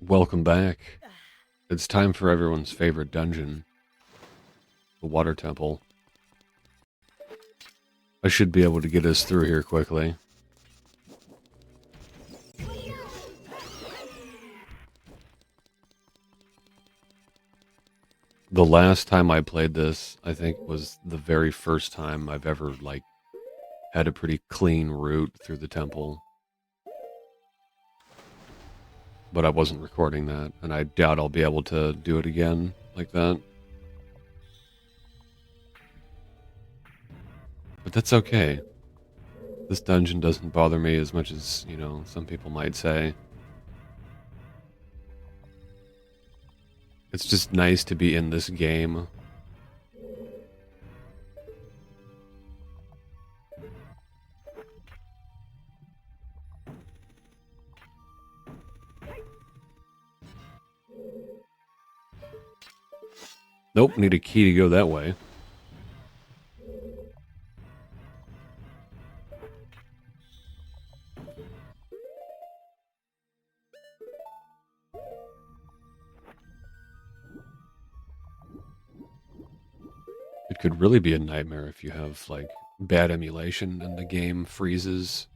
Welcome back. It's time for everyone's favorite dungeon, the Water Temple. I should be able to get us through here quickly. The last time I played this, I think, was the very first time I've ever, had a pretty clean route through the temple. But I wasn't recording that, and I doubt I'll be able to do it again like that. But that's okay. This dungeon doesn't bother me as much as, some people might say. It's just nice to be in this game. Nope, need a key to go that way. It could really be a nightmare if you have, bad emulation and the game freezes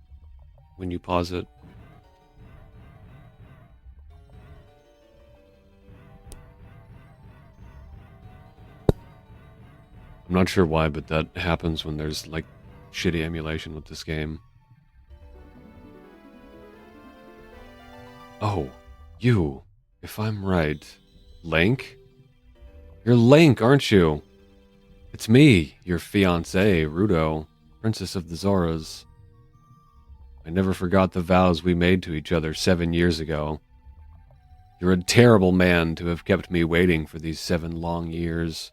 when you pause it. I'm not sure why, but that happens when there's, shitty emulation with this game. Oh, you. If I'm right. Link? You're Link, aren't you? It's me, your fiancée, Rudo, Princess of the Zoras. I never forgot the vows we made to each other 7 years ago. You're a terrible man to have kept me waiting for these 7 long years.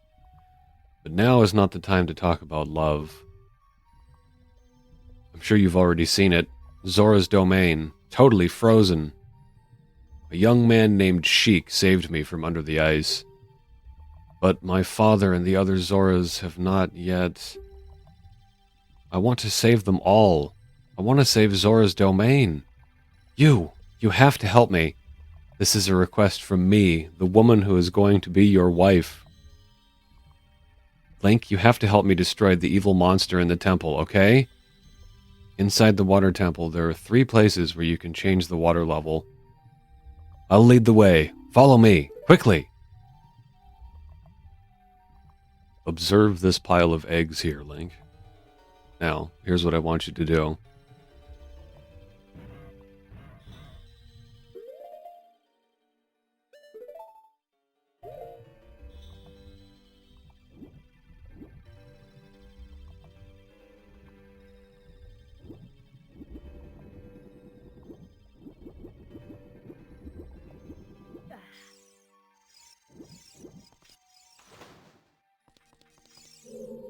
But now is not the time to talk about love. I'm sure you've already seen it. Zora's domain, totally frozen. A young man named Sheik saved me from under the ice. But my father and the other Zoras have not yet. I want to save them all. I want to save Zora's domain. You have to help me. This is a request from me, the woman who is going to be your wife. Link, you have to help me destroy the evil monster in the temple, okay? Inside the water temple, there are 3 places where you can change the water level. I'll lead the way. Follow me, quickly! Observe this pile of eggs here, Link. Now, here's what I want you to do.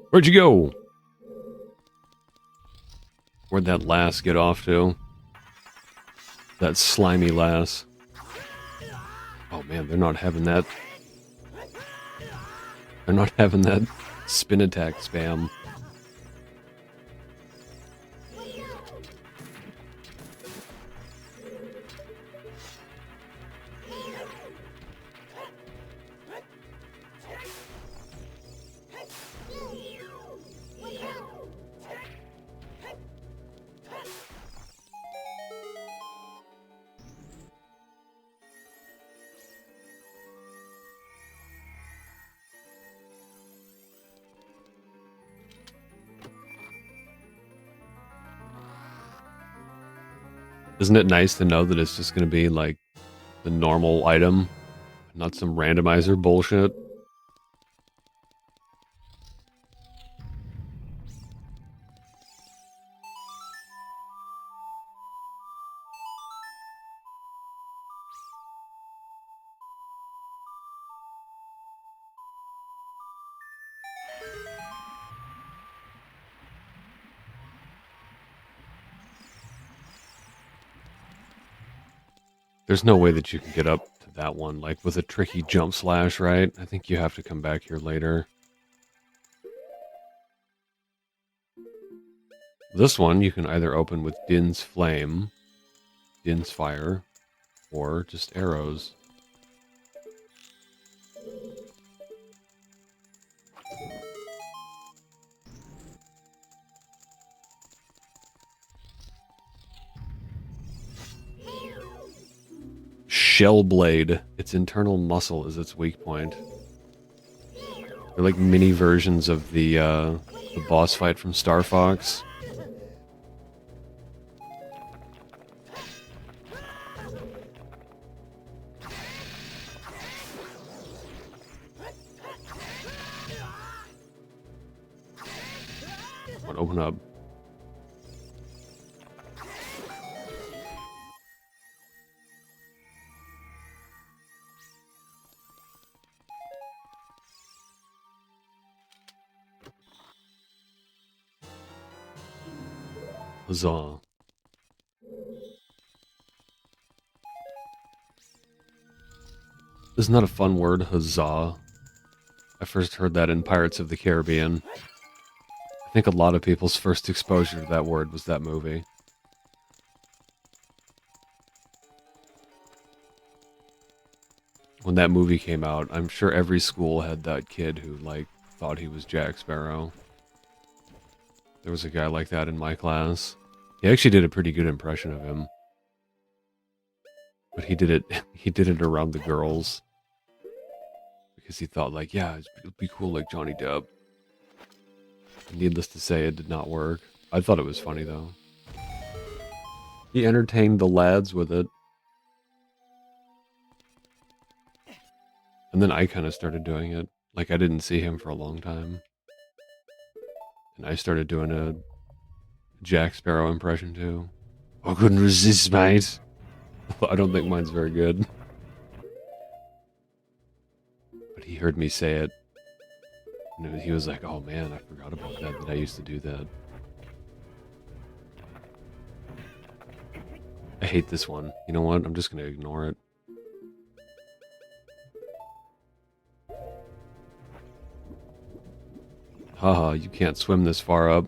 Where'd you go? Where'd that lass get off to? That slimy lass. Oh man, they're not having that. They're not having that spin attack spam. Isn't it nice to know that it's just going to be, the normal item, not some randomizer bullshit? There's no way that you can get up to that one, with a tricky jump slash, right? I think you have to come back here later. This one you can either open with Din's Flame, Din's Fire, or just arrows. Shell Blade. Its internal muscle is its weak point. They're like mini versions of the boss fight from Star Fox. What? Open up. Huzzah. Isn't that a fun word, huzzah? I first heard that in Pirates of the Caribbean. I think a lot of people's first exposure to that word was that movie. When that movie came out, I'm sure every school had that kid who, like, thought he was Jack Sparrow. There was a guy like that in my class. He actually did a pretty good impression of him. But he did it around the girls. Because he thought, like, yeah, it'd be cool like Johnny Depp. Needless to say, it did not work. I thought it was funny, though. He entertained the lads with it. And then I kind of started doing it. Like, I didn't see him for a long time. And I started doing a Jack Sparrow impression, too. I couldn't resist, mate. I don't think mine's very good. But he heard me say it. And he was like, oh man, I forgot about that I used to do that. I hate this one. You know what? I'm just going to ignore it. Haha, you can't swim this far up.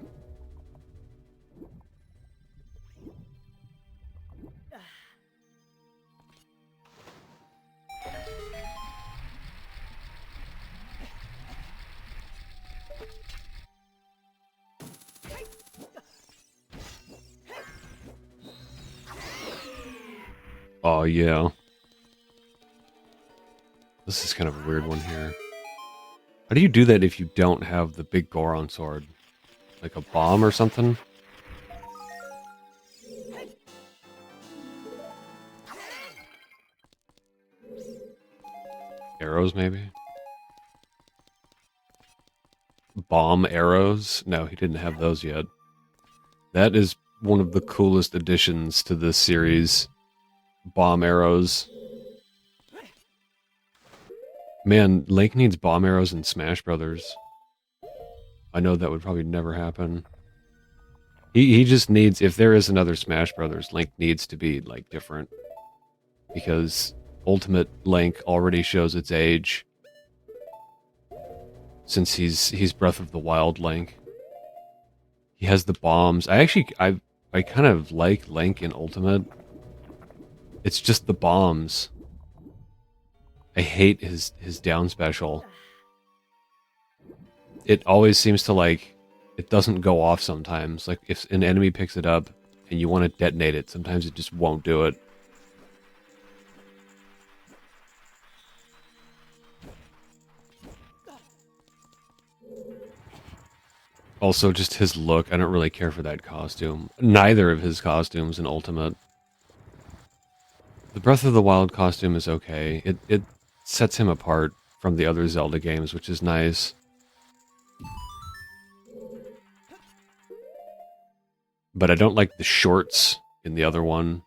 Oh, yeah. This is kind of a weird one here. How do you do that if you don't have the big Goron sword? Like a bomb or something? Arrows, maybe? Bomb arrows? No, he didn't have those yet. That is one of the coolest additions to this series. Bomb arrows. Man, Link needs bomb arrows in Smash Brothers. I know that would probably never happen. He just needs, if there is another Smash Brothers, Link needs to be, like, different. Because Ultimate Link already shows its age. Since he's Breath of the Wild Link. He has the bombs. I kind of like Link in Ultimate. It's just the bombs. I hate his down special. It always seems to, like, it doesn't go off sometimes. Like, if an enemy picks it up and you want to detonate it, sometimes it just won't do it. Also, just his look. I don't really care for that costume. Neither of his costumes in Ultimate. The Breath of the Wild costume is okay. It sets him apart from the other Zelda games, which is nice. But I don't like the shorts in the other one.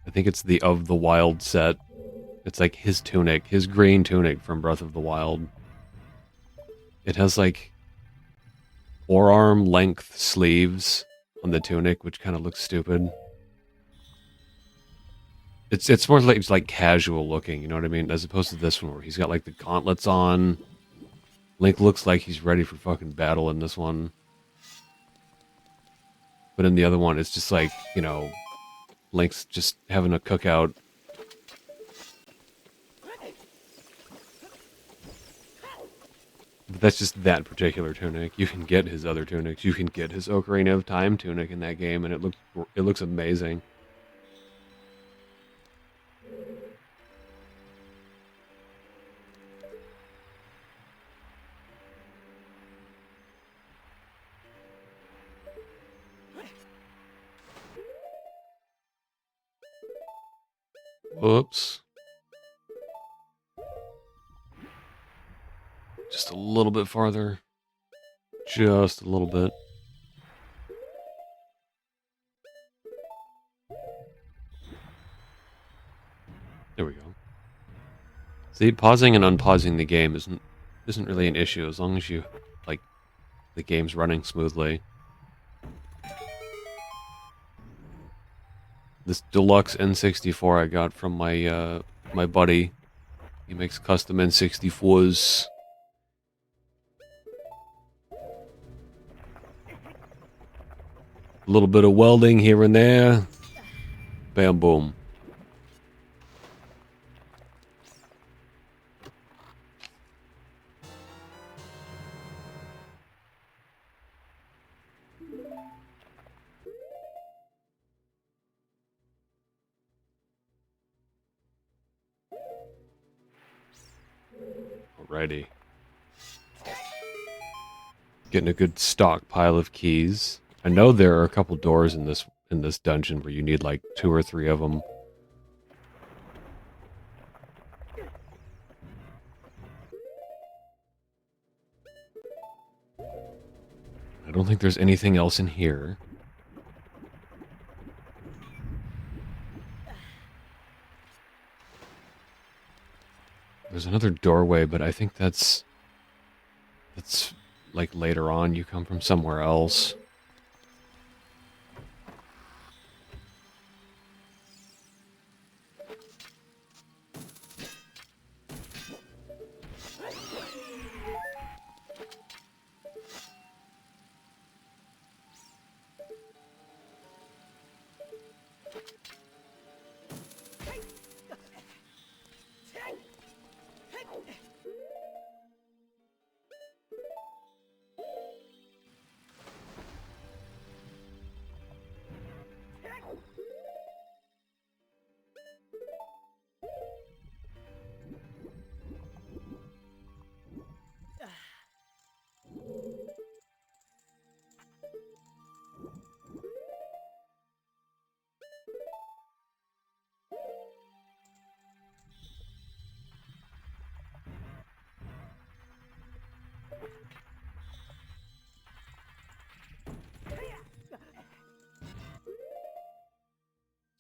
I think it's the Of the Wild set. It's like his tunic, his green tunic from Breath of the Wild. It has, like, forearm length sleeves on the tunic, which kind of looks stupid. It's more like, it's like casual looking, you know what I mean? As opposed to this one where he's got, like, the gauntlets on. Link looks like he's ready for fucking battle in this one. But in the other one, it's just like, you know, Link's just having a cookout. But that's just that particular tunic. You can get his other tunics. You can get his Ocarina of Time tunic in that game, and it looks amazing. Whoops. Just a little bit farther. Just a little bit. There we go. See, pausing and unpausing the game isn't really an issue as long as you like the game's running smoothly. This deluxe N64 I got from my my buddy. He makes custom N64s. A little bit of welding here and there. Bam, boom. Alrighty. Getting a good stockpile of keys. I know there are a couple doors in this dungeon where you need like 2 or 3 of them. I don't think there's anything else in here. There's another doorway, but I think that's like later on. You come from somewhere else.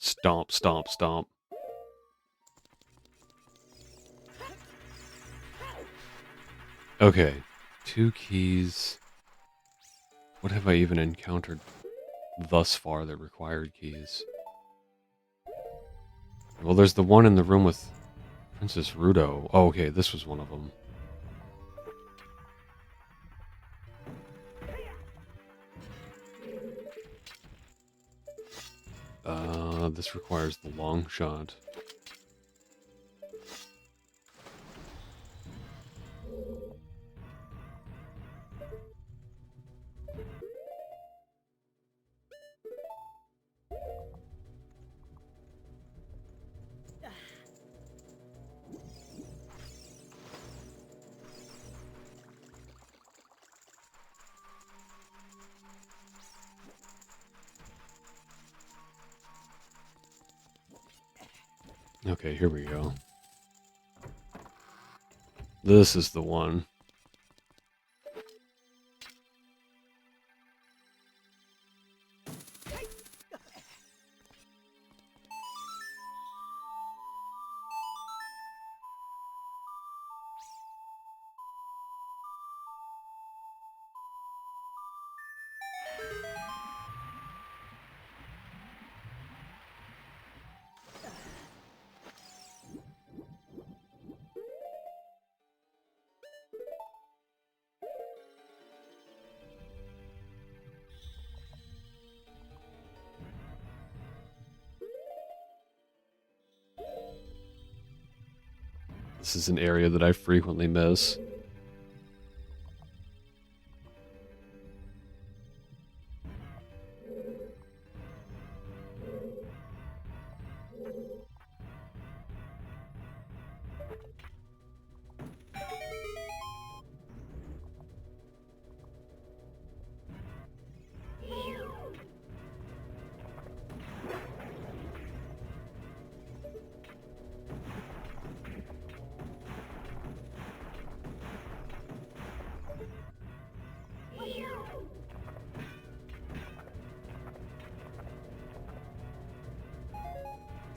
Stomp, stomp, stomp. Okay. 2 keys. What have I even encountered thus far that required keys? Well, there's the one in the room with Princess Rudo. Oh, okay, this was one of them. This requires the long shot. Okay, here we go. This is the one. This is an area that I frequently miss.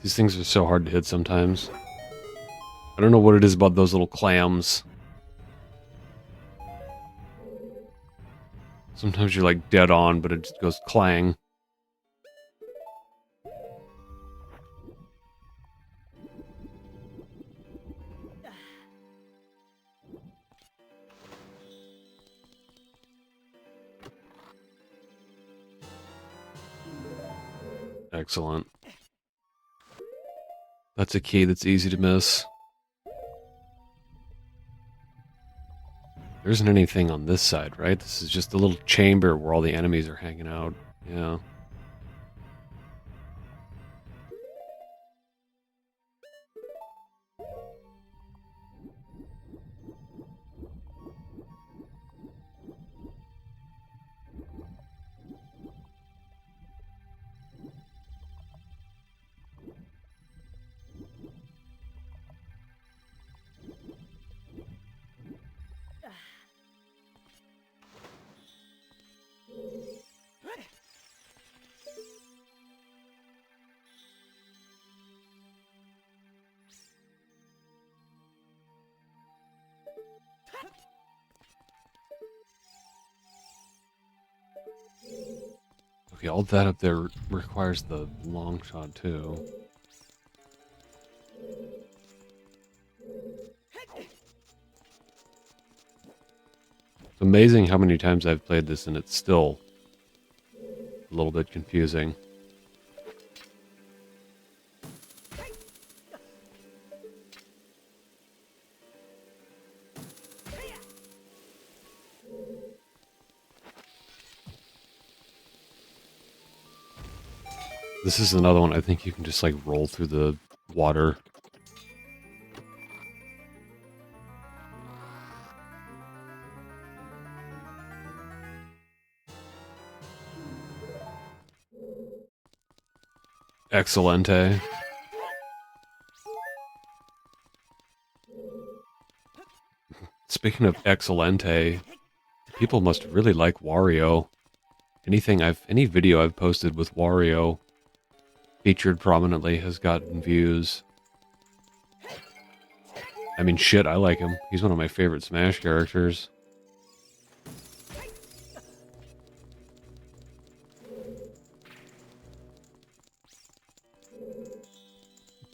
These things are so hard to hit sometimes. I don't know what it is about those little clams. Sometimes you're like dead on, but it just goes clang. Excellent. That's a key that's easy to miss. There isn't anything on this side, right? This is just a little chamber where all the enemies are hanging out. Yeah. Okay, all that up there requires the long shot too. It's amazing how many times I've played this and it's still a little bit confusing. This is another one I think you can just like roll through the water. Excellente. Speaking of Excellente, people must really like Wario. Any video I've posted with Wario featured prominently has gotten views. I mean, shit, I like him. He's one of my favorite Smash characters.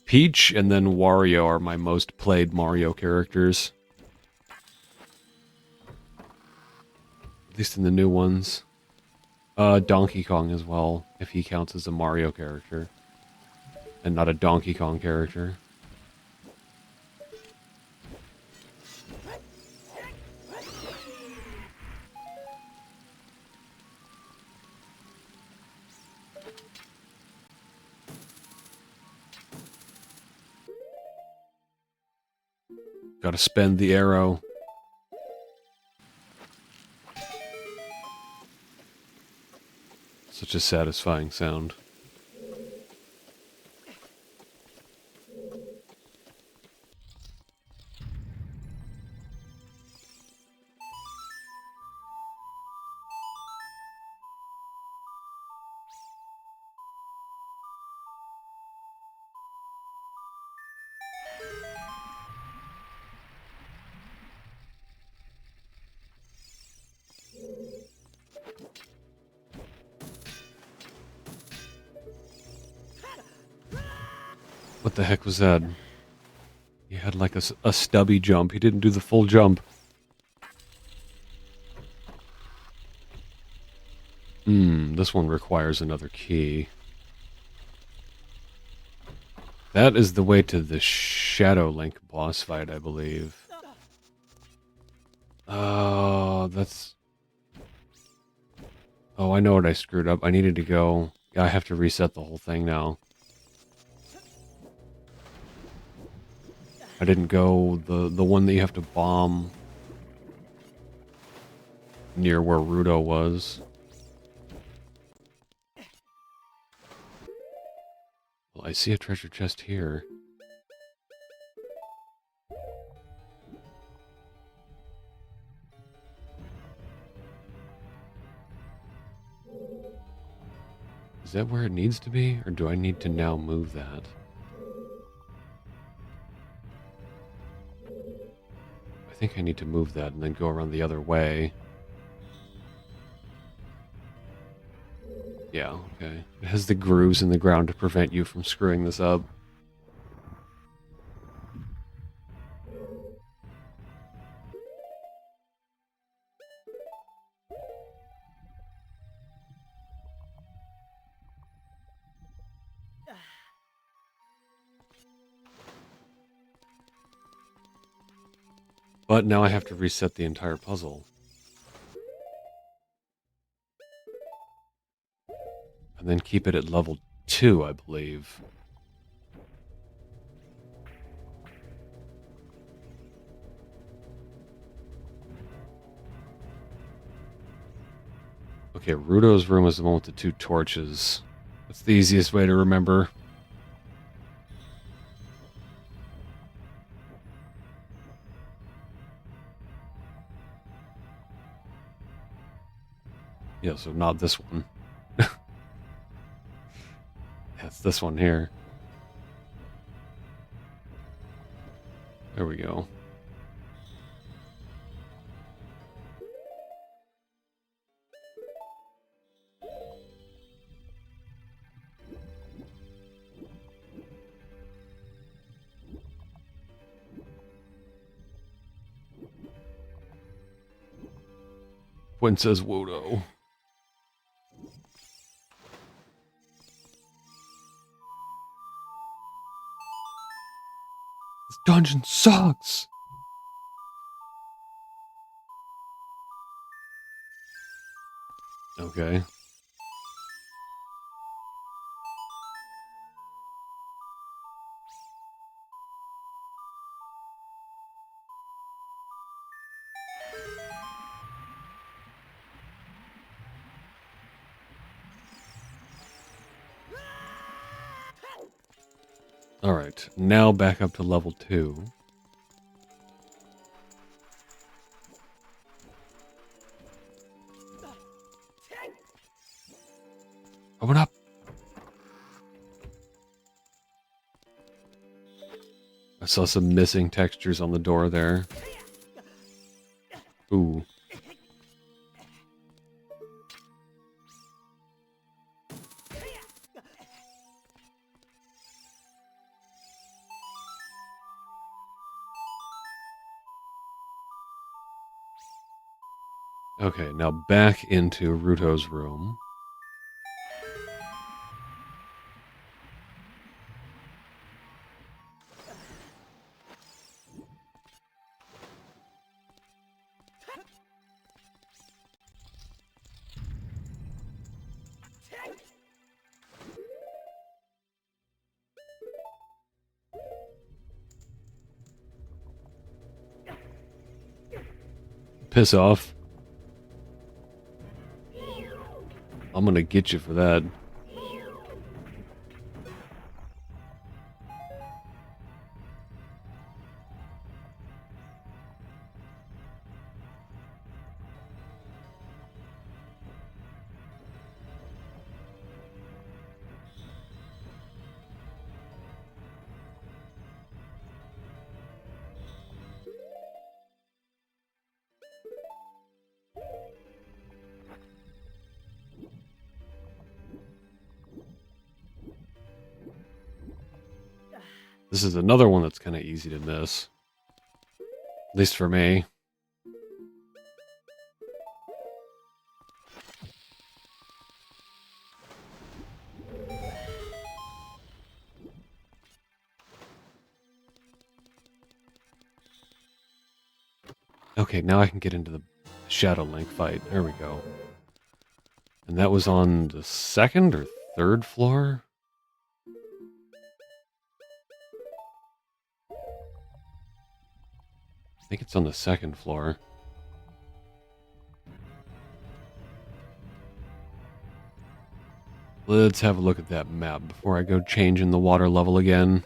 Peach and then Wario are my most played Mario characters. At least in the new ones. Donkey Kong as well, if he counts as a Mario character. And not a Donkey Kong character. Gotta spend the arrow. Such a satisfying sound. What the heck was that? He had like a stubby jump. He didn't do the full jump. This one requires another key. That is the way to the Shadow Link boss fight, I believe. Oh, that's... Oh, I know what I screwed up. I needed to go... I have to reset the whole thing now. I didn't go the one that you have to bomb near where Rudo was. Well, I see a treasure chest here. Is that where it needs to be? Or do I need to now move that? think I need to move that and then go around the other way. Yeah, okay. It has the grooves in the ground to prevent you from screwing this up. But now I have to reset the entire puzzle. And then keep it at level 2, I believe. Okay, Rudo's room is the one with the 2 torches. That's the easiest way to remember. Yeah, so not this one. It's this one here. There we go. Princess Wodo. This dungeon sucks! Okay. Alright, now back up to level 2. Open up! I saw some missing textures on the door there. Ooh. Okay, now back into Ruto's room. Piss off. I'm gonna get you for that. This is another one that's kind of easy to miss. At least for me. Okay, now I can get into the Shadow Link fight. There we go. And that was on the 2nd or 3rd floor? I think it's on the 2nd floor. Let's have a look at that map before I go changing the water level again.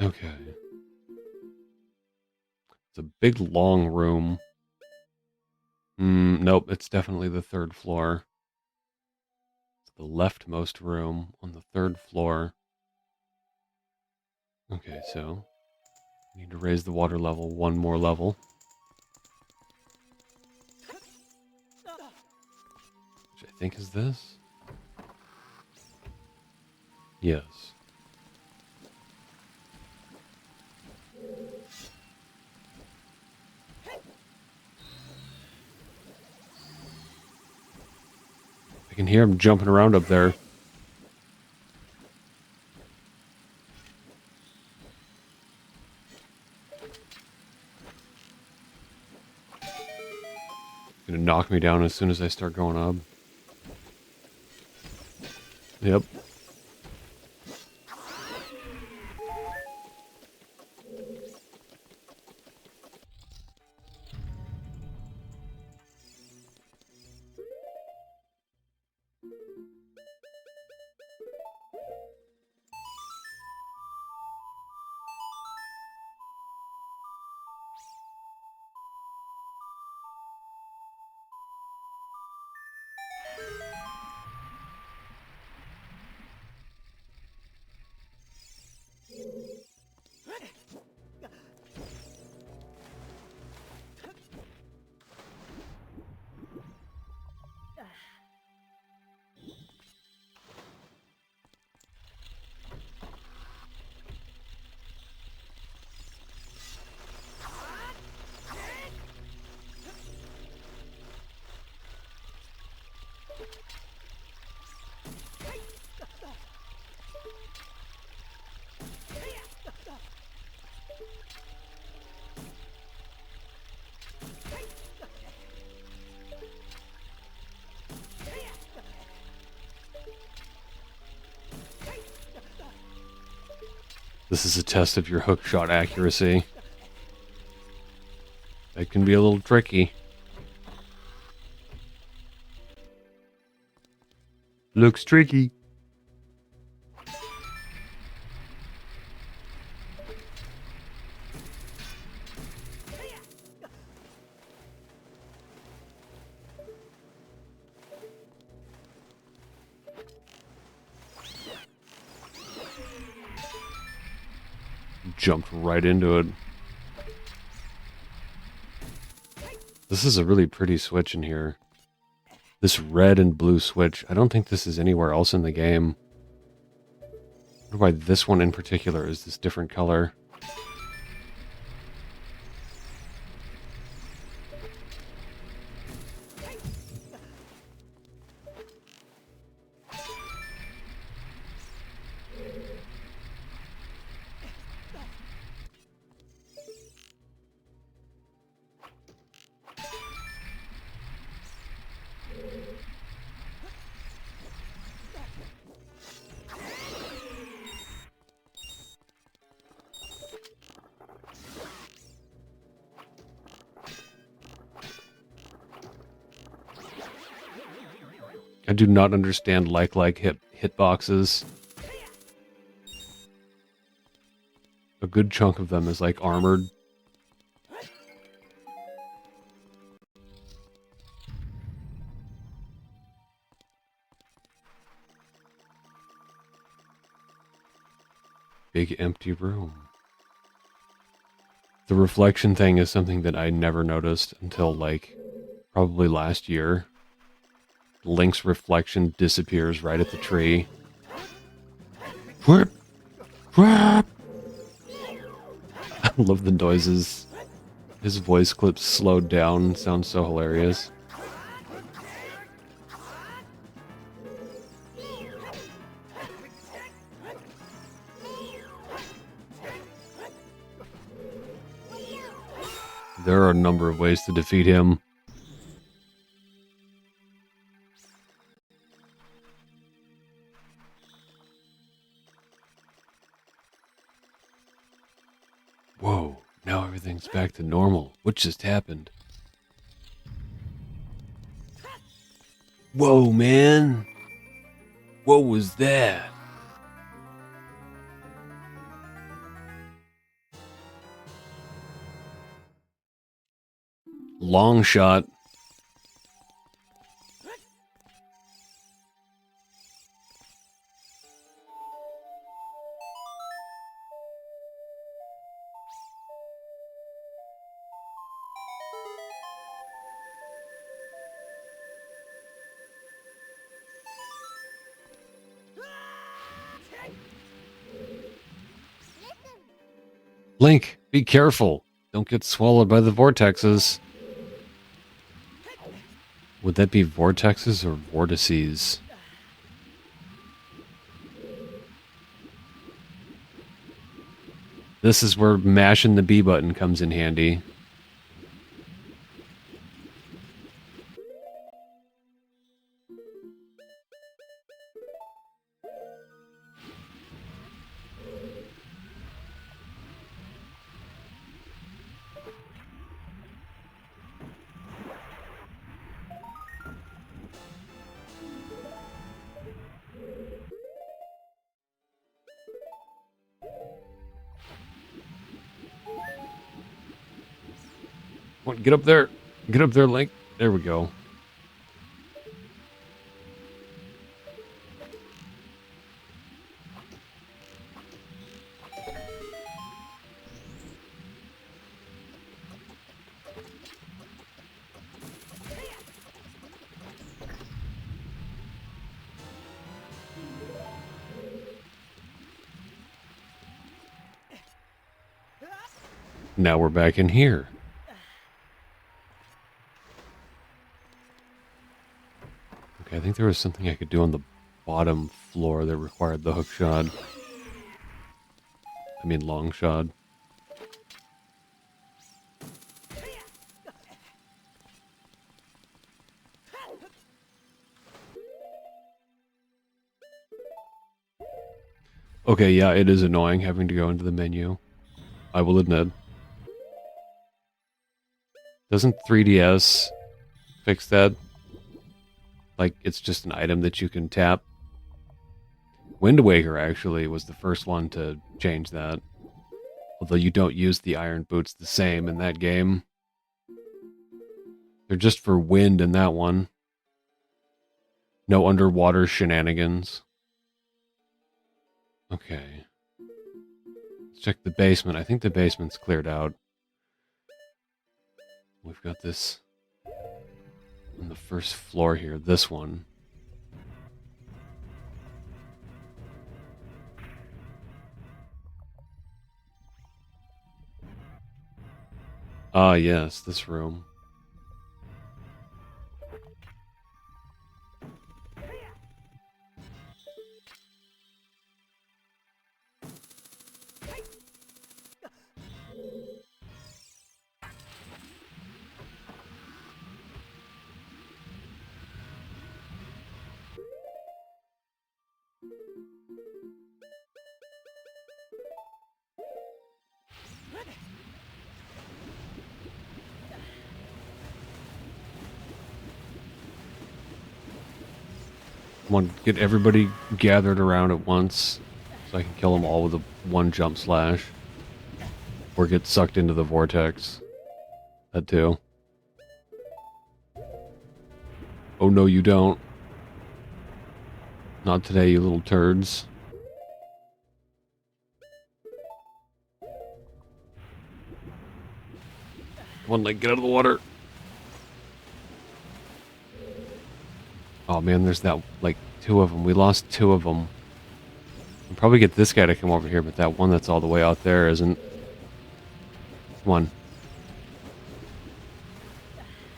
Okay. It's a big, long room. Nope, it's definitely the 3rd floor. the leftmost room on the 3rd floor. Okay, so I need to raise the water level 1 more level. Which I think is this? Yes. I can hear him jumping around up there. Gonna knock me down as soon as I start going up. Yep. This is a test of your hook shot accuracy. It can be a little tricky. Looks tricky. Jumped right into it. This is a really pretty switch in here. This red and blue switch, I don't think this is anywhere else in the game. I wonder why this one in particular is this different color. I do not understand like hitboxes. A good chunk of them is like armored. Big empty room. The reflection thing is something that I never noticed until like probably last year. Link's reflection disappears right at the tree. Whip! Whip! I love the noises. His voice clips slowed down. Sounds so hilarious. There are a number of ways to defeat him. Whoa, now everything's back to normal. What just happened? Whoa, man. What was that? Long shot. Link, be careful. Don't get swallowed by the vortexes. Would that be vortexes or vortices? This is where mashing the B button comes in handy. Come on, get up there. Get up there, Link. There we go. Now we're back in here. Okay, I think there was something I could do on the bottom floor that required the hook shot. I mean long shot. Okay, yeah, it is annoying having to go into the menu. I will admit. Doesn't 3DS fix that? Like, it's just an item that you can tap? Wind Waker, actually, was the first one to change that. Although you don't use the iron boots the same in that game. They're just for wind in that one. No underwater shenanigans. Okay. Let's check the basement. I think the basement's cleared out. We've got this on the first floor here. This one. Ah, yes, this room. Want to get everybody gathered around at once so I can kill them all with a one jump slash. Or get sucked into the vortex. That too. Oh no, you don't. Not today, you little turds. Come on, like, get out of the water. Oh man, there's that, like, two of them. We lost two of them. We'll probably get this guy to come over here, but that one that's all the way out there isn't. Come on.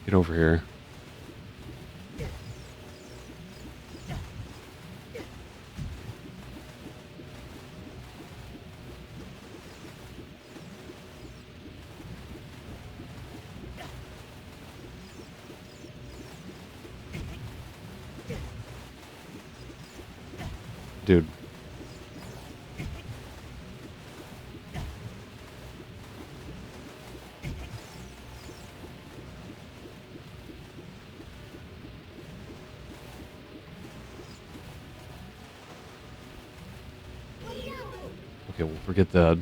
Get over here. Dude. Okay, we'll forget that.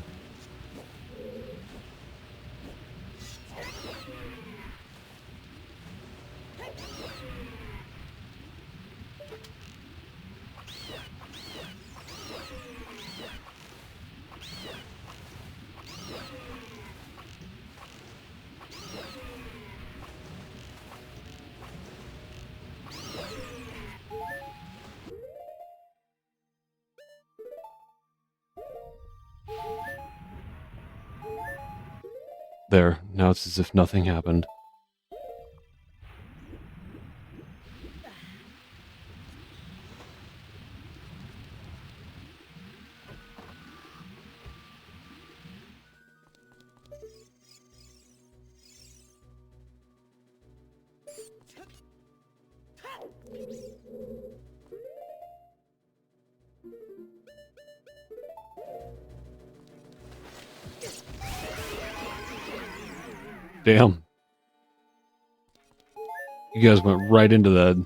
There, now it's as if nothing happened. Damn. You guys went right into that.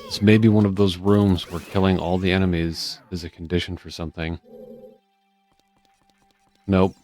This may be one of those rooms where killing all the enemies is a condition for something. Nope.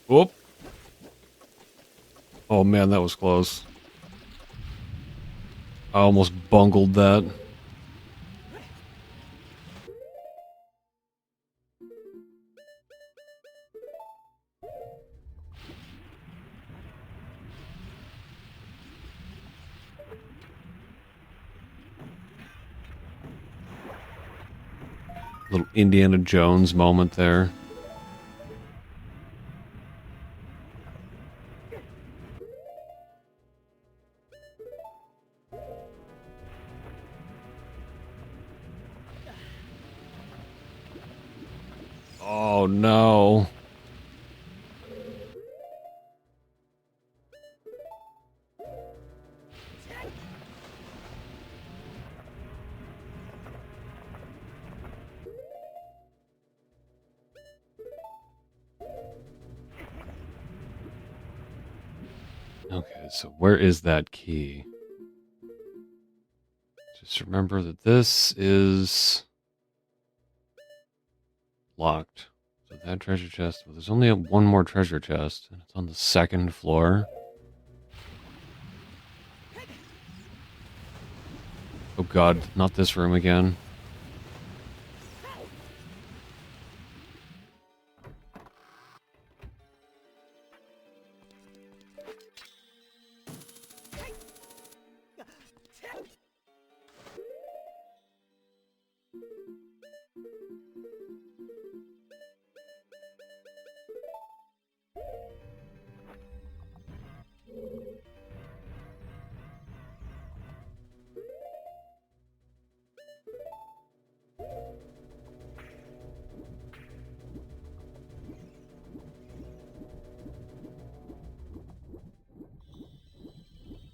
Whoop. Oh man, that was close. I almost bungled that. Little Indiana Jones moment there. Oh no. Okay, so where is that key? Just remember that this is locked. So that treasure chest, well, there's only one more treasure chest, and it's on the second floor. Oh god, not this room again.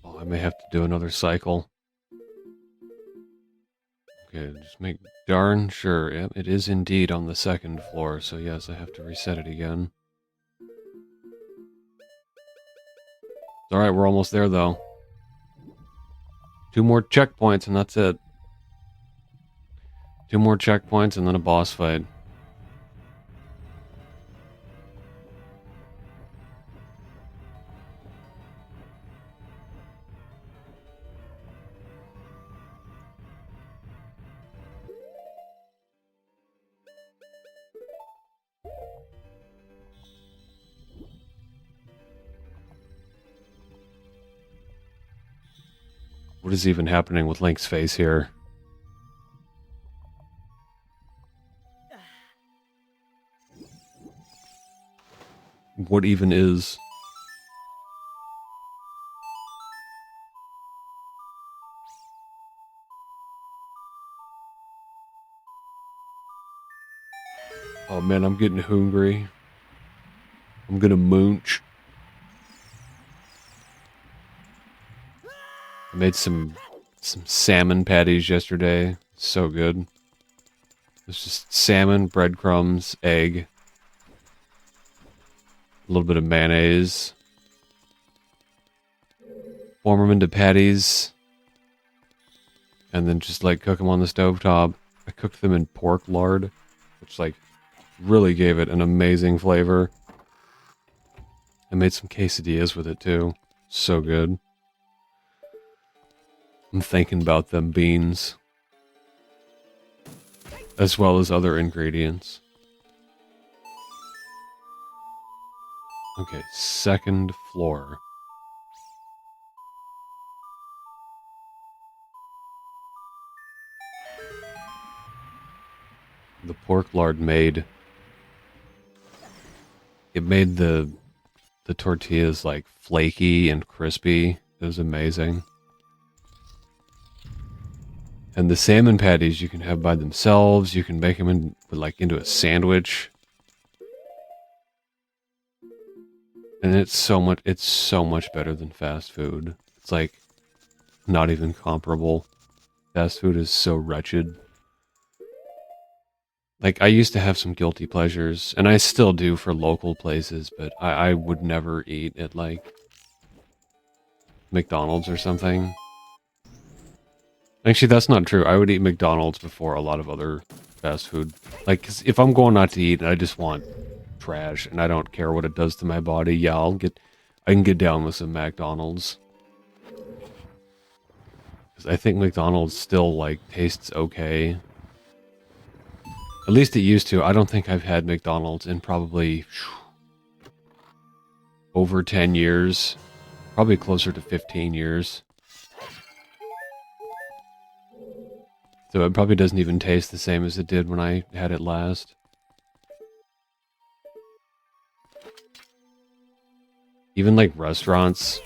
Oh, I may have to do another cycle. Okay, just make darn sure. Yep, it is indeed on the second floor, so yes, I have to reset it again. Alright, we're almost there, though. 2 more checkpoints, and that's it. 2 more checkpoints, and then a boss fight. What is even happening with Link's face here? What even is? Oh man, I'm getting hungry. I'm gonna munch. I made some salmon patties yesterday. So good. It's just salmon, breadcrumbs, egg, a little bit of mayonnaise. Form them into patties, and then just like cook them on the stovetop. I cooked them in pork lard, which like really gave it an amazing flavor. I made some quesadillas with it too. So good. I'm thinking about them beans, as well as other ingredients. Okay, second floor. The pork lard made the tortillas like flaky and crispy. It was amazing. And the salmon patties you can have by themselves. You can make them into a sandwich. And it's so much better than fast food. It's like not even comparable. Fast food is so wretched. Like, I used to have some guilty pleasures, and I still do for local places, but I would never eat at, like, McDonald's or something. Actually, that's not true. I would eat McDonald's before a lot of other fast food. Like, 'cause if I'm going out to eat and I just want trash and I don't care what it does to my body, yeah, I can get down with some McDonald's. 'Cause I think McDonald's still, like, tastes okay. At least it used to. I don't think I've had McDonald's in probably over 10 years. Probably closer to 15 years. So it probably doesn't even taste the same as it did when I had it last. Even like restaurants,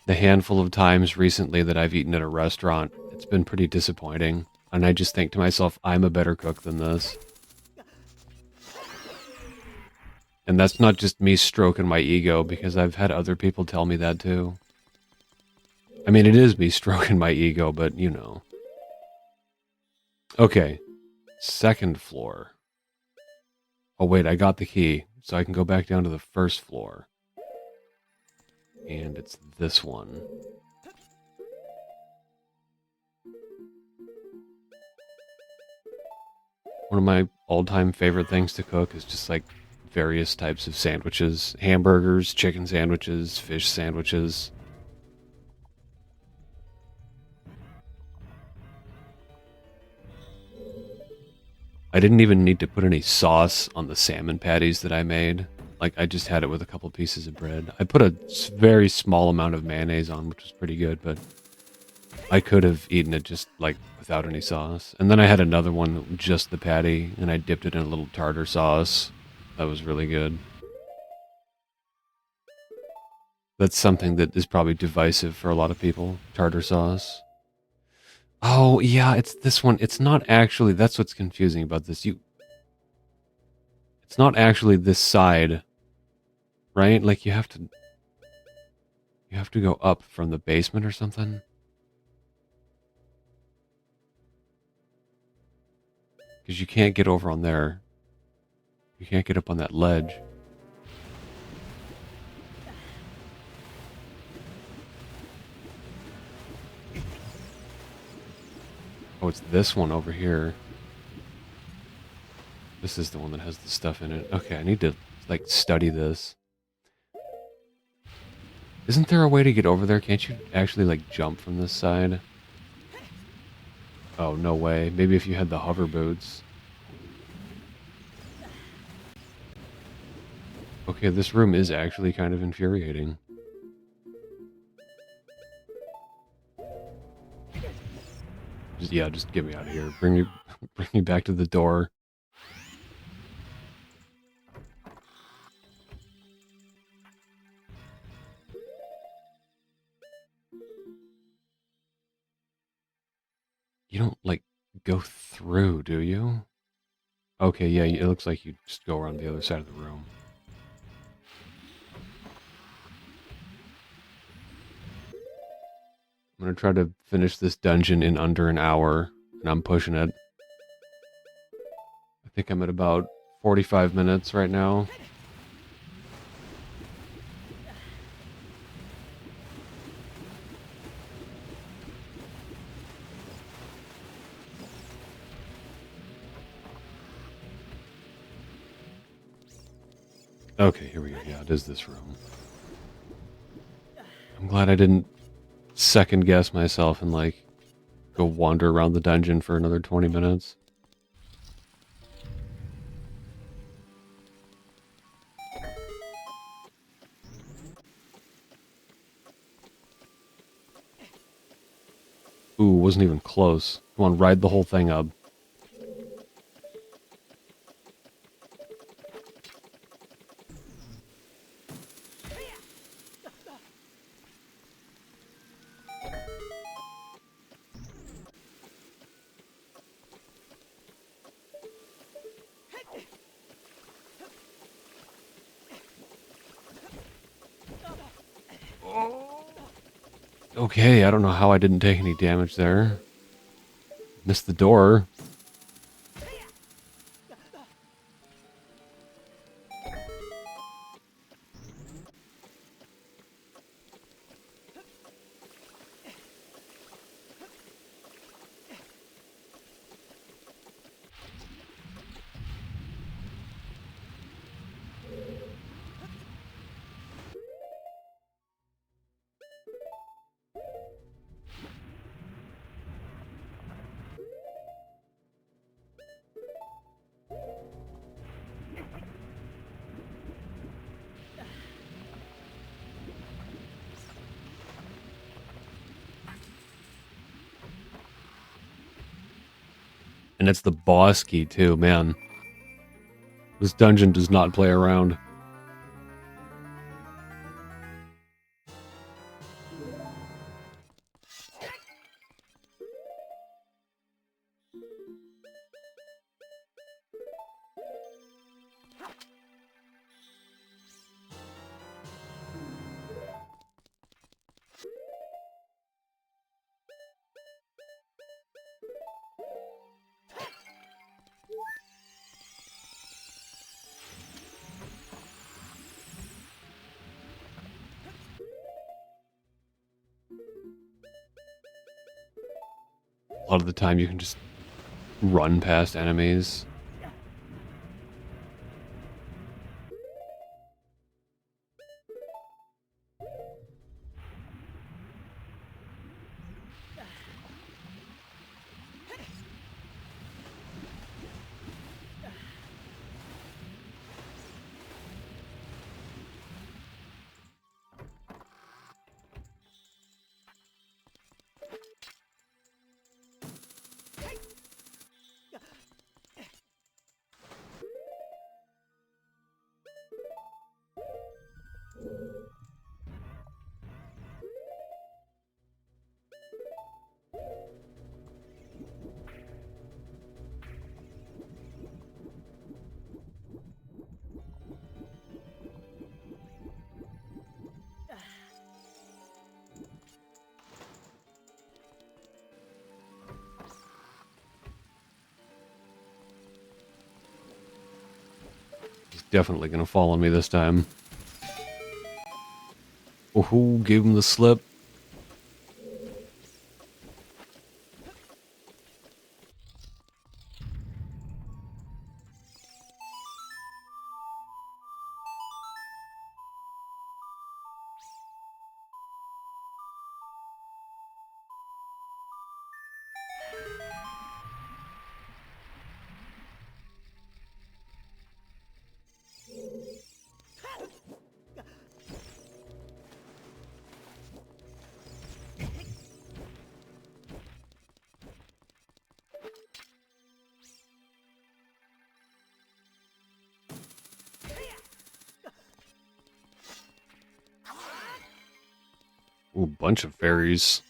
the handful of times recently that I've eaten at a restaurant, it's been pretty disappointing. And I just think to myself, I'm a better cook than this. And that's not just me stroking my ego, because I've had other people tell me that too. I mean, it is me stroking my ego, but you know. Okay, second floor. Oh wait, I got the key, so I can go back down to the first floor. And it's this one. One of my all-time favorite things to cook is just like various types of sandwiches. Hamburgers, chicken sandwiches, fish sandwiches. I didn't even need to put any sauce on the salmon patties that I made. Like, I just had it with a couple pieces of bread. I put a very small amount of mayonnaise on, which was pretty good, but I could have eaten it just, like, without any sauce. And then I had another one, just the patty, and I dipped it in a little tartar sauce. That was really good. That's something that is probably divisive for a lot of people. Tartar sauce. Oh, yeah, it's this one. It's not actually... That's what's confusing about this. It's not actually this side, right? Like, you have to go up from the basement or something. Because you can't get over on there. You can't get up on that ledge. Oh, it's this one over here. This is the one that has the stuff in it. Okay, I need to, like, study this. Isn't there a way to get over there? Can't you actually, like, jump from this side? Oh, no way. Maybe if you had the hover boots. Okay, this room is actually kind of infuriating. Yeah, just get me out of here. Bring me back to the door. You don't, like, go through, do you? Okay, yeah, it looks like you just go around the other side of the room. I'm gonna try to finish this dungeon in under an hour, and I'm pushing it. I think I'm at about 45 minutes right now. Okay, here we go. Yeah, it is this room. I'm glad I didn't second guess myself and, like, go wander around the dungeon for another 20 minutes. Ooh, wasn't even close. Come on, ride the whole thing up. Okay, I don't know how I didn't take any damage there. Missed the door. And it's the boss key, too, man. This dungeon does not play around. A lot of the time you can just run past enemies. He's definitely gonna fall on me this time. Oh, gave him the slip. Ooh, bunch of fairies.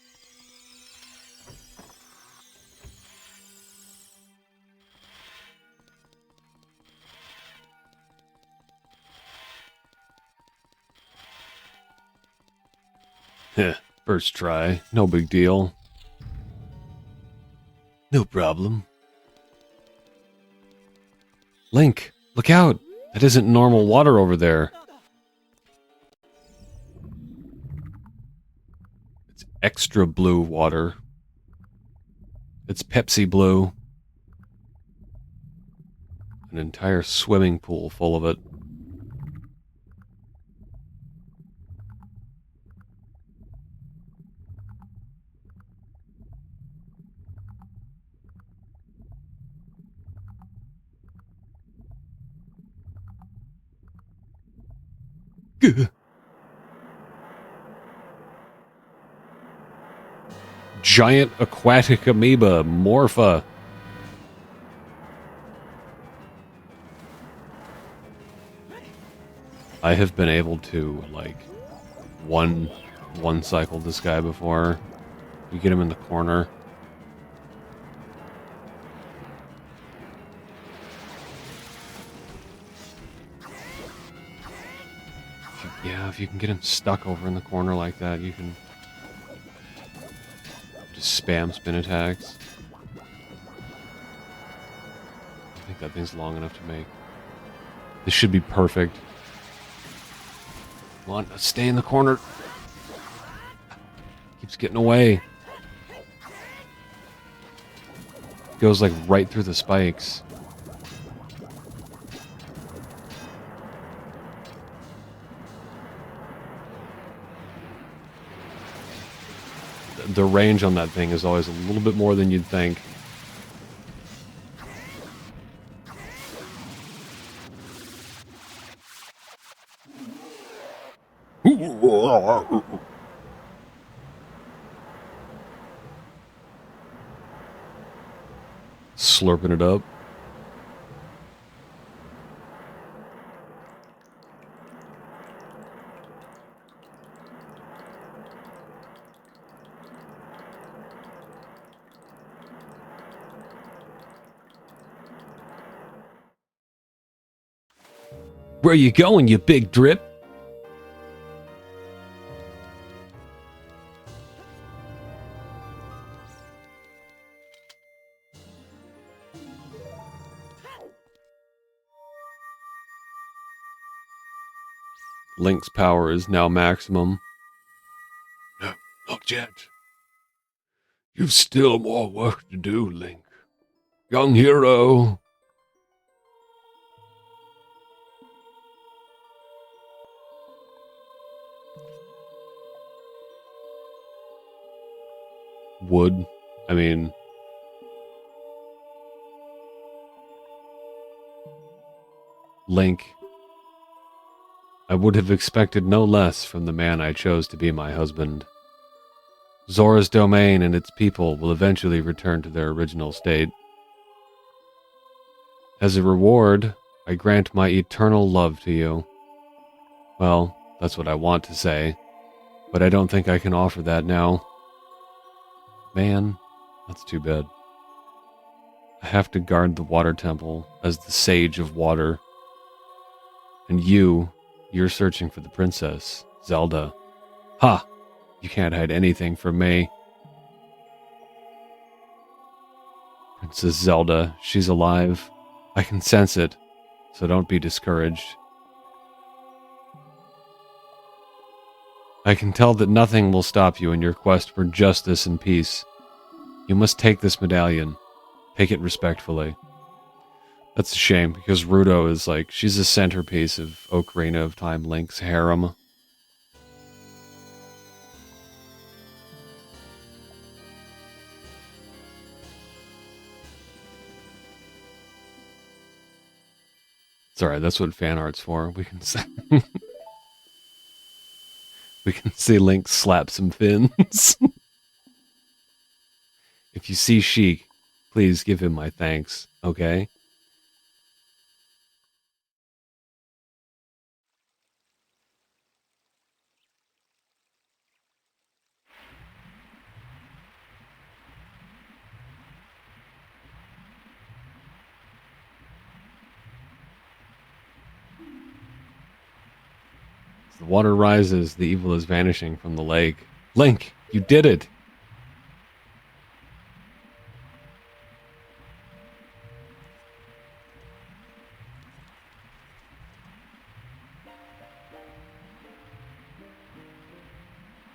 Heh, first try. No big deal. No problem. Link, look out! That isn't normal water over there. It's extra blue water. It's Pepsi blue. An entire swimming pool full of it. Gah. Giant aquatic amoeba, Morpha. I have been able to, like, one cycle this guy before. You get him in the corner. Yeah, if you can get him stuck over in the corner like that, you can just spam spin attacks. I think that thing's long enough to make. This should be perfect. Come on, stay in the corner. Keeps getting away. Goes like right through the spikes. The range on that thing is always a little bit more than you'd think. Slurping it up. Where you going, you big drip? Link's power is now maximum. No, not yet. You've still more work to do, Link. Young hero. Wood. I mean... Link. I would have expected no less from the man I chose to be my husband. Zora's domain and its people will eventually return to their original state. As a reward, I grant my eternal love to you. Well, that's what I want to say, but I don't think I can offer that now. Man, that's too bad. I have to guard the water temple as the sage of water. And you're searching for the princess, Zelda. Ha! You can't hide anything from me. Princess Zelda, she's alive. I can sense it, so don't be discouraged. I can tell that nothing will stop you in your quest for justice and peace. You must take this medallion. Take it respectfully. That's a shame, because Ruto is like, she's the centerpiece of Ocarina of Time Link's harem. It's alright, that's what fan art's for. We can see, we can see Link slap some fins. If you see Sheik, please give him my thanks, okay? the water rises, the evil is vanishing from the lake. Link, you did it!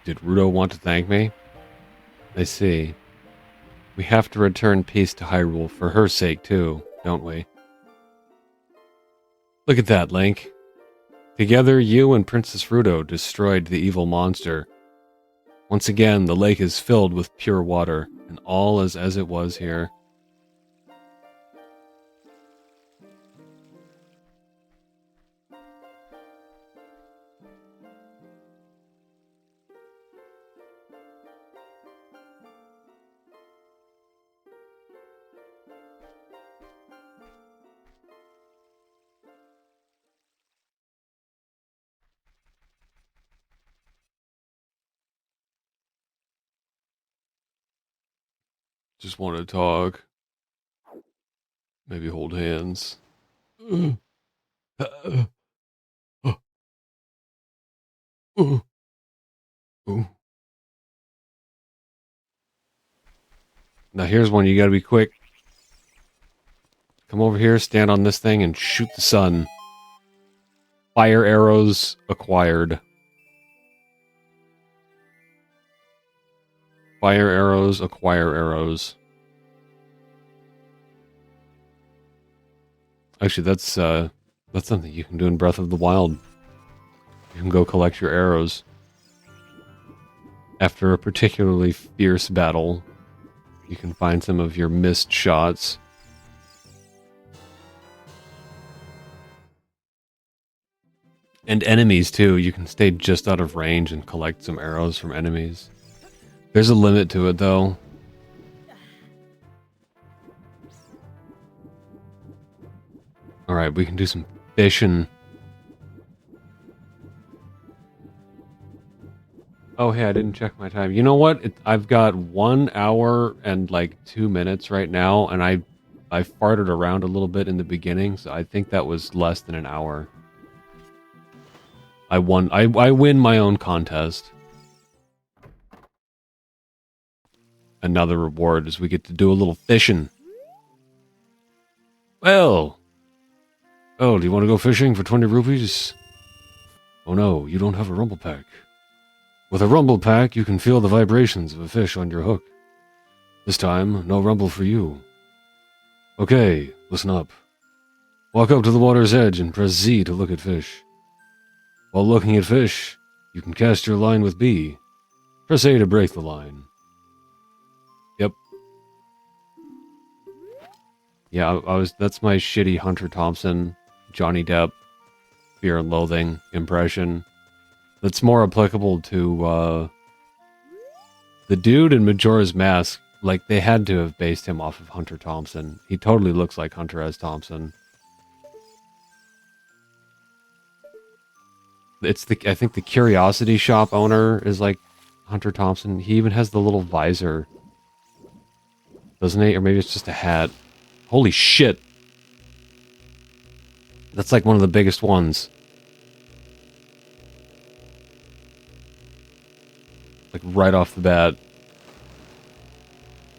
Did Ruto want to thank me? I see. We have to return peace to Hyrule for her sake too, don't we? Look at that, Link. Together, you and Princess Ruto destroyed the evil monster. Once again, the lake is filled with pure water, and all is as it was here. Just want to talk. Maybe hold hands. Now here's one, you gotta be quick. Come over here, stand on this thing, and shoot the sun. Fire arrows acquired. Fire arrows, acquire arrows. Actually, that's something you can do in Breath of the Wild. You can go collect your arrows. After a particularly fierce battle, you can find some of your missed shots. And enemies, too. You can stay just out of range and collect some arrows from enemies. There's a limit to it, though. Alright, we can do some fishing. Oh, hey, I didn't check my time. You know what? I've got 1 hour and like 2 minutes right now, and I farted around a little bit in the beginning, so I think that was less than an hour. I won. I win my own contest. Another reward is we get to do a little fishing. Well. Oh, do you want to go fishing for 20 rupees? Oh no, you don't have a rumble pack. With a rumble pack, you can feel the vibrations of a fish on your hook. This time, no rumble for you. Okay, listen up. Walk up to the water's edge and press Z to look at fish. While looking at fish, you can cast your line with B. Press A to break the line. Yep. Yeah, that's my shitty Hunter Thompson, Johnny Depp, Fear and Loathing impression. That's more applicable to, the dude in Majora's Mask. Like, they had to have based him off of Hunter Thompson. He totally looks like Hunter S. Thompson. I think the Curiosity Shop owner is like Hunter Thompson. He even has the little visor. Doesn't he? Or maybe it's just a hat. Holy shit! That's like one of the biggest ones. Like right off the bat.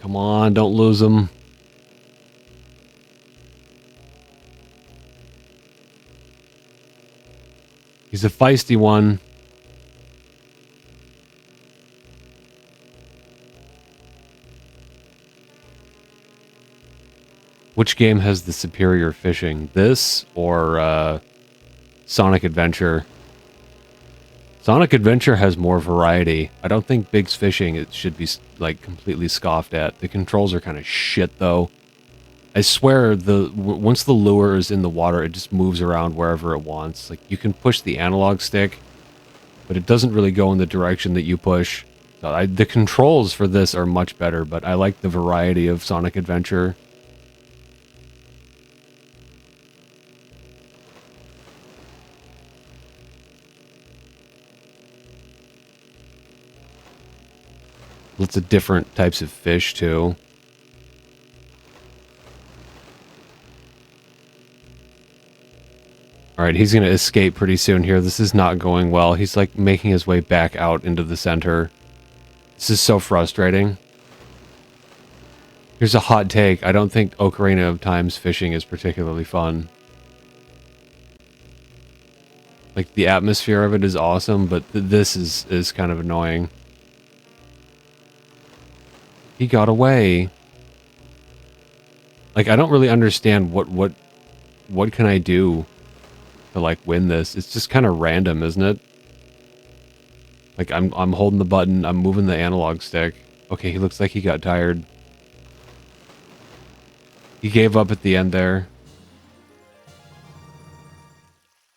Come on, don't lose him. He's a feisty one. Which game has the superior fishing? This or Sonic Adventure? Sonic Adventure has more variety. I don't think Big's Fishing it should be like completely scoffed at. The controls are kind of shit though. I swear once the lure is in the water, it just moves around wherever it wants. Like you can push the analog stick, but it doesn't really go in the direction that you push. The controls for this are much better, but I like the variety of Sonic Adventure. Lots of different types of fish, too. Alright, he's gonna escape pretty soon here. This is not going well. He's like making his way back out into the center. This is so frustrating. Here's a hot take. I don't think Ocarina of Time's fishing is particularly fun. Like, the atmosphere of it is awesome, but this is kind of annoying. He got away. Like, I don't really understand what can I do to, like, win this. It's just kind of random, isn't it? Like, I'm holding the button, I'm moving the analog stick. Okay, he looks like he got tired. He gave up at the end there.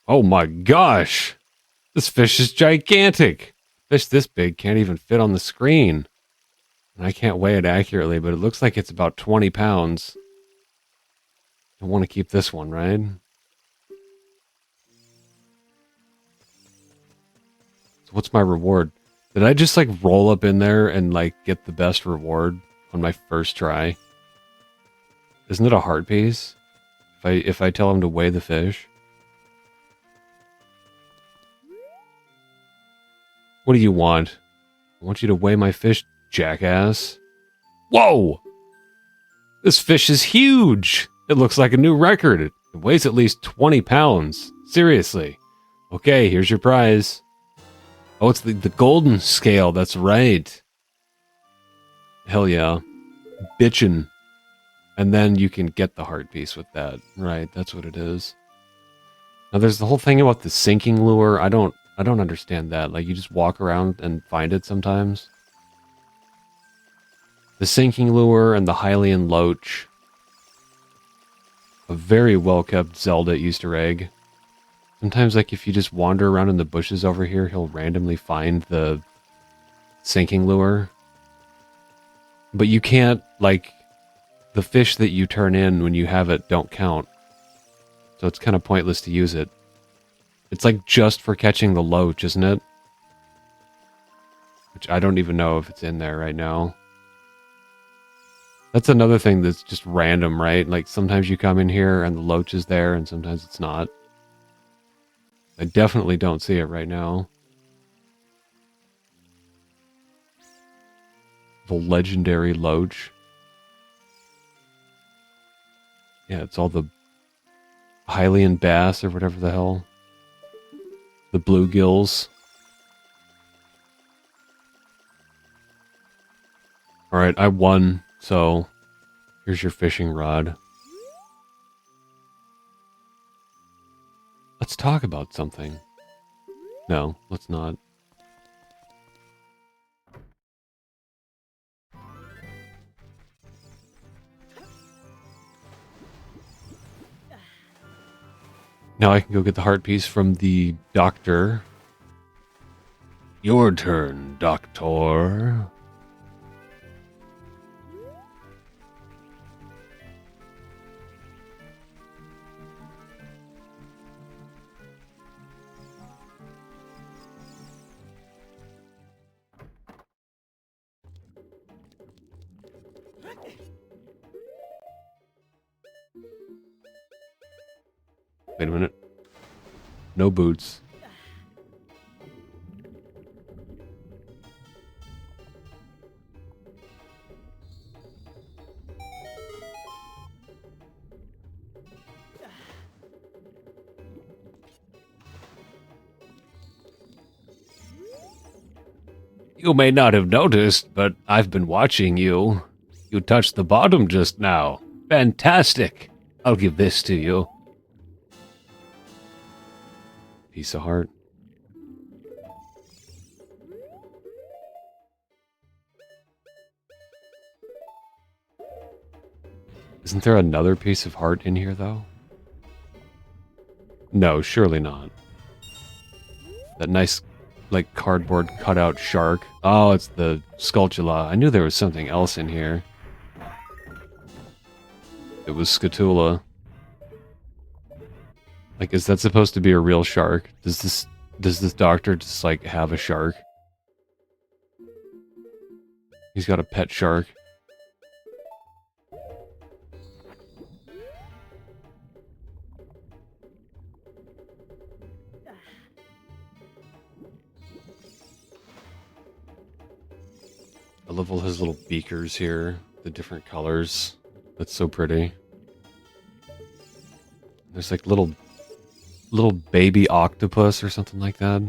Oh my gosh! This fish is gigantic! Fish this big can't even fit on the screen. And I can't weigh it accurately, but it looks like it's about 20 pounds. I want to keep this one, right? So what's my reward? Did I just like roll up in there and like get the best reward on my first try? Isn't it a heart piece? If I tell him to weigh the fish? What do you want? I want you to weigh my fish, jackass. Whoa! This fish is huge! It looks like a new record. It weighs at least 20 pounds. Seriously. Okay, here's your prize. Oh, it's the golden scale. That's right. Hell yeah. Bitchin'. And then you can get the heart piece with that. Right, that's what it is. Now there's the whole thing about the sinking lure. I don't understand that. Like, you just walk around and find it sometimes. The sinking lure and the Hylian loach. A very well-kept Zelda Easter egg. Sometimes, like, if you just wander around in the bushes over here, he'll randomly find the sinking lure. But you can't, like, the fish that you turn in when you have it don't count. So it's kind of pointless to use it. It's like just for catching the loach, isn't it? Which I don't even know if it's in there right now. That's another thing that's just random, right? Like, sometimes you come in here and the loach is there, and sometimes it's not. I definitely don't see it right now. The legendary loach. Yeah, it's all the Hylian bass or whatever the hell. The bluegills. Alright, I won, so here's your fishing rod. Let's talk about something. No, let's not. Now I can go get the heart piece from the doctor. Your turn, doctor. Wait a minute. No boots. You may not have noticed, but I've been watching you. You touched the bottom just now. Fantastic. I'll give this to you. Piece of heart. Isn't there another piece of heart in here, though? No, surely not. That nice, like, cardboard cutout shark. Oh, it's the Skulltula. I knew there was something else in here. It was Scatula. Like, is that supposed to be a real shark? Does this doctor just, like, have a shark? He's got a pet shark. I love all his little beakers here, the different colors. That's so pretty. There's like little baby octopus or something like that.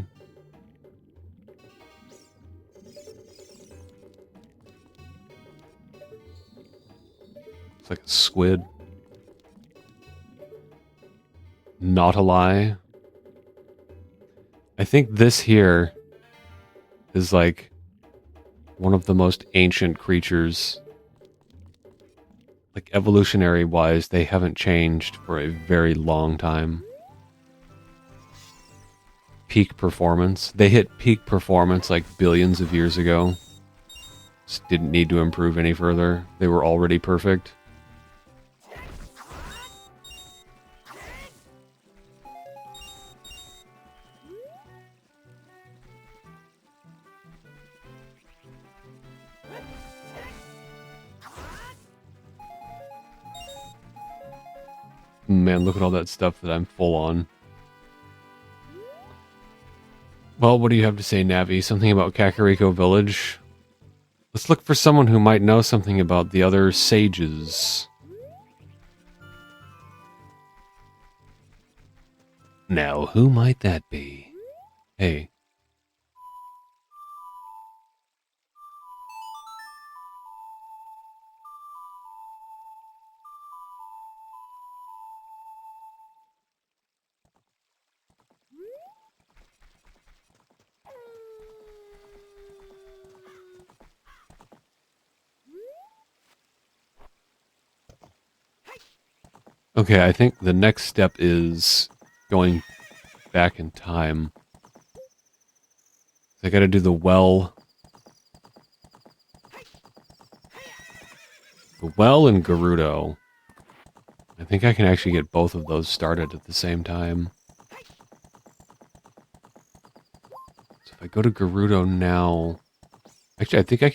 It's like a squid. Not a lie. I think this here is like one of the most ancient creatures. Like evolutionary wise, they haven't changed for a very long time. Peak performance. They hit peak performance like billions of years ago. Just didn't need to improve any further. They were already perfect. Man, look at all that stuff that I'm full on. Well, what do you have to say, Navi? Something about Kakariko Village? Let's look for someone who might know something about the other sages. Now, who might that be? Hey. Okay, I think the next step is going back in time. I gotta do the well. The well and Gerudo. I think I can actually get both of those started at the same time. So if I go to Gerudo now... Actually, I think I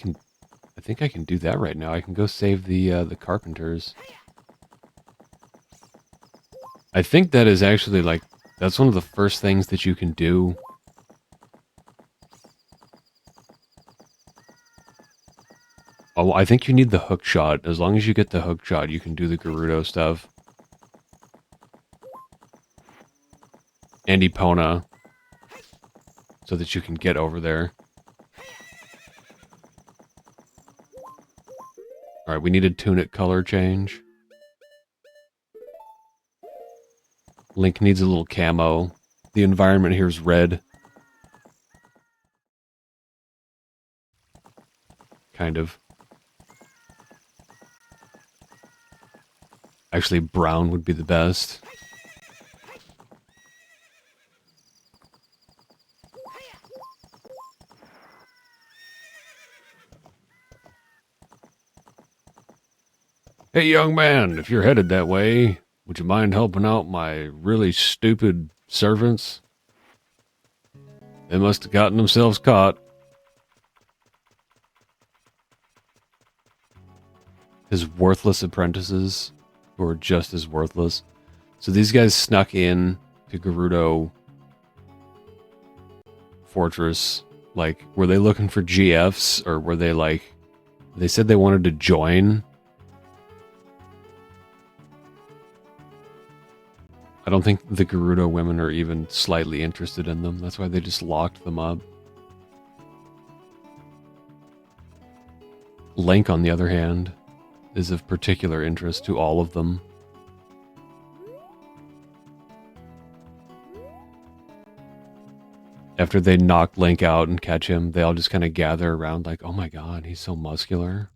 can do that right now. I can go save the carpenters. I think that is actually, like, that's one of the first things that you can do. Oh, I think you need the hook shot. As long as you get the hook shot, you can do the Gerudo stuff. And Epona. So that you can get over there. Alright, we need a tunic color change. Link needs a little camo. The environment here is red. Kind of. Actually, brown would be the best. Hey, young man, if you're headed that way, would you mind helping out my really stupid servants? They must have gotten themselves caught. His worthless apprentices, who are just as worthless. So these guys snuck in to Gerudo Fortress. Like, were they looking for GFs, or were they like... They said they wanted to join. I don't think the Gerudo women are even slightly interested in them. That's why they just locked them up. Link, on the other hand, is of particular interest to all of them. After they knock Link out and catch him, they all just kind of gather around like, oh my god, he's so muscular.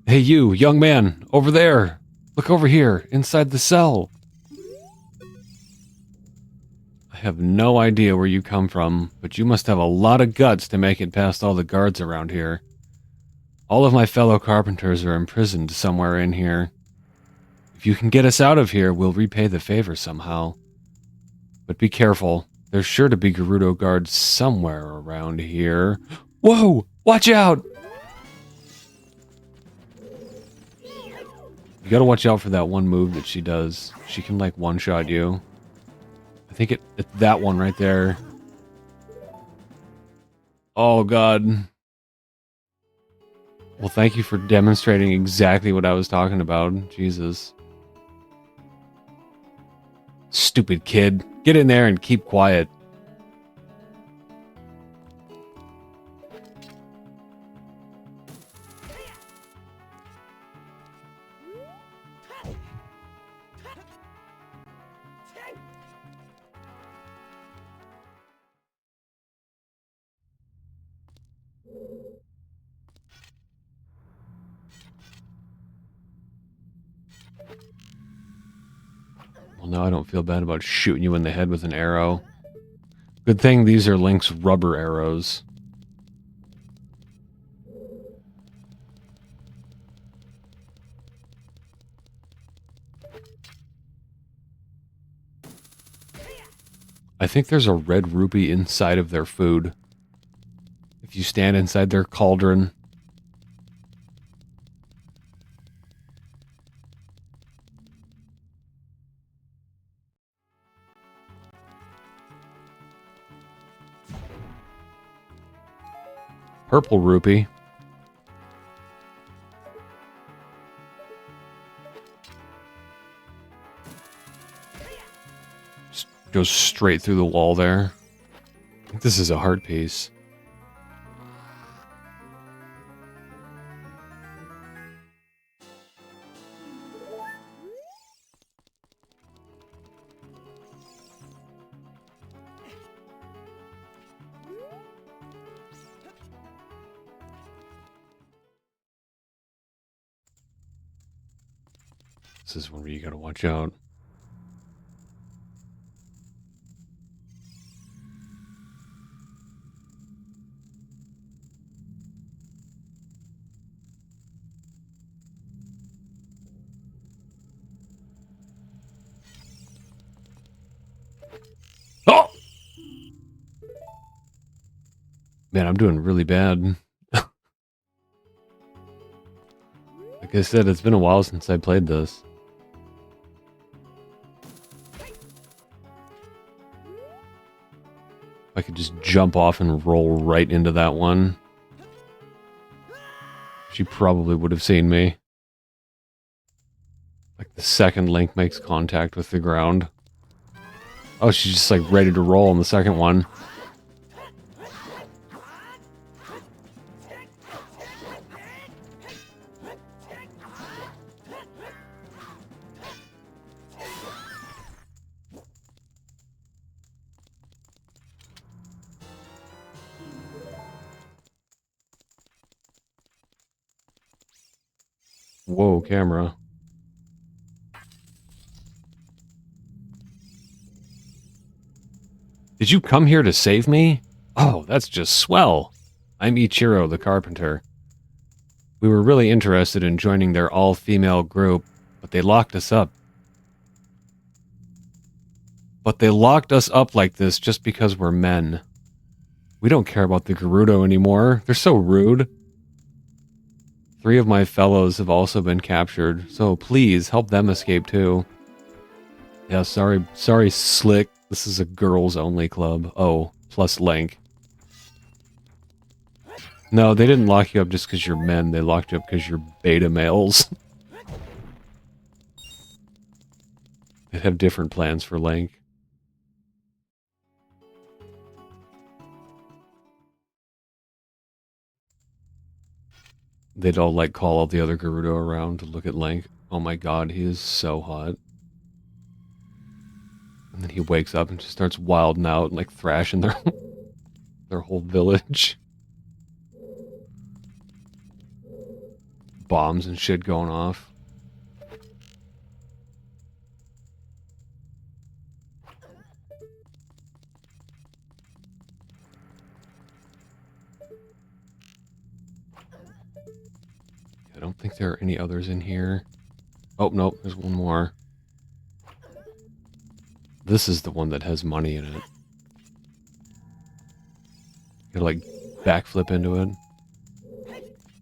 Hey you, young man, over there! Look over here, inside the cell! I have no idea where you come from, but you must have a lot of guts to make it past all the guards around here. All of my fellow carpenters are imprisoned somewhere in here. If you can get us out of here, we'll repay the favor somehow. But be careful, there's sure to be Gerudo guards somewhere around here. Whoa! Watch out! You gotta watch out for that one move that she does. She can, like, one-shot you. think it's that one right there. Oh, God. Well, thank you for demonstrating exactly what I was talking about. Jesus. Stupid kid. Get in there and keep quiet. Well, now I don't feel bad about shooting you in the head with an arrow. Good thing these are Link's rubber arrows. I think there's a red rupee inside of their food. If you stand inside their cauldron. Purple rupee. Just goes straight through the wall there. I think this is a heart piece. This is one where you gotta watch out. Oh! Man, I'm doing really bad. Like I said, it's been a while since I played this. I could just jump off and roll right into that one. She probably would have seen me. Like the second Link makes contact with the ground. Oh, she's just like ready to roll on the second one. Whoa, camera. Did you come here to save me? Oh, that's just swell. I'm Ichiro, the carpenter. We were really interested in joining their all-female group, but they locked us up. But they locked us up like this just because we're men. We don't care about the Gerudo anymore. They're so rude. 3 of my fellows have also been captured, so please help them escape too. Yeah, sorry, Slick. This is a girls-only club. Oh, plus Link. No, they didn't lock you up just because you're men. They locked you up because you're beta males. They have different plans for Link. They'd all, like, call all the other Gerudo around to look at Link. Oh my god, he is so hot. And then he wakes up and just starts wilding out and, like, thrashing their whole village. Bombs and shit going off. I don't think there are any others in here. Oh, nope, there's one more. This is the one that has money in it. You like backflip into it.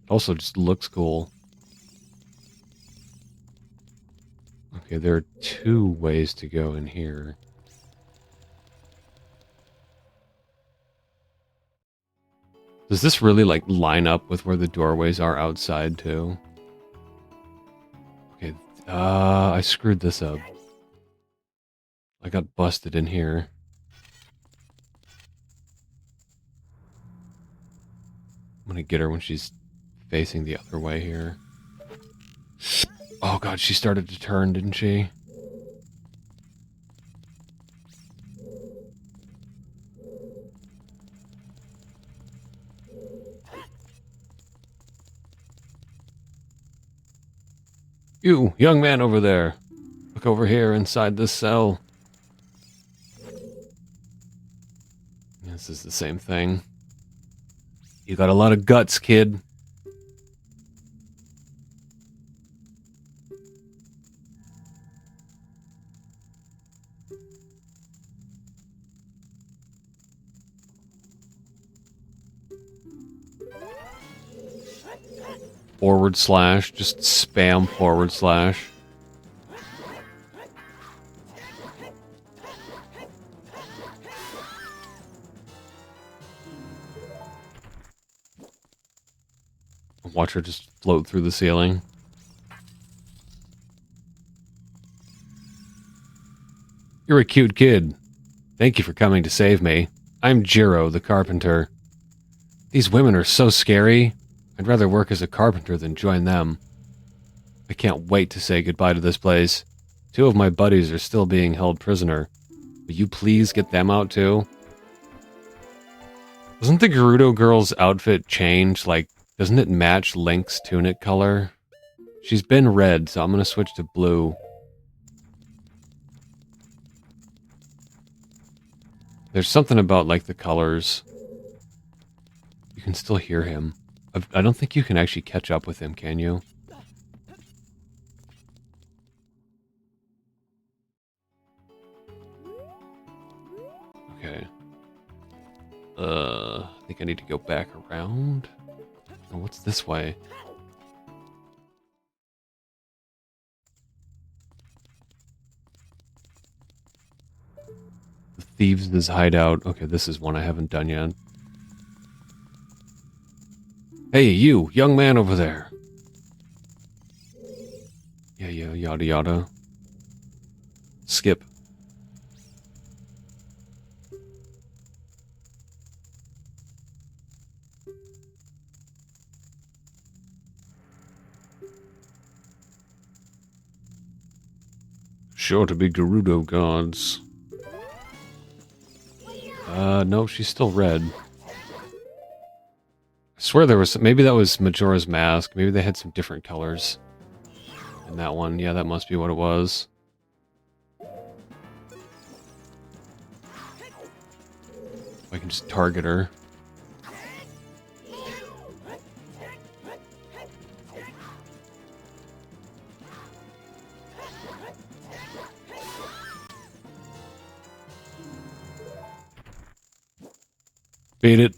Also just looks cool. Okay, there are 2 ways to go in here. Does this really, like, line up with where the doorways are outside, too? Okay, I screwed this up. I got busted in here. I'm gonna get her when she's facing the other way here. Oh god, she started to turn, didn't she? You, young man over there. Look over here inside this cell. This is the same thing. You got a lot of guts, kid. Forward slash, just spam forward slash. Watch her just float through the ceiling. You're a cute kid. Thank you for coming to save me. I'm Jiro, the carpenter. These women are so scary. I'd rather work as a carpenter than join them. I can't wait to say goodbye to this place. 2 of my buddies are still being held prisoner. Will you please get them out too? Doesn't the Gerudo girl's outfit change? Like, doesn't it match Link's tunic color? She's been red, so I'm gonna switch to blue. There's something about, like, the colors. You can still hear him. I don't think you can actually catch up with him, can you? Okay. I think I need to go back around. Oh, what's this way? The Thieves' hideout. Okay, this is one I haven't done yet. Hey, you, young man over there. Yeah, yada yada. Skip. Sure to be Gerudo gods. No, she's still red. I swear there was... Maybe that was Majora's Mask. Maybe they had some different colors in that one. Yeah, that must be what it was. I can just target her. Beat it.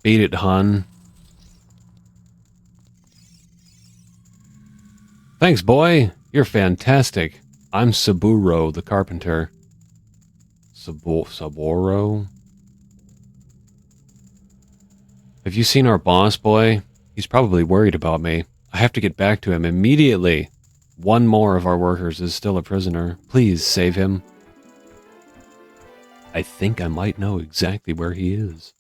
Beat it, hun. Thanks, boy. You're fantastic. I'm Saburo, the carpenter. Saburo? Have you seen our boss, boy? He's probably worried about me. I have to get back to him immediately. One more of our workers is still a prisoner. Please save him. I think I might know exactly where he is.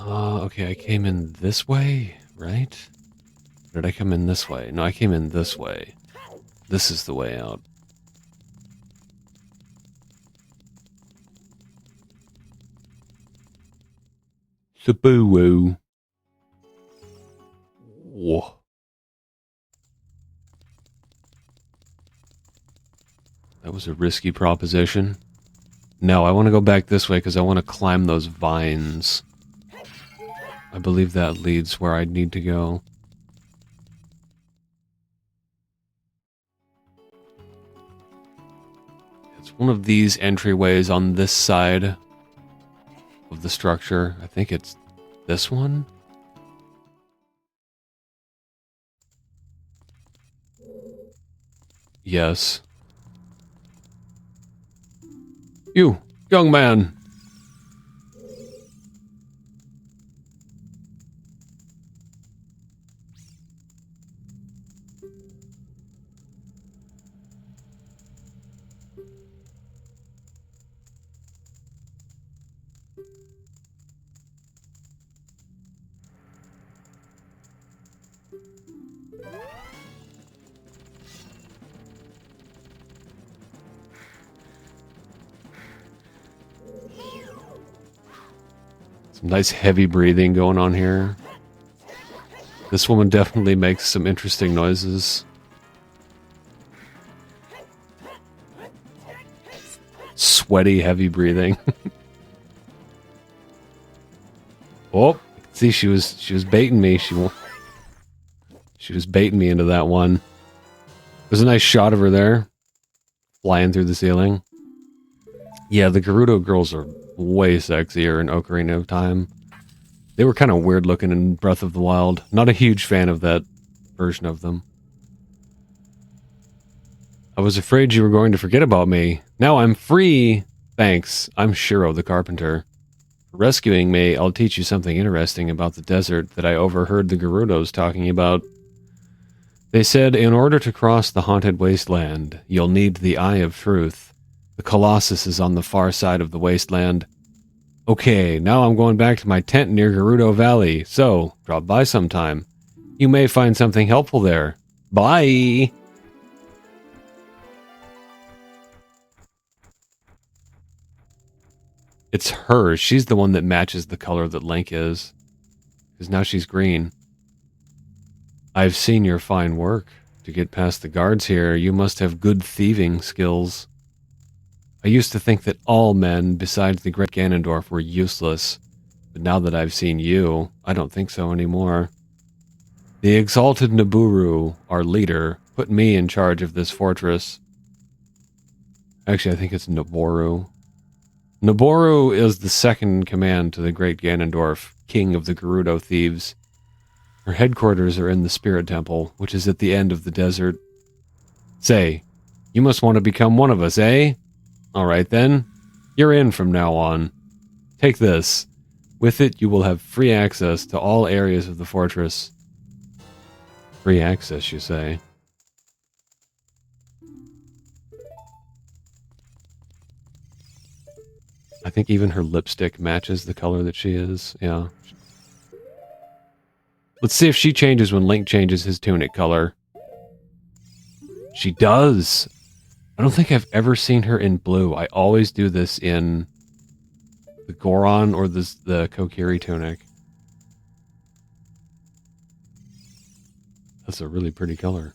Okay, I came in this way, right? Or did I come in this way? No, I came in this way. This is the way out. Saboo. Whoa. That was a risky proposition. No, I want to go back this way because I want to climb those vines. I believe that leads where I need to go. It's one of these entryways on this side of the structure. I think it's this one? Yes. You! Young man. Some nice heavy breathing going on here. This woman definitely makes some interesting noises. Sweaty, heavy breathing. Oh, see, she was baiting me. She was baiting me into that one. There's a nice shot of her there, flying through the ceiling. Yeah, the Gerudo girls are way sexier in Ocarina of Time. They were kind of weird looking in Breath of the Wild. Not a huge fan of that version of them. I was afraid you were going to forget about me. Now I'm free! Thanks, I'm Shiro the Carpenter. For rescuing me, I'll teach you something interesting about the desert that I overheard the Gerudos talking about. They said in order to cross the haunted wasteland, you'll need the Eye of Truth. The Colossus is on the far side of the wasteland. Okay, now I'm going back to my tent near Gerudo Valley, so drop by sometime. You may find something helpful there. Bye! It's her. She's the one that matches the color that Link is. Because now she's green. I've seen your fine work. To get past the guards here, you must have good thieving skills. I used to think that all men, besides the great Ganondorf, were useless. But now that I've seen you, I don't think so anymore. The exalted Nabooru, our leader, put me in charge of this fortress. Actually, I think it's Naboru. Naboru is the second in command to the great Ganondorf, king of the Gerudo thieves. Her headquarters are in the Spirit Temple, which is at the end of the desert. Say, you must want to become one of us, eh? Alright then, you're in from now on. Take this. With it, you will have free access to all areas of the fortress. Free access, you say? I think even her lipstick matches the color that she is, yeah. Let's see if she changes when Link changes his tunic color. She does! I don't think I've ever seen her in blue. I always do this in the Goron or the Kokiri tunic. That's a really pretty color.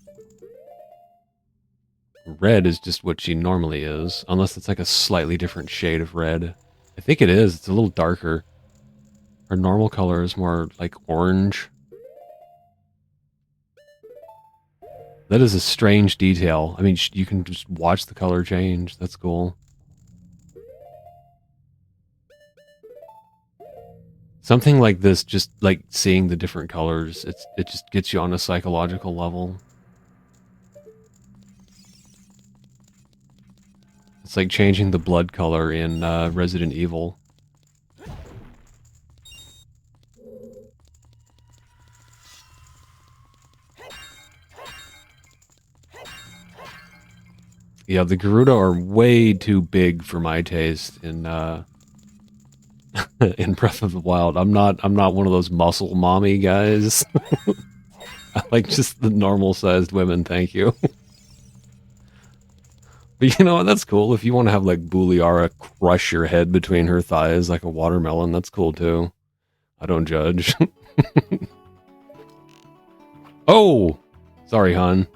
Red is just what she normally is, unless it's like a slightly different shade of red. I think it is. It's a little darker. Her normal color is more like orange. That is a strange detail. I mean, you can just watch the color change. That's cool. Something like this, just like seeing the different colors, it just gets you on a psychological level. It's like changing the blood color in Resident Evil. Yeah, the Gerudo are way too big for my taste in in Breath of the Wild. I'm not one of those muscle mommy guys. I like just the normal sized women, thank you. But you know what, that's cool. If you want to have like Booliara crush your head between her thighs like a watermelon, that's cool too. I don't judge. Oh! Sorry, hon.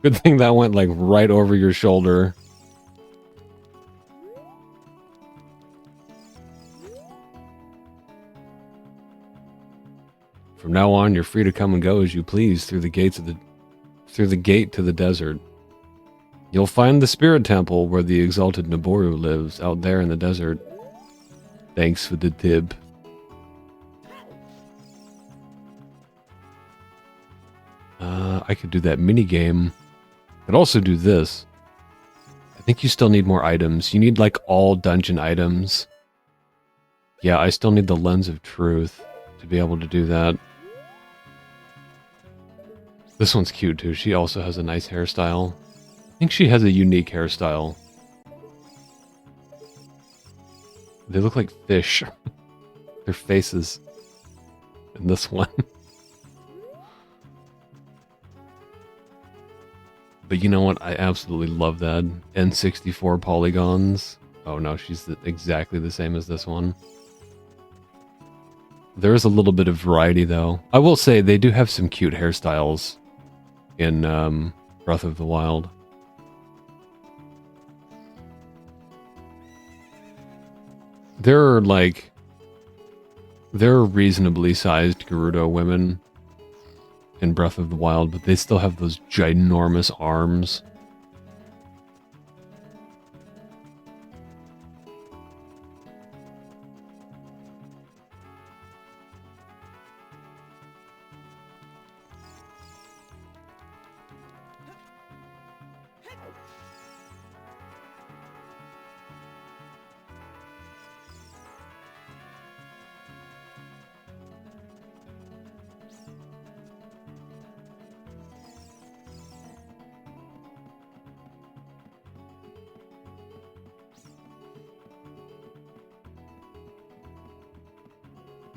Good thing that went like right over your shoulder. From now on, you're free to come and go as you please through the gate to the desert. You'll find the Spirit Temple where the exalted Naboru lives, out there in the desert. Thanks for the tip. I could do that mini game. Could also do this. I think you still need more items. You need like all dungeon items. Yeah, I still need the Lens of Truth to be able to do that. This one's cute too. She also has a nice hairstyle. I think she has a unique hairstyle. They look like fish. Their faces in this one. But you know what? I absolutely love that. N64 polygons. Oh no, she's exactly the same as this one. There is a little bit of variety though. I will say they do have some cute hairstyles in Breath of the Wild. There are reasonably sized Gerudo women in Breath of the Wild, but they still have those ginormous arms.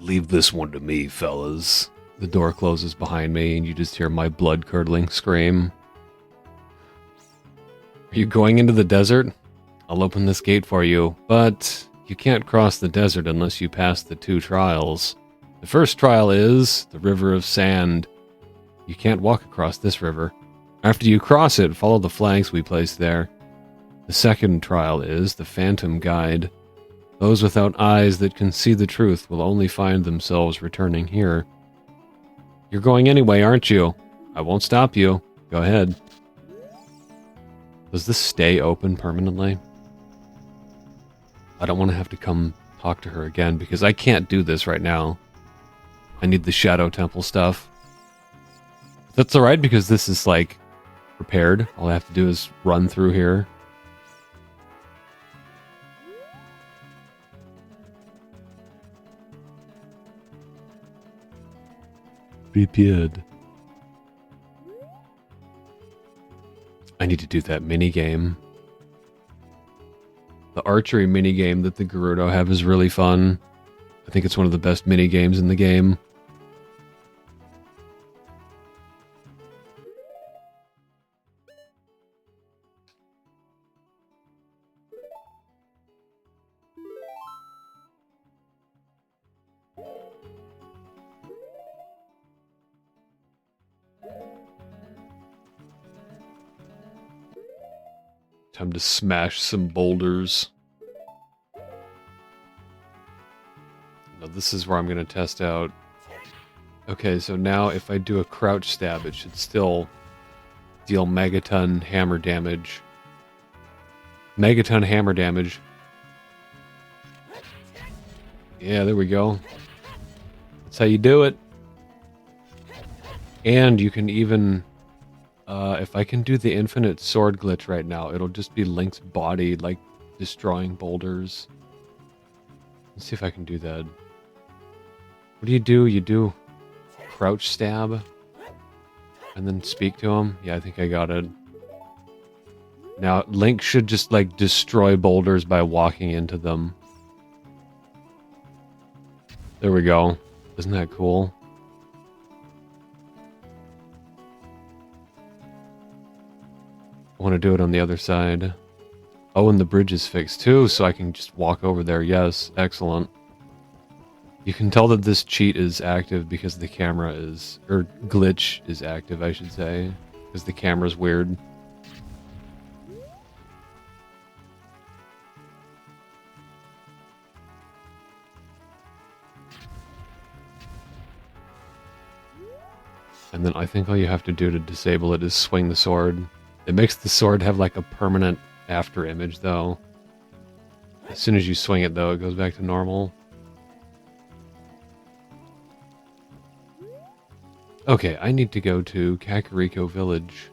Leave this one to me, fellas. The door closes behind me and you just hear my blood-curdling scream. Are you going into the desert? I'll open this gate for you, but you can't cross the desert unless you pass the 2 trials. The first trial is the River of Sand. You can't walk across this river. After you cross it, follow the flags we placed there. The second trial is the Phantom Guide. Those without eyes that can see the truth will only find themselves returning here. You're going anyway, aren't you? I won't stop you. Go ahead. Does this stay open permanently? I don't want to have to come talk to her again because I can't do this right now. I need the Shadow Temple stuff. That's alright because this is like prepared. All I have to do is run through here. Prepared. I need to do that minigame. The archery minigame that the Gerudo have is really fun. I think it's one of the best minigames in the game. Time to smash some boulders. Now this is where I'm going to test out. Okay, so now if I do a crouch stab, it should still deal megaton hammer damage. Megaton hammer damage. Yeah, there we go. That's how you do it. And you can even... if I can do the infinite sword glitch right now, it'll just be Link's body, like, destroying boulders. Let's see if I can do that. What do? You do crouch stab? And then speak to him? Yeah, I think I got it. Now, Link should just, like, destroy boulders by walking into them. There we go. Isn't that cool? I want to do it on the other side. Oh, and the bridge is fixed too, so I can just walk over there. Yes, excellent. You can tell that this cheat is active because the camera is... or glitch is active, I should say. Because the camera's weird. And then I think all you have to do to disable it is swing the sword. It makes the sword have like a permanent after image though. As soon as you swing it though, it goes back to normal. Okay, I need to go to Kakariko Village.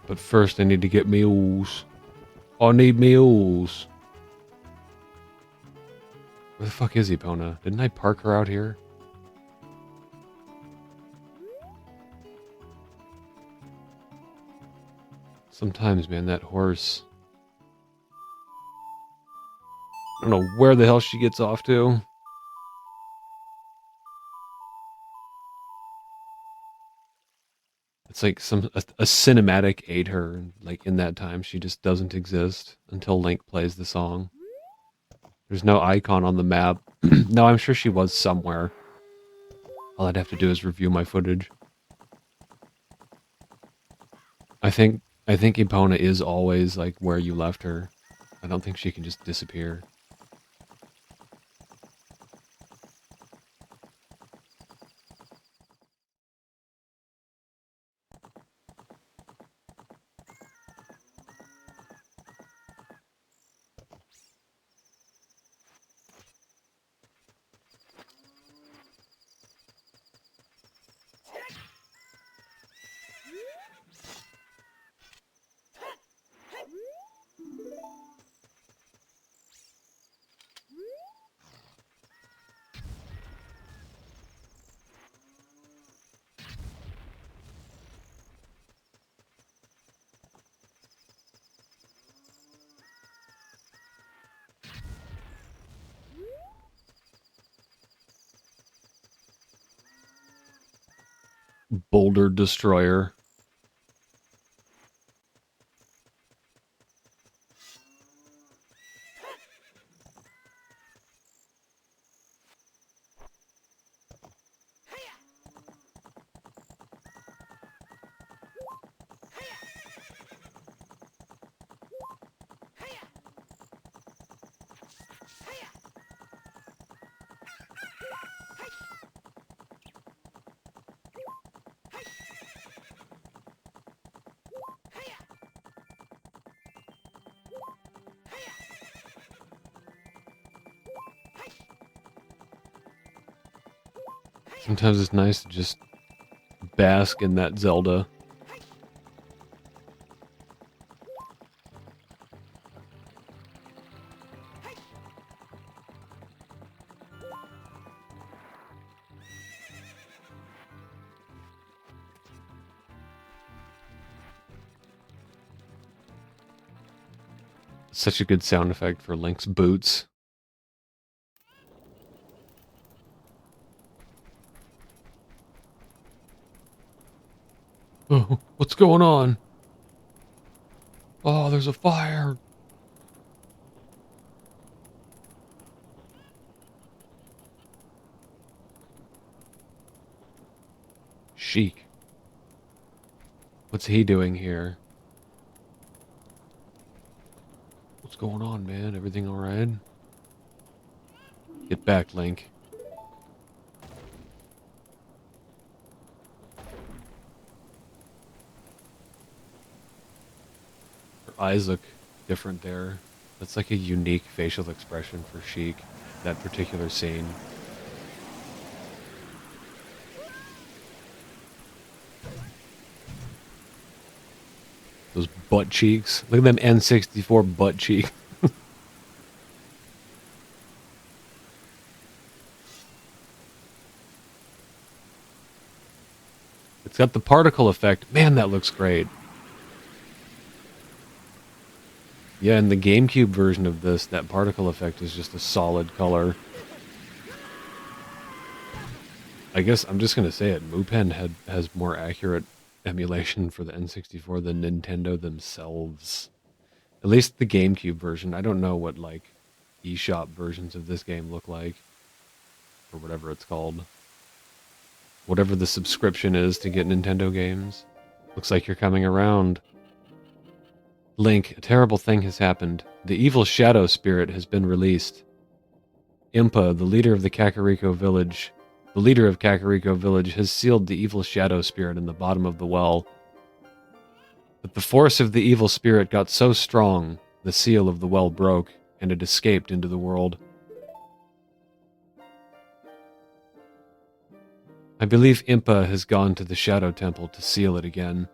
But first I need to get mules. I need mules. Where the fuck is Epona? Didn't I park her out here? Sometimes, man, that horse... I don't know where the hell she gets off to. It's like a cinematic ate her. Like in that time, she just doesn't exist until Link plays the song. There's no icon on the map. No, I'm sure she was somewhere. All I'd have to do is review my footage. I think Epona is always like where you left her. I don't think she can just disappear. Boulder Destroyer. Sometimes it's nice to just bask in that Zelda. Such a good sound effect for Link's boots. Oh, what's going on? Oh, there's a fire. Sheik. What's he doing here? What's going on, man? Everything alright? Get back, Link. Her eyes look different there. That's like a unique facial expression for Sheik, that particular scene. Those butt cheeks. Look at them N64 butt cheeks. It's got the particle effect. Man, that looks great. Yeah, in the GameCube version of this, that particle effect is just a solid color. I guess I'm just going to say it. Mupen has more accurate emulation for the N64 than Nintendo themselves. At least the GameCube version. I don't know what, like, eShop versions of this game look like. Or whatever it's called. Whatever the subscription is to get Nintendo games. Looks like you're coming around. Link, a terrible thing has happened. The evil shadow spirit has been released. Impa, the leader of Kakariko Village, has sealed the evil shadow spirit in the bottom of the well. But the force of the evil spirit got so strong, the seal of the well broke, and it escaped into the world. I believe Impa has gone to the Shadow Temple to seal it again.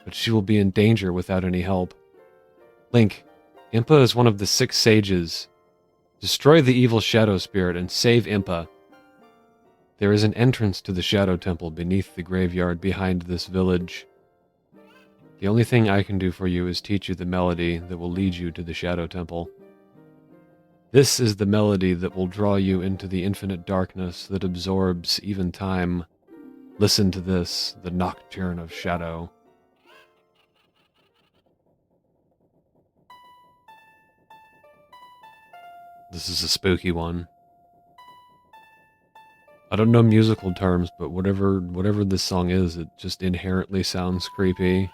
but she will be in danger without any help. Link, Impa is one of the 6 sages. Destroy the evil shadow spirit and save Impa. There is an entrance to the Shadow Temple beneath the graveyard behind this village. The only thing I can do for you is teach you the melody that will lead you to the Shadow Temple. This is the melody that will draw you into the infinite darkness that absorbs even time. Listen to this, the Nocturne of Shadow. This is a spooky one. I don't know musical terms, but whatever this song is, it just inherently sounds creepy.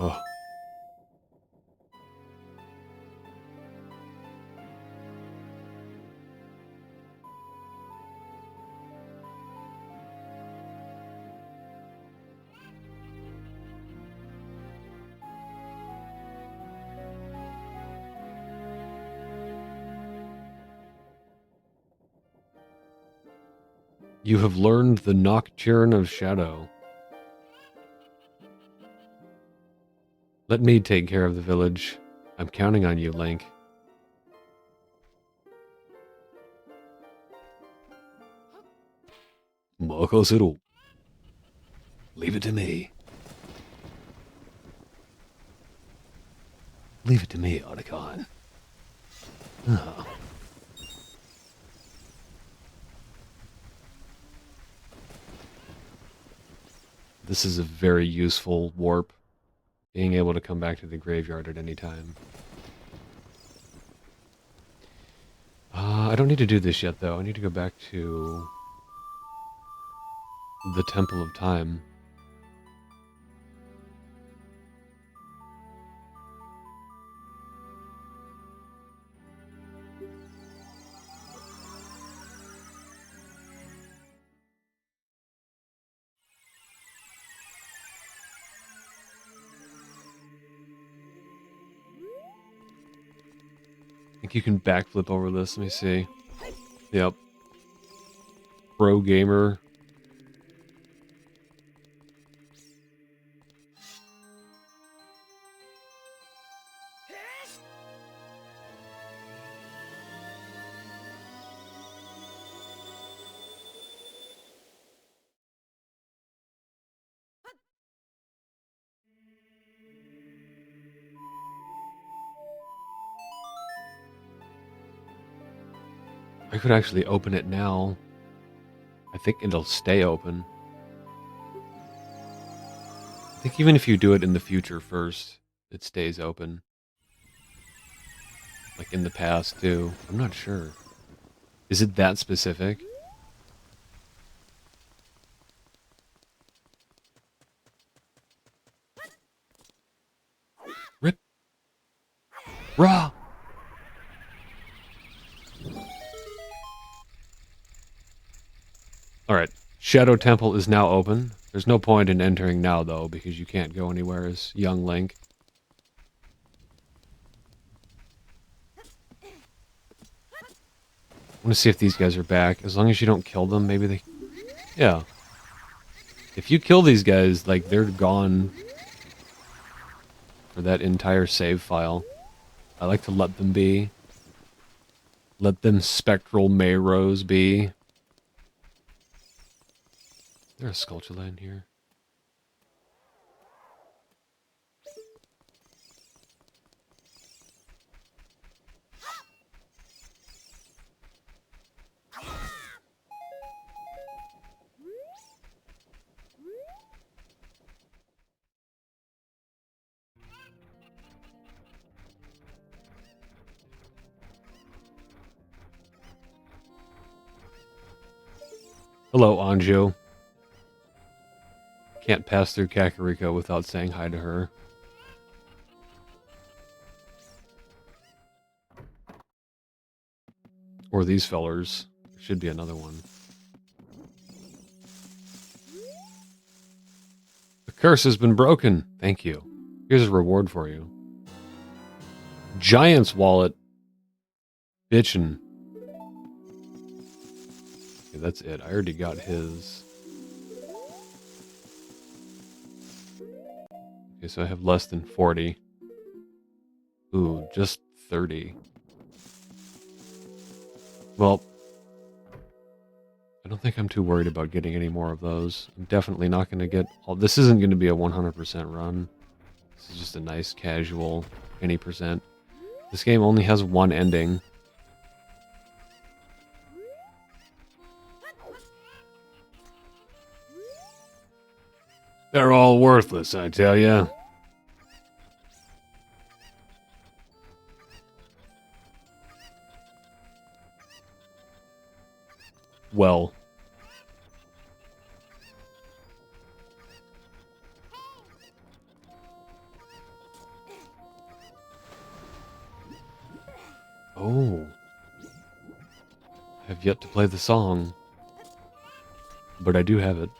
Oh. You have learned the Nocturne of Shadow. Let me take care of the village. I'm counting on you, Link. Leave it to me. Leave it to me, Otacon. Oh. This is a very useful warp. Being able to come back to the graveyard at any time. I don't need to do this yet, though. I need to go back to the Temple of Time. I think you can backflip over this. Let me see. Yep. Pro gamer. I could actually open it now. I think it'll stay open. I think even if you do it in the future first, it stays open. Like in the past, too. I'm not sure. Is it that specific? Rip! Raw! Alright, Shadow Temple is now open. There's no point in entering now, though, because you can't go anywhere as young Link. I want to see if these guys are back. As long as you don't kill them, maybe they... Yeah. If you kill these guys, like, they're gone for that entire save file. I like to let them be. Let them spectral Mayros be. Is there a Skulltula in here? Hello, Anjo. Can't pass through Kakariko without saying hi to her. Or these fellers. There should be another one. The curse has been broken. Thank you. Here's a reward for you. Giant's wallet. Bitchin'. Okay, that's it. I already got his. Okay, so I have less than 40. Ooh, just 30. Well, I don't think I'm too worried about getting any more of those. I'm definitely not going to get all... This isn't going to be a 100% run. This is just a nice, casual, any percent. This game only has one ending. They're all worthless, I tell ya. Well. Oh. I have yet to play the song. But I do have it.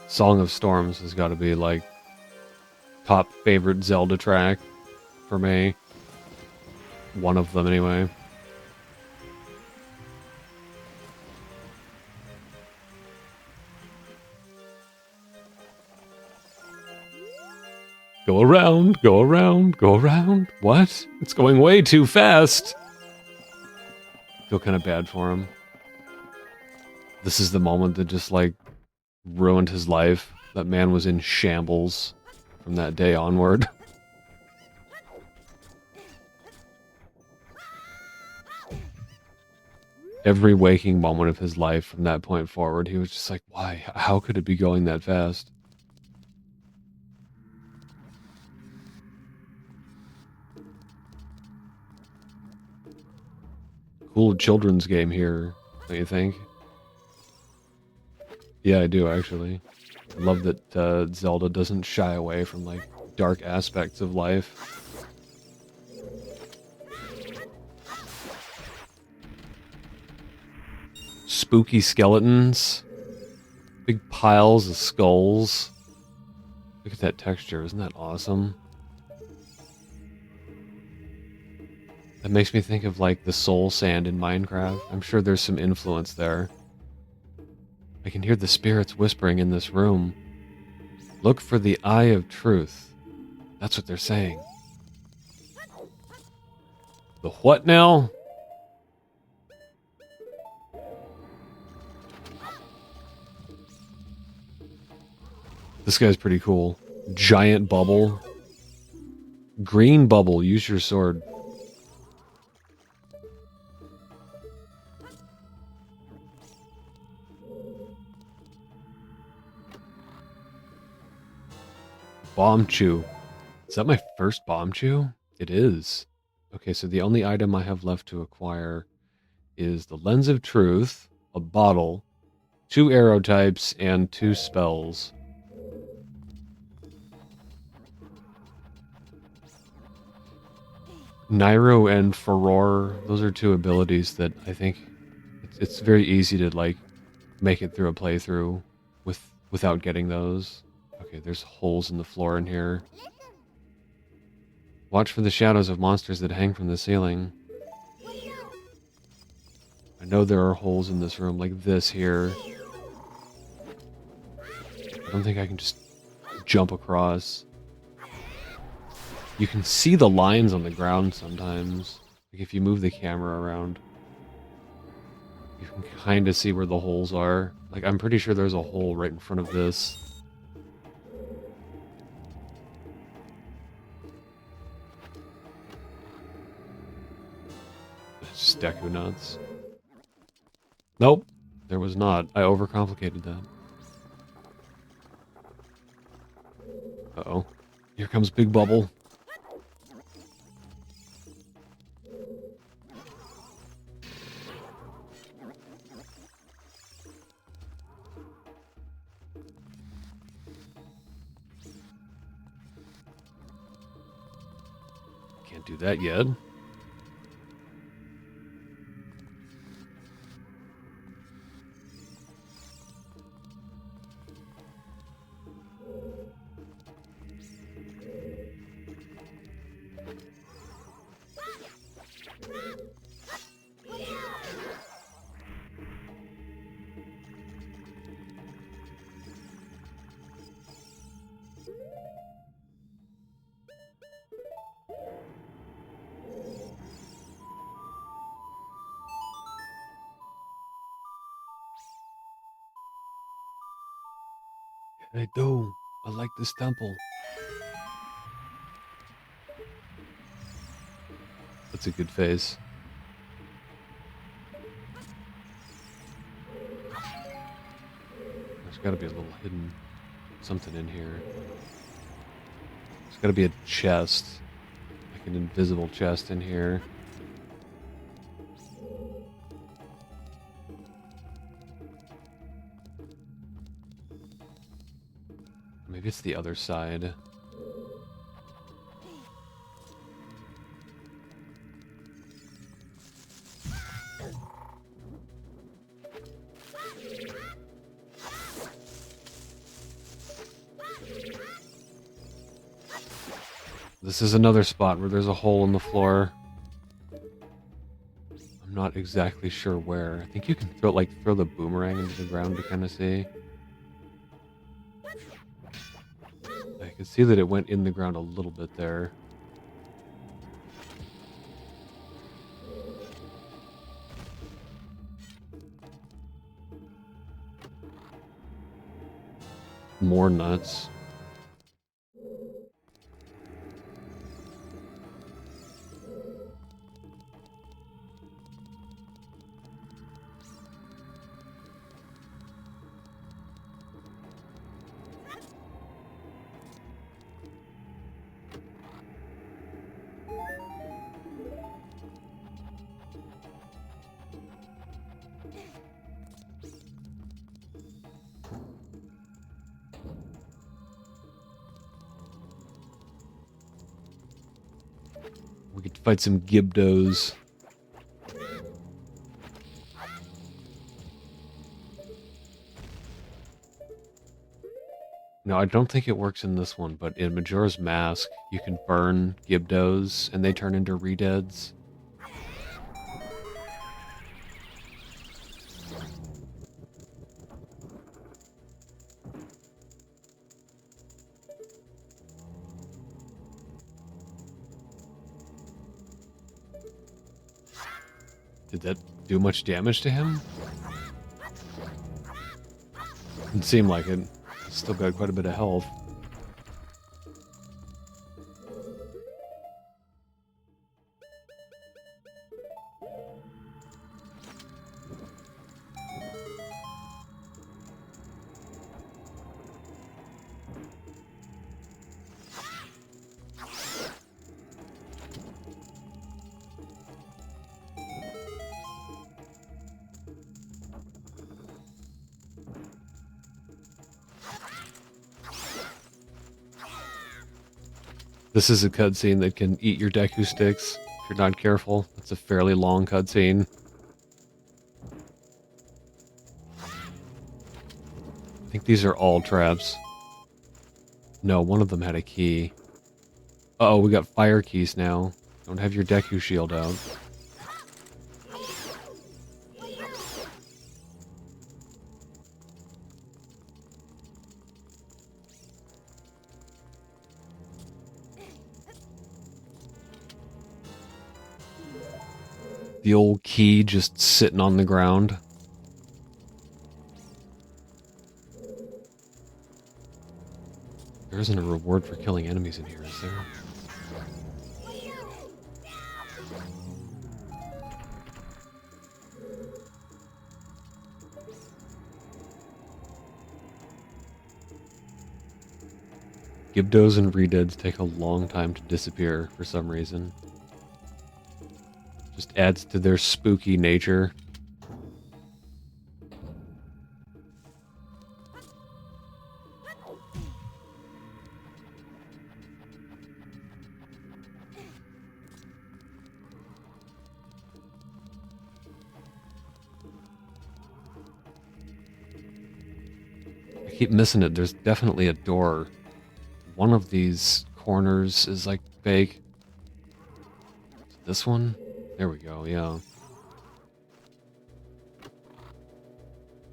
Song of Storms has got to be like top favorite Zelda track for me. One of them anyway. Go around, go around, go around. What? It's going way too fast. I feel kind of bad for him. This is the moment that just like ruined his life. That man was in shambles from that day onward. Every waking moment of his life from that point forward, he was just like, why? How could it be going that fast? Cool children's game here, don't you think? Yeah, I do, actually. I love that Zelda doesn't shy away from, like, dark aspects of life. Spooky skeletons. Big piles of skulls. Look at that texture, isn't that awesome? That makes me think of, like, the soul sand in Minecraft. I'm sure there's some influence there. I can hear the spirits whispering in this room. Look for the eye of truth. That's what they're saying. The what now? This guy's pretty cool. Giant bubble. Green bubble, use your sword. Bomb chew. Is that my first bomb chew? It is. Okay, so the only item I have left to acquire is the Lens of Truth, a bottle, 2 arrow types, and 2 spells. Nairo and Furore, those are 2 abilities that I think it's very easy to like make it through a playthrough without getting those. Okay, there's holes in the floor in here. Watch for the shadows of monsters that hang from the ceiling. I know there are holes in this room, like this here. I don't think I can just jump across. You can see the lines on the ground sometimes. Like if you move the camera around, you can kind of see where the holes are. Like I'm pretty sure there's a hole right in front of this. It's just Deku nuts. Nope, there was not. I overcomplicated that. Uh-oh. Here comes Big Bubble. Can't do that yet. I do. I like this temple. That's a good face. There's got to be a little hidden something in here. There's got to be a chest. Like an invisible chest in here. Maybe it's the other side. This is another spot where there's a hole in the floor. I'm not exactly sure where. I think you can throw the boomerang into the ground to kind of see. I can see that it went in the ground a little bit there. More nuts. We could fight some Gibdos. No, I don't think it works in this one, but in Majora's Mask, you can burn Gibdos and they turn into Redeads. Did that do much damage to him? Didn't seem like it. Still got quite a bit of health. This is a cutscene that can eat your Deku sticks if you're not careful. It's a fairly long cutscene. I think these are all traps. No, one of them had a key. Uh-oh, we got fire keys now. Don't have your Deku shield out. The old key just sitting on the ground. There isn't a reward for killing enemies in here, is there? Gibdos and Redeads take a long time to disappear for some reason. Just adds to their spooky nature. keep missing it. There's definitely a door. One of these corners is like fake. This one? There we go, yeah.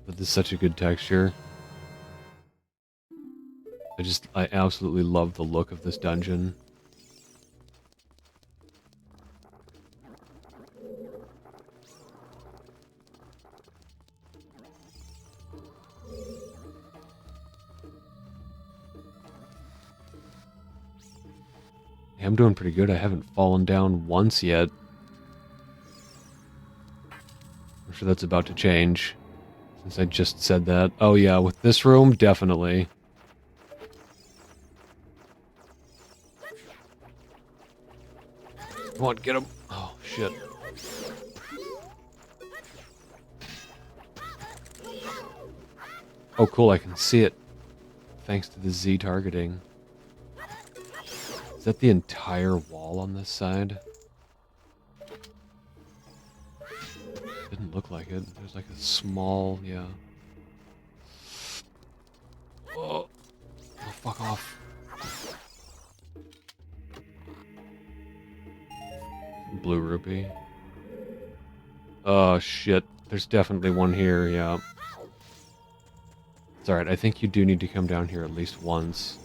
But this is such a good texture. I absolutely love the look of this dungeon. Yeah, I'm doing pretty good. I haven't fallen down once yet. I'm sure that's about to change, since I just said that. Oh yeah, with this room, definitely. Come on, get him. Oh, shit. Oh, cool, I can see it. Thanks to the Z targeting. Is that the entire wall on this side? Didn't look like it. There's like a small, yeah. Oh, oh fuck off. Blue rupee. Oh, shit. There's definitely one here, yeah. It's alright, I think you do need to come down here at least once.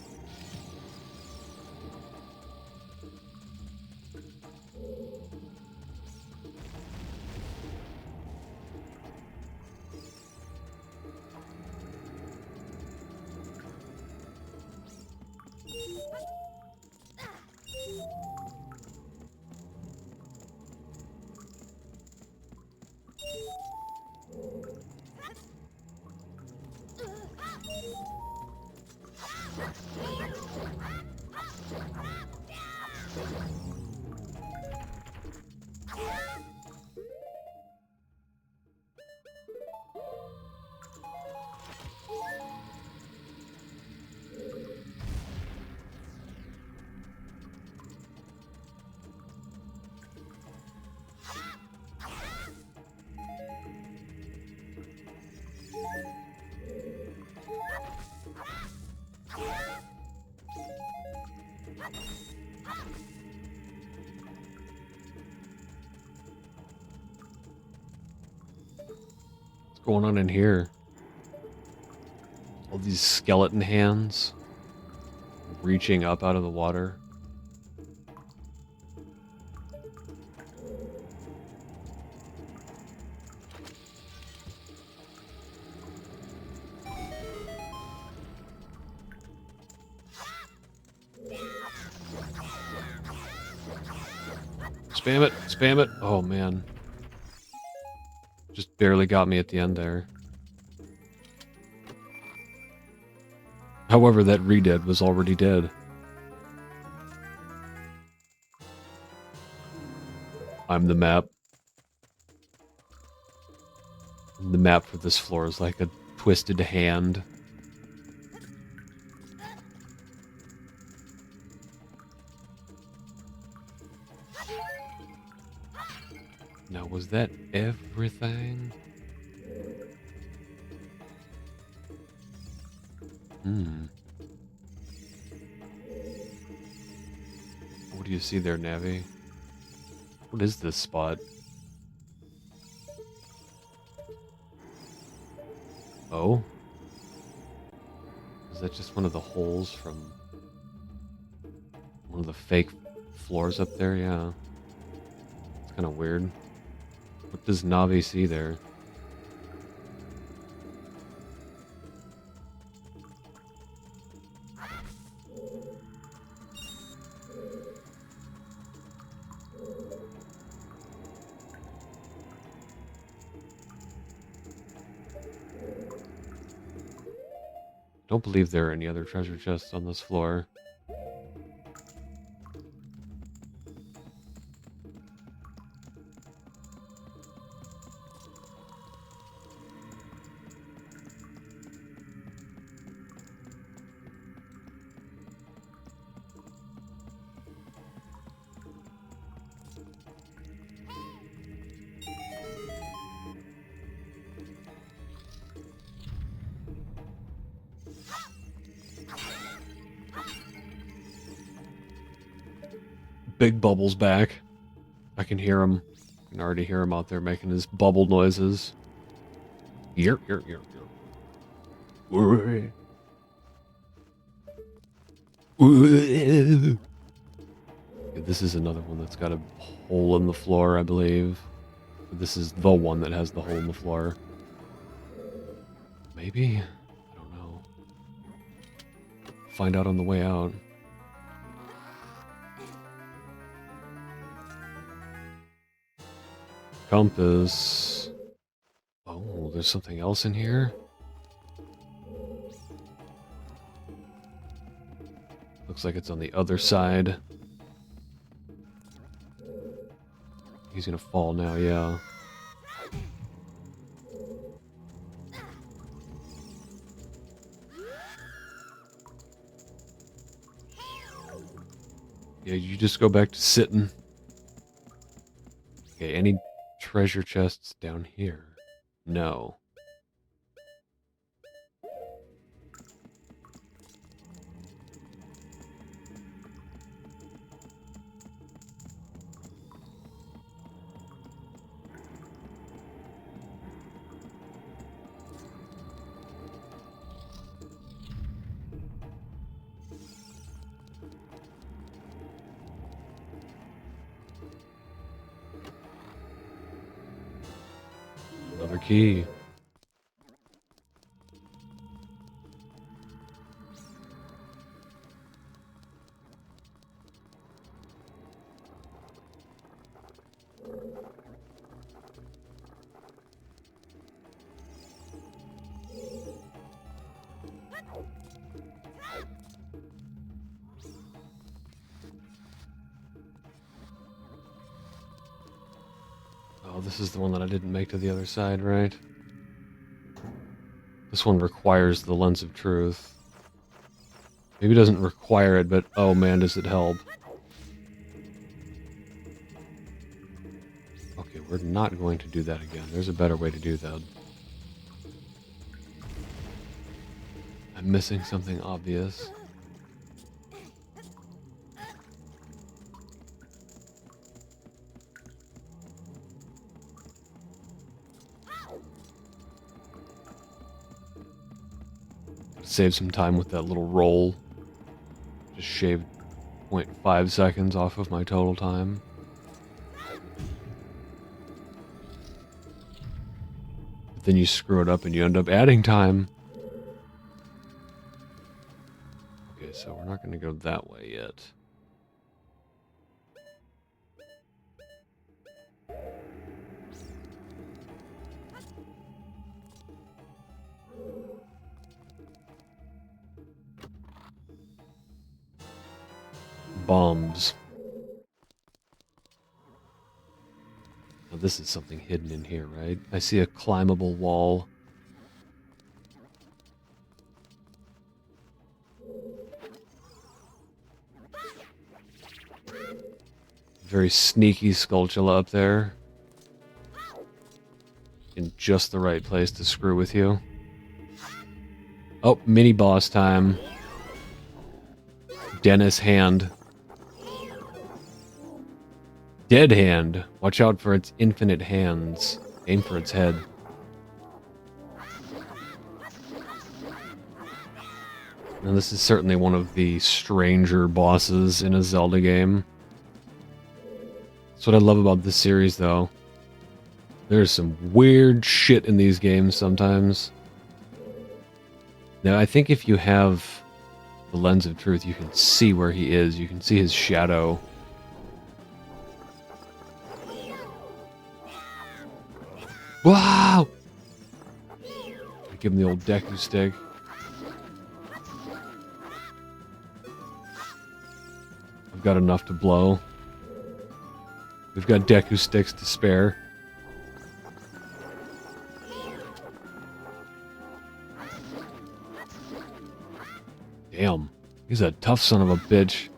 What's going on in here? All these skeleton hands reaching up out of the water. Spam it! Spam it! Oh, man. Just barely got me at the end there. However, that re-dead was already dead. I'm the map. The map for this floor is like a twisted hand. Now, was that everything? What do you see there, Navi? What is this spot? Oh? Is that just one of the holes from one of the fake floors up there? Yeah. It's kind of weird. What does Navi see there? Don't believe there are any other treasure chests on this floor. Big Bubble's back. I can hear him. I can already hear him out there making his bubble noises. Yerp, yerp, yerp, yerp. This is another one that's got a hole in the floor, I believe. This is the one that has the hole in the floor. Maybe? I don't know. Find out on the way out. Compass. Oh, there's something else in here? Looks like it's on the other side. He's gonna fall now, yeah. Yeah, you just go back to sitting. Okay, any treasure chests down here? No. Another key. Oh, this is the one that I didn't make to the other side, right? This one requires the lens of truth. Maybe it doesn't require it, but oh man, does it help. Okay, we're not going to do that again. There's a better way to do that. I'm missing something obvious. Save some time with that little roll. Just shaved 0.5 seconds off of my total time. But then you screw it up and you end up adding time. Okay, so we're not going to go that way yet. Bombs. Now this is something hidden in here, right? I see a climbable wall. Very sneaky Skulltula up there. In just the right place to screw with you. Oh, mini boss time. Dennis hand. Dead hand. Watch out for its infinite hands. Aim for its head. Now this is certainly one of the stranger bosses in a Zelda game. That's what I love about this series, though. There's some weird shit in these games sometimes. Now, I think if you have the lens of truth, you can see where he is. You can see his shadow. Wow! I give him the old Deku stick. I've got enough to blow. We've got Deku sticks to spare. Damn, he's a tough son of a bitch.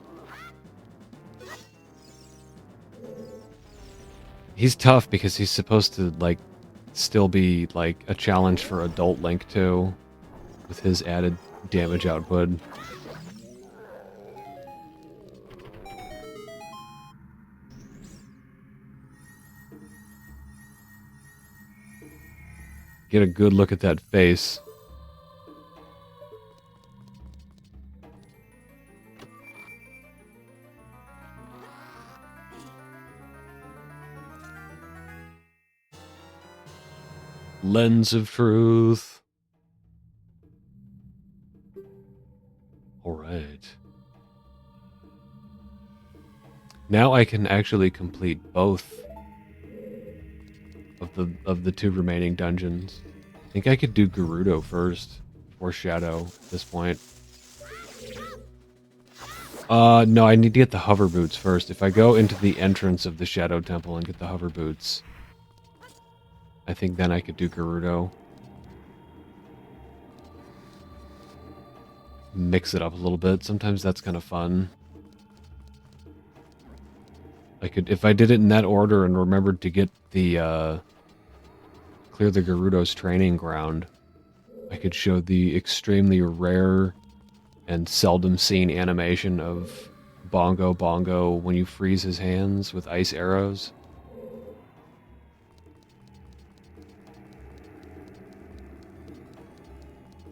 He's tough because he's supposed to, like, still be, like, a challenge for adult Link, too. With his added damage output. get a good look at that face. Lens of truth. Alright. Now I can actually complete both of the two remaining dungeons. I think I could do Gerudo first, before Shadow at this point. No, I need to get the hover boots first. If I go into the entrance of the Shadow Temple and get the hover boots, I think then I could do Gerudo. Mix it up a little bit. Sometimes that's kind of fun. I could, if I did it in that order and remembered to get the, clear the Gerudo's training ground, I could show the extremely rare and seldom seen animation of Bongo Bongo when you freeze his hands with ice arrows.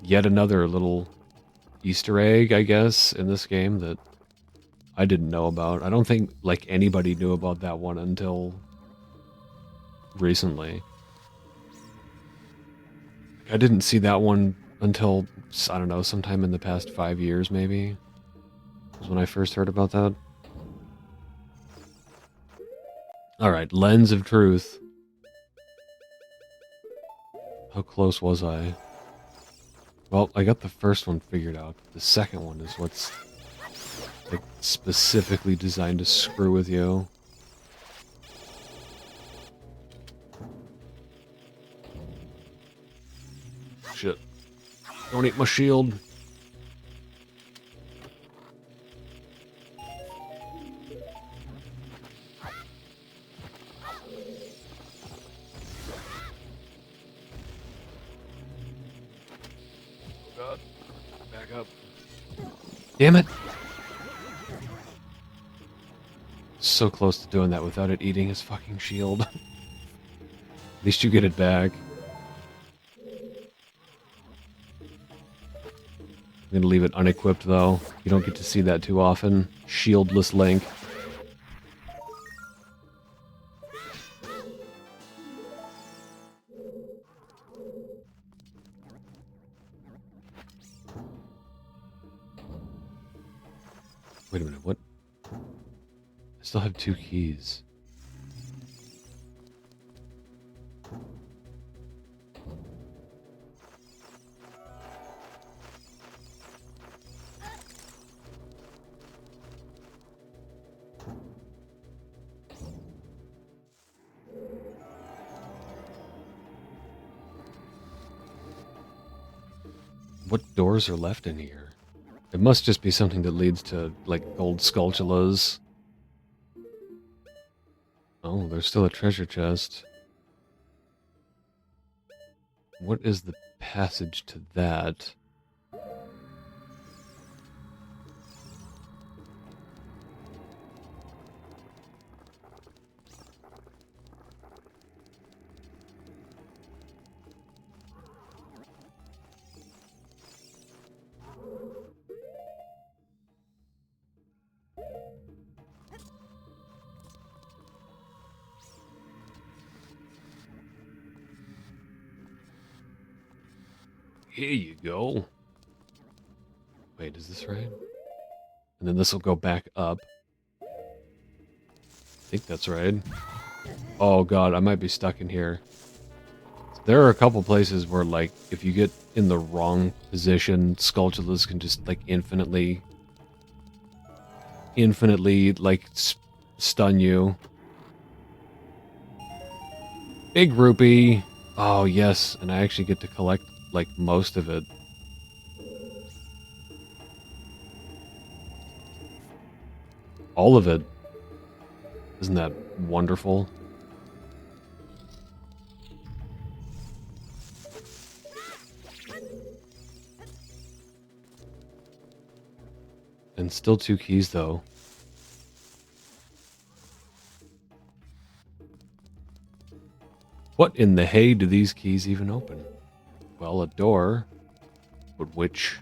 Yet another little Easter egg, I guess, in this game that I didn't know about. I don't think, like, anybody knew about that one until recently. I didn't see that one until, I don't know, sometime in the past 5 years, maybe, was when I first heard about that. Alright, Lens of Truth. How close was I? Well, I got the first one figured out. The second one is what's, like, specifically designed to screw with you. Shit. Don't eat my shield. God. Back up. Damn it! So close to doing that without it eating his fucking shield. At least you get it back. I'm gonna leave it unequipped though. You don't get to see that too often. Shieldless Link. Wait a minute, what? I still have 2 keys. What doors are left in here? It must just be something that leads to, like, gold sculptulas. Oh, there's still a treasure chest. What is the passage to that? Here you go. Wait, is this right? And then this will go back up. I think that's right. Oh god, I might be stuck in here. There are a couple places where, like, if you get in the wrong position, Skulltulas can just, like, infinitely, like, stun you. Big rupee! Oh, yes, and I actually get to collect, like, most of it. All of it. Isn't that wonderful? And still 2 keys, though. What in the hay do these keys even open? Well, a door. But which?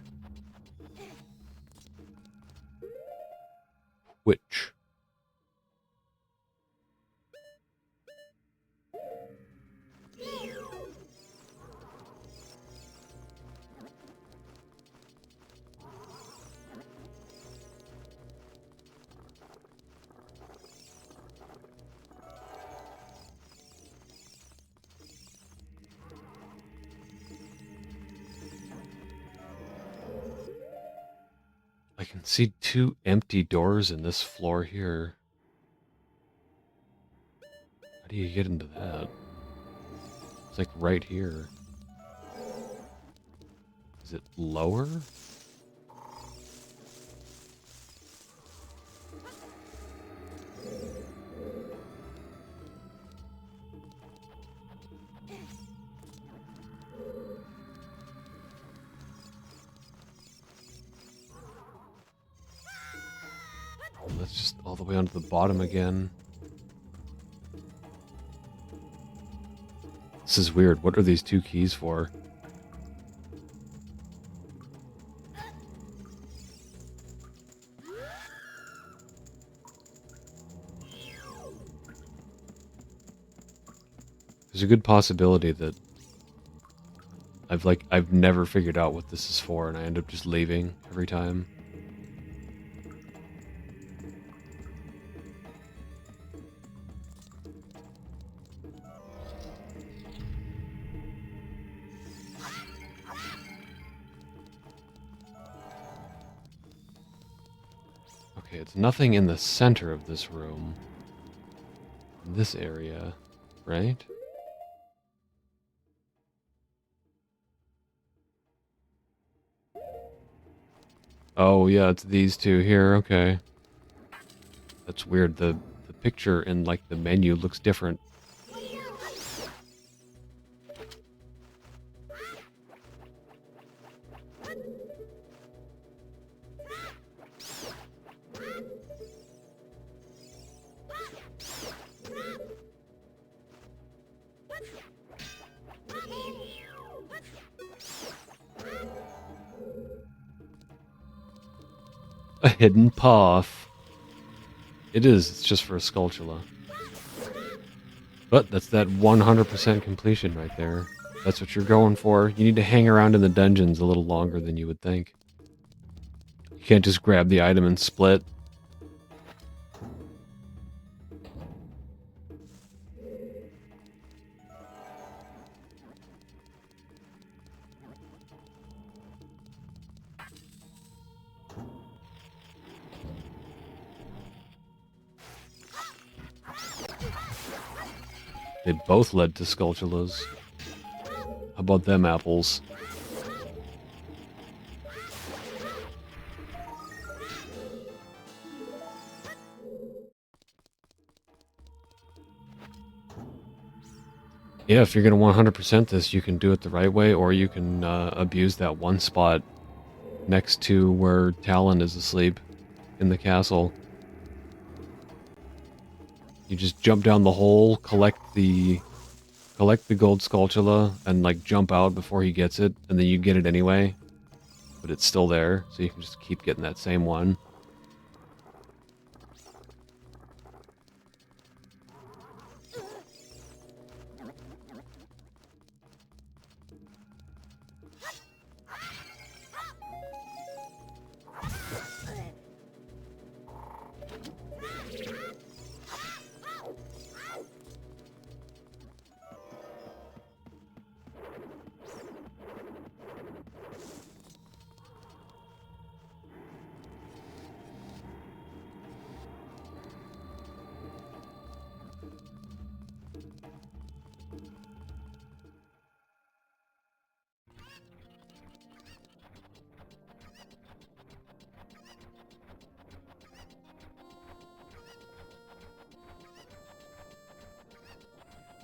Which? I can see 2 empty doors in this floor here. How do you get into that? It's like right here. Is it lower? That's just all the way onto the bottom again. This is weird. What are these 2 keys for? There's a good possibility that I've never figured out what this is for, and I end up just leaving every time. Okay, it's nothing in the center of this room. In this area, right? Oh, yeah, it's these 2 here, okay. That's weird. The picture in, like, the menu looks different. A hidden path. It is. It's just for a Skulltula. But that's that 100% completion right there. That's what you're going for. You need to hang around in the dungeons a little longer than you would think. You can't just grab the item and split. They both led to Skulltulas. How about them apples? Yeah, if you're going to 100% this, you can do it the right way, or you can abuse that one spot next to where Talon is asleep in the castle. You just jump down the hole, collect the gold Skulltula, and like jump out before he gets it, and then you get it anyway. But it's still there, so you can just keep getting that same one.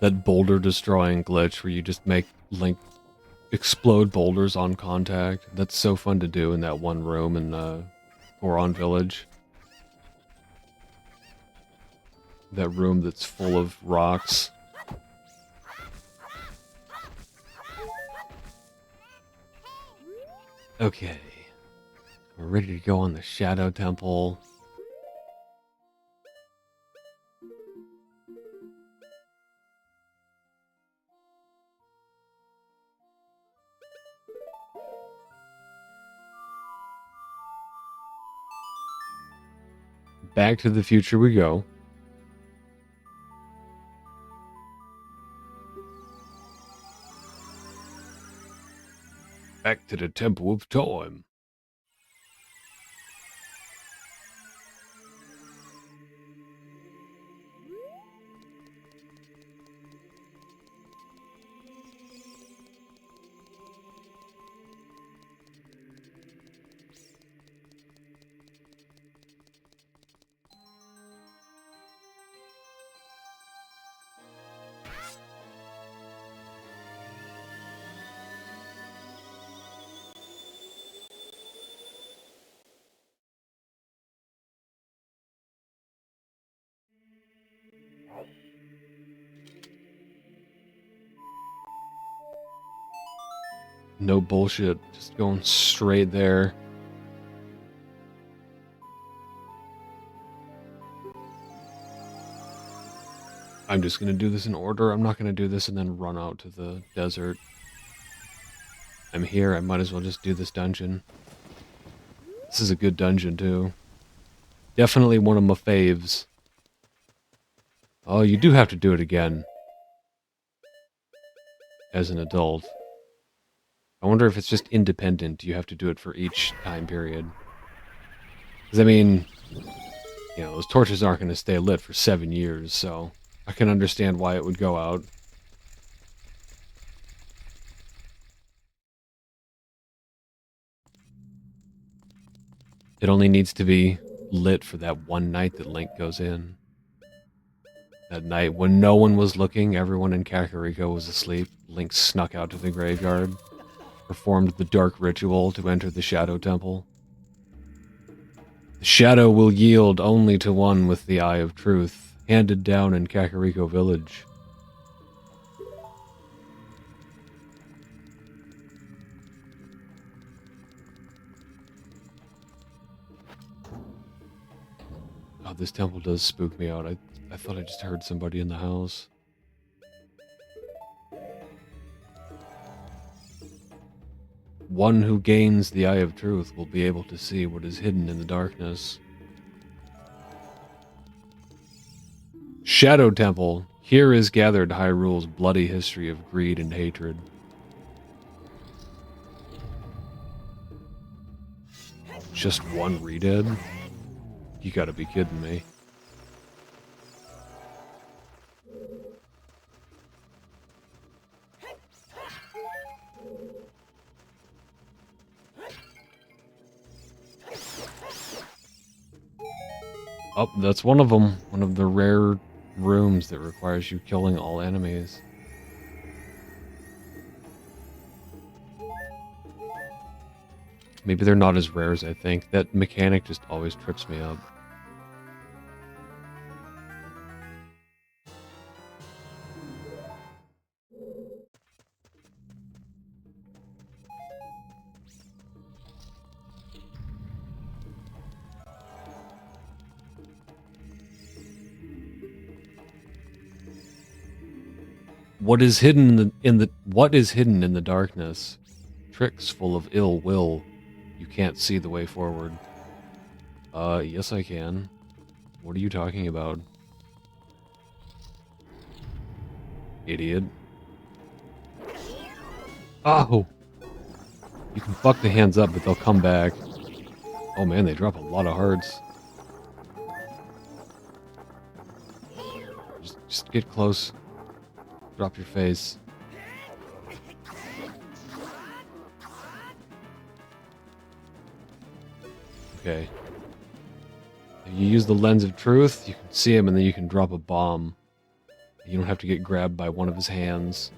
That boulder destroying glitch where you just make Link explode boulders on contact. That's so fun to do in that one room in Goron Village. That room that's full of rocks. Okay. We're ready to go on the Shadow Temple. Back to the future we go. Back to the Temple of Time. No bullshit. Just going straight there. I'm just going to do this in order. I'm not going to do this and then run out to the desert. I'm here. I might as well just do this dungeon. This is a good dungeon, too. Definitely one of my faves. Oh, you do have to do it again. As an adult. I wonder if it's just independent. You have to do it for each time period. Because, I mean, you know, those torches aren't going to stay lit for 7 years, so I can understand why it would go out. It only needs to be lit for that one night that Link goes in. That night when no one was looking, everyone in Kakariko was asleep, Link snuck out to the graveyard, performed the dark ritual to enter the Shadow Temple. The shadow will yield only to one with the Eye of Truth, handed down in Kakariko Village. Oh, this temple does spook me out. I thought I just heard somebody in the house. One who gains the Eye of Truth will be able to see what is hidden in the darkness. Shadow Temple. Here is gathered Hyrule's bloody history of greed and hatred. Just one redead? You gotta be kidding me. Oh, that's one of them. One of the rare rooms that requires you killing all enemies. Maybe they're not as rare as I think. That mechanic just always trips me up. What is hidden what is hidden in the darkness? Tricks full of ill will. You can't see the way forward. Yes I can. What are you talking about? Idiot. Oh! You can fuck the hands up, but they'll come back. Oh man, they drop a lot of hearts. Just get close. Drop your face. Okay. If you use the lens of truth, you can see him and then you can drop a bomb. You don't have to get grabbed by one of his hands.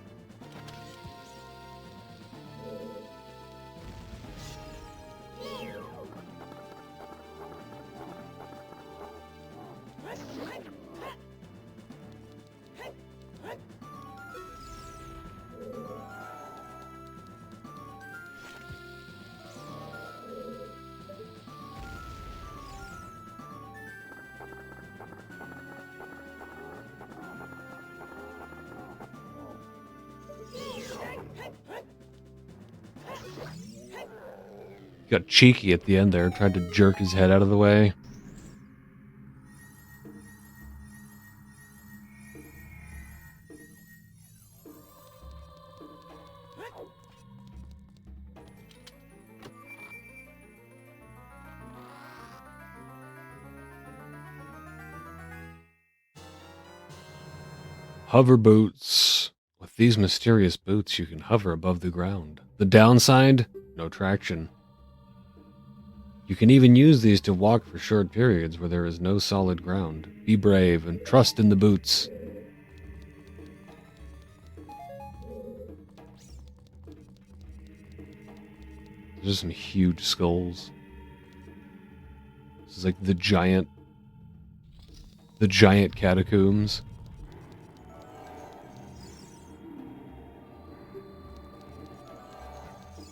Got cheeky at the end there, tried to jerk his head out of the way. Hover boots. With these mysterious boots, you can hover above the ground. The downside? No traction. You can even use these to walk for short periods where there is no solid ground. Be brave and trust in the boots. There's some huge skulls. This is like the giant catacombs.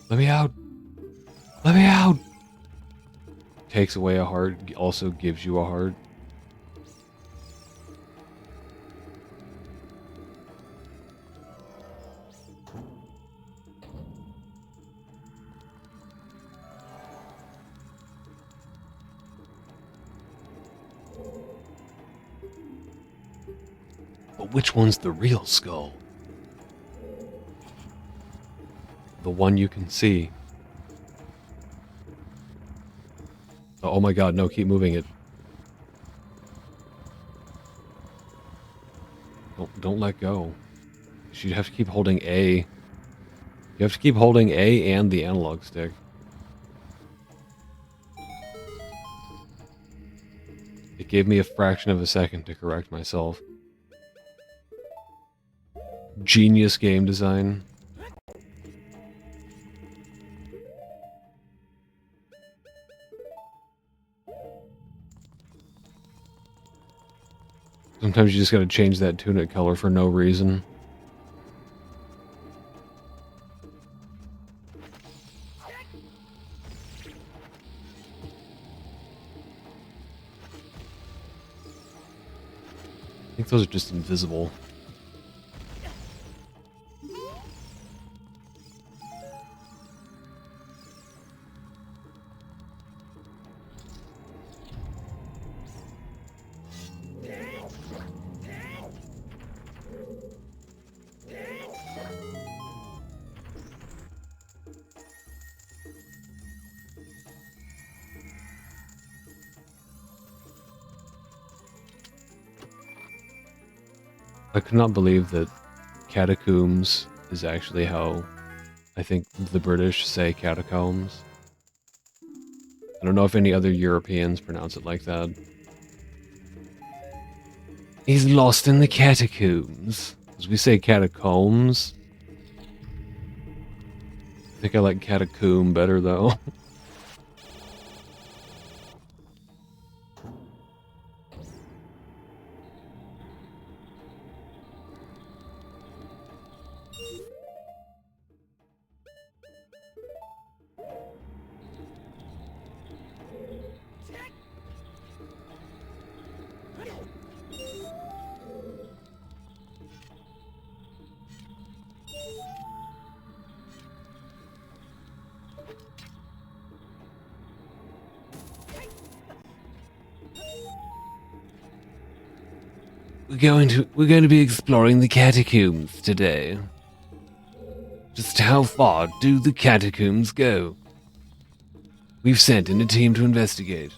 Let me out! Let me out! Takes away a heart, also gives you a heart. But which one's the real skull? The one you can see. Oh my god, no, keep moving it. Don't let go. You have to keep holding A. You have to keep holding A and the analog stick. It gave me a fraction of a second to correct myself. Genius game design. Sometimes you just gotta change that tunic color for no reason. I think those are just invisible. I could not believe that catacombs is actually how I think the British say catacombs. I don't know if any other Europeans pronounce it like that. He's lost in the catacombs. As we say catacombs. I think I like catacomb better though. We're going to be exploring the catacombs today. Just how far do the catacombs go? We've sent in a team to investigate.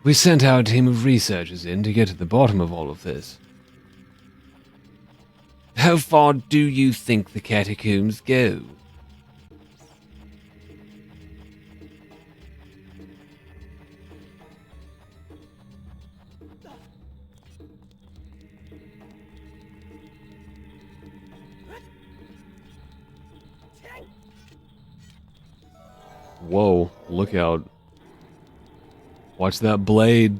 We sent our team of researchers in to get to the bottom of all of this. How far do you think the catacombs go? Whoa, look out. Watch that blade.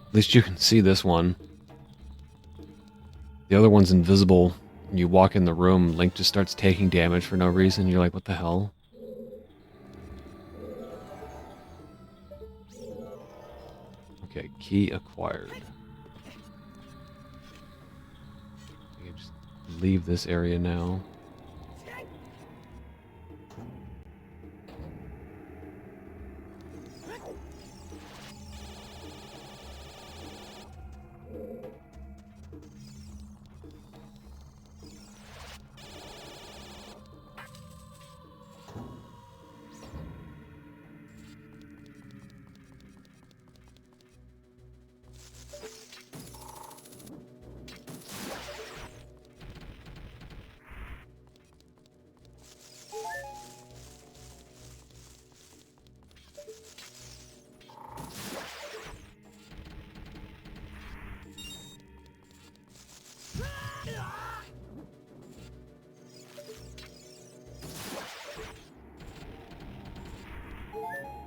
At least you can see this one. The other one's invisible. When you walk in the room, Link just starts taking damage for no reason. You're like, what the hell? Okay, key acquired. You can just leave this area now.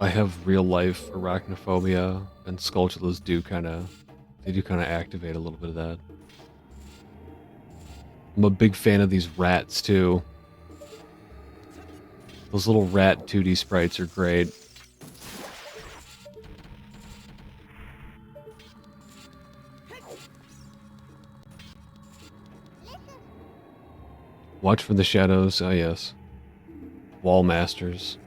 I have real life arachnophobia, and Skulltulas do kind of activate a little bit of that. I'm a big fan of these rats too. Those little rat 2D sprites are great. Watch for the shadows. Oh yes. Wall masters.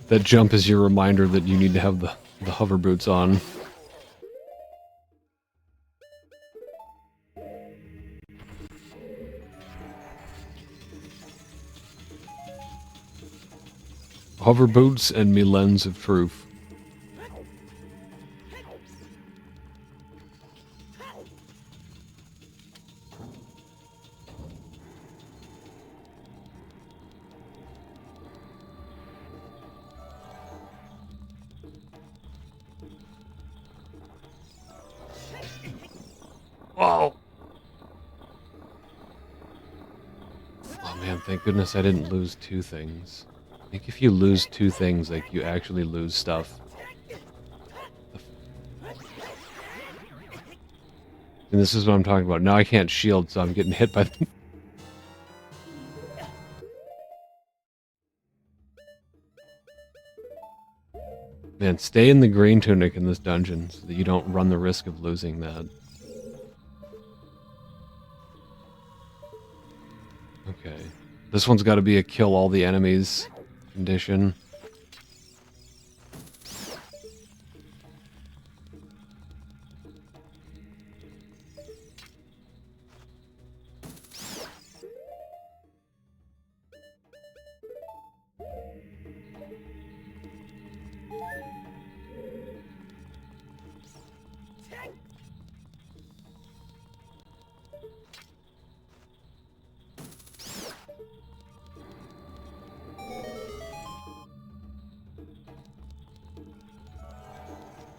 That jump is your reminder that you need to have the hover boots on. Hover boots and me lens of truth. Whoa! Oh man, thank goodness I didn't lose two things. I think if you lose two things, like, you actually lose stuff. And this is what I'm talking about. Now I can't shield, so I'm getting hit by the... Man, stay in the green tunic in this dungeon so that you don't run the risk of losing that. Okay. This one's got to be a kill all the enemies condition.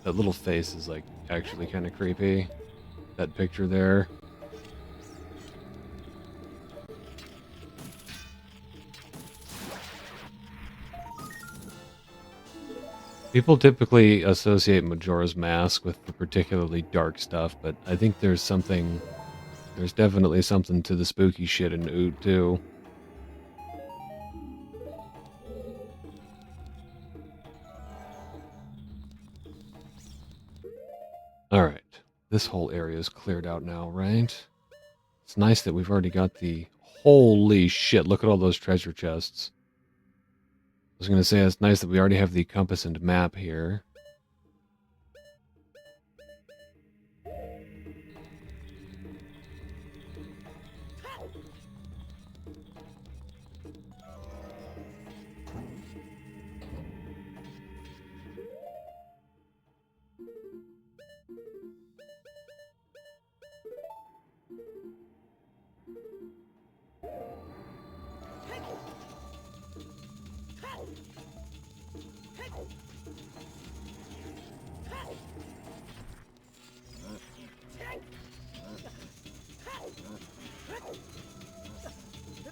That little face is, like, actually kind of creepy. That picture there. People typically associate Majora's Mask with the particularly dark stuff, but I think there's definitely something to the spooky shit in Oot, too. Alright, this whole area is cleared out now, right? It's nice that we've already got the... Holy shit, look at all those treasure chests. I was gonna say, it's nice that we already have the compass and map here.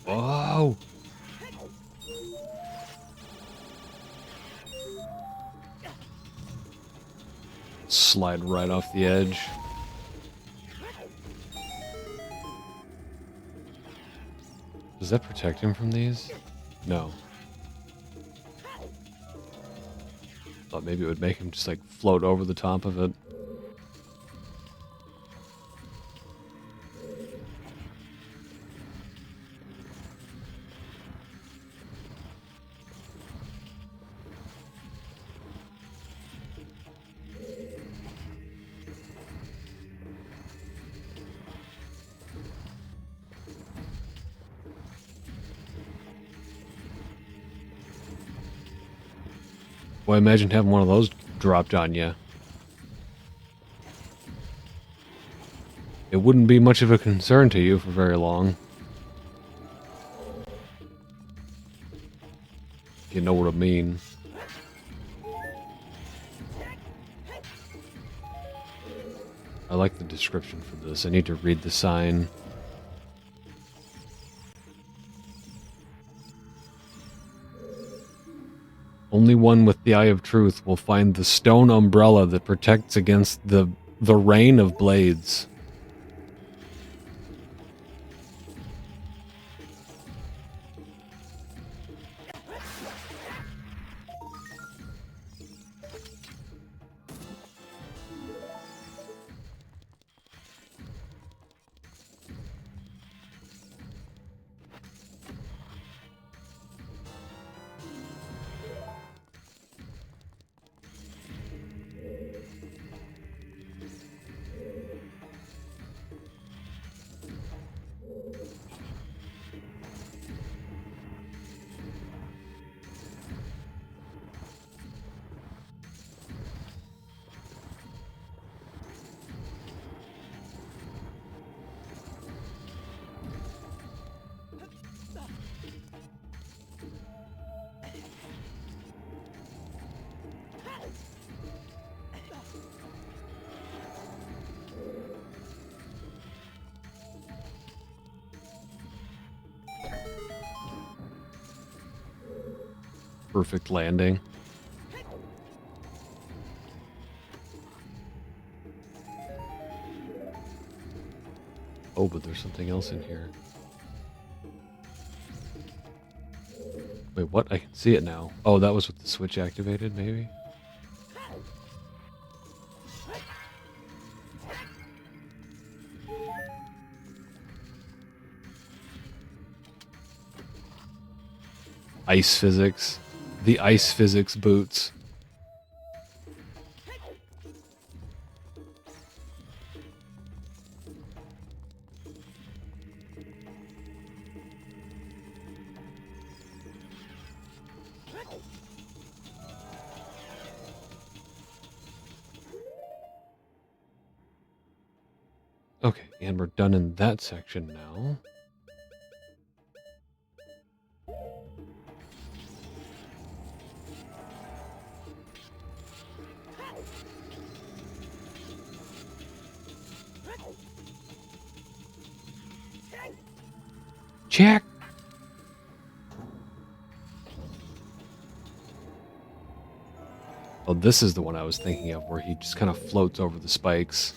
Whoa! Slide right off the edge. Does that protect him from these? No. Thought maybe it would make him just, like, float over the top of it. Boy, imagine having one of those dropped on you. It wouldn't be much of a concern to you for very long. You know what I mean. I like the description for this. I need to read the sign. Only one with the eye of truth will find the stone umbrella that protects against the rain of blades. Perfect landing. Oh, but there's something else in here. Wait, what? I can see it now. Oh, that was with the switch activated, maybe? Ice physics. The ice physics boots. Okay, and we're done in that section now. Check! Oh, this is the one I was thinking of, where he just kind of floats over the spikes.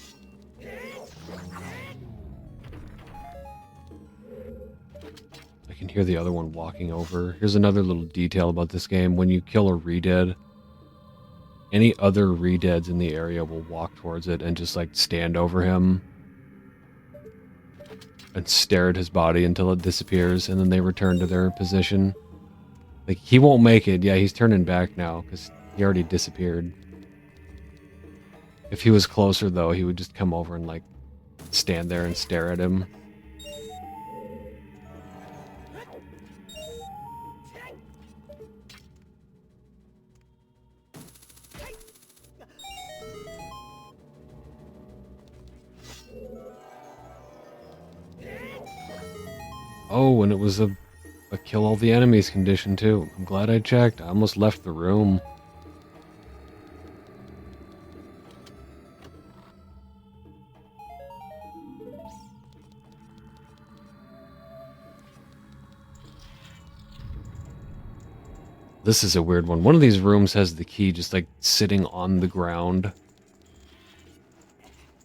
I can hear the other one walking over. Here's another little detail about this game. When you kill a re-dead, any other re-deads in the area will walk towards it and just, like, stand over him and stare at his body until it disappears, and then they return to their position. Like, he won't make it. Yeah, he's turning back now, because he already disappeared. If he was closer, though, he would just come over and, like, stand there and stare at him. Oh, and it was a kill all the enemies condition, too. I'm glad I checked. I almost left the room. This is a weird one. One of these rooms has the key just, like, sitting on the ground.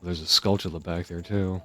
There's a skulltula back there, too.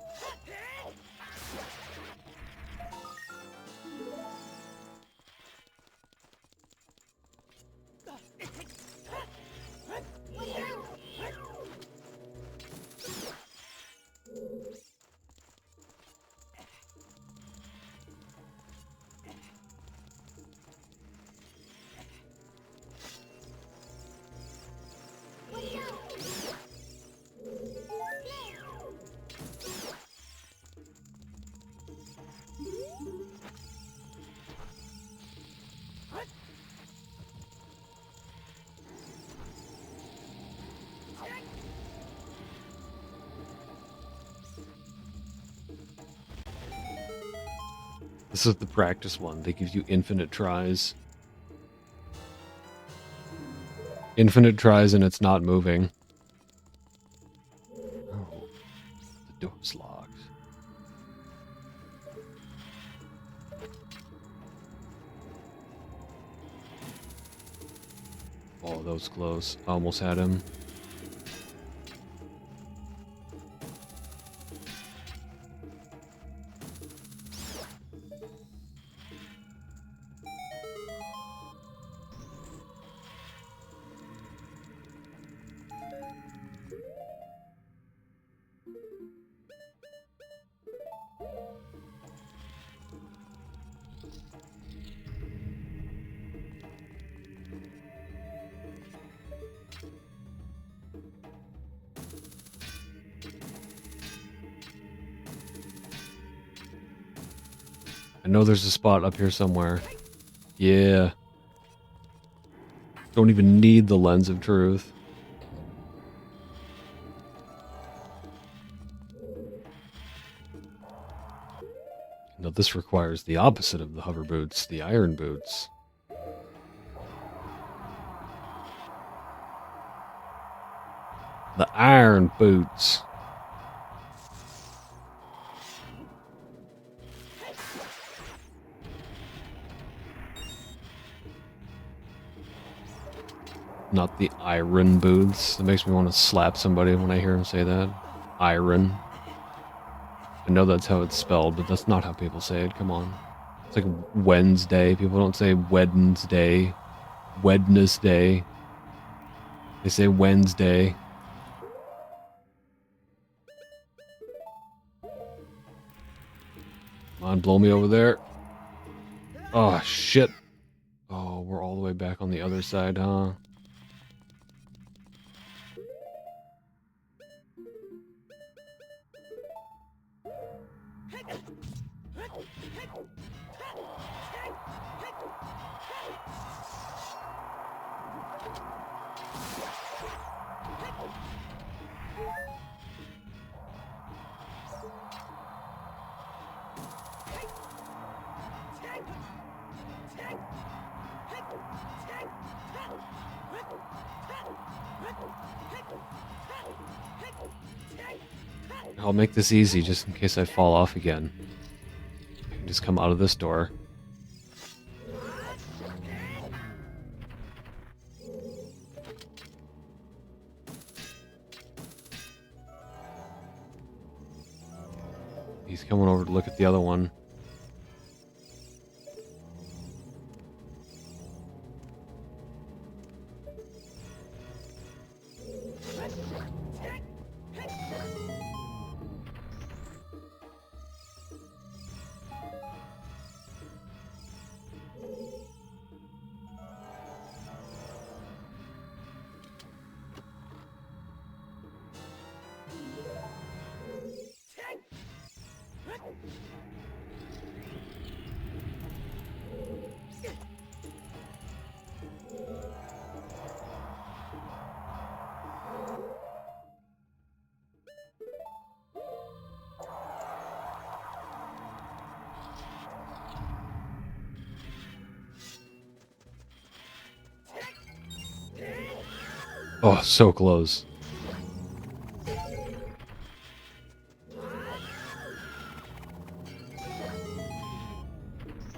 This is the practice one. They give you infinite tries. Infinite tries and it's not moving. Oh, the door's locked. Oh, that was close. Almost had him. I know there's a spot up here somewhere. Yeah. Don't even need the lens of truth. No, this requires the opposite of the hover boots, the iron boots. The iron boots. Not the iron boots. It makes me want to slap somebody when I hear him say that. Iron. I know that's how it's spelled, but that's not how people say it. Come on. It's like Wednesday. People don't say Wednesday. Wednesday. They say Wednesday. Come on, blow me over there. Oh, shit. Oh, we're all the way back on the other side, huh? I'll make this easy just in case I fall off again. I can just come out of this door. He's coming over to look at the other one. Oh, so close.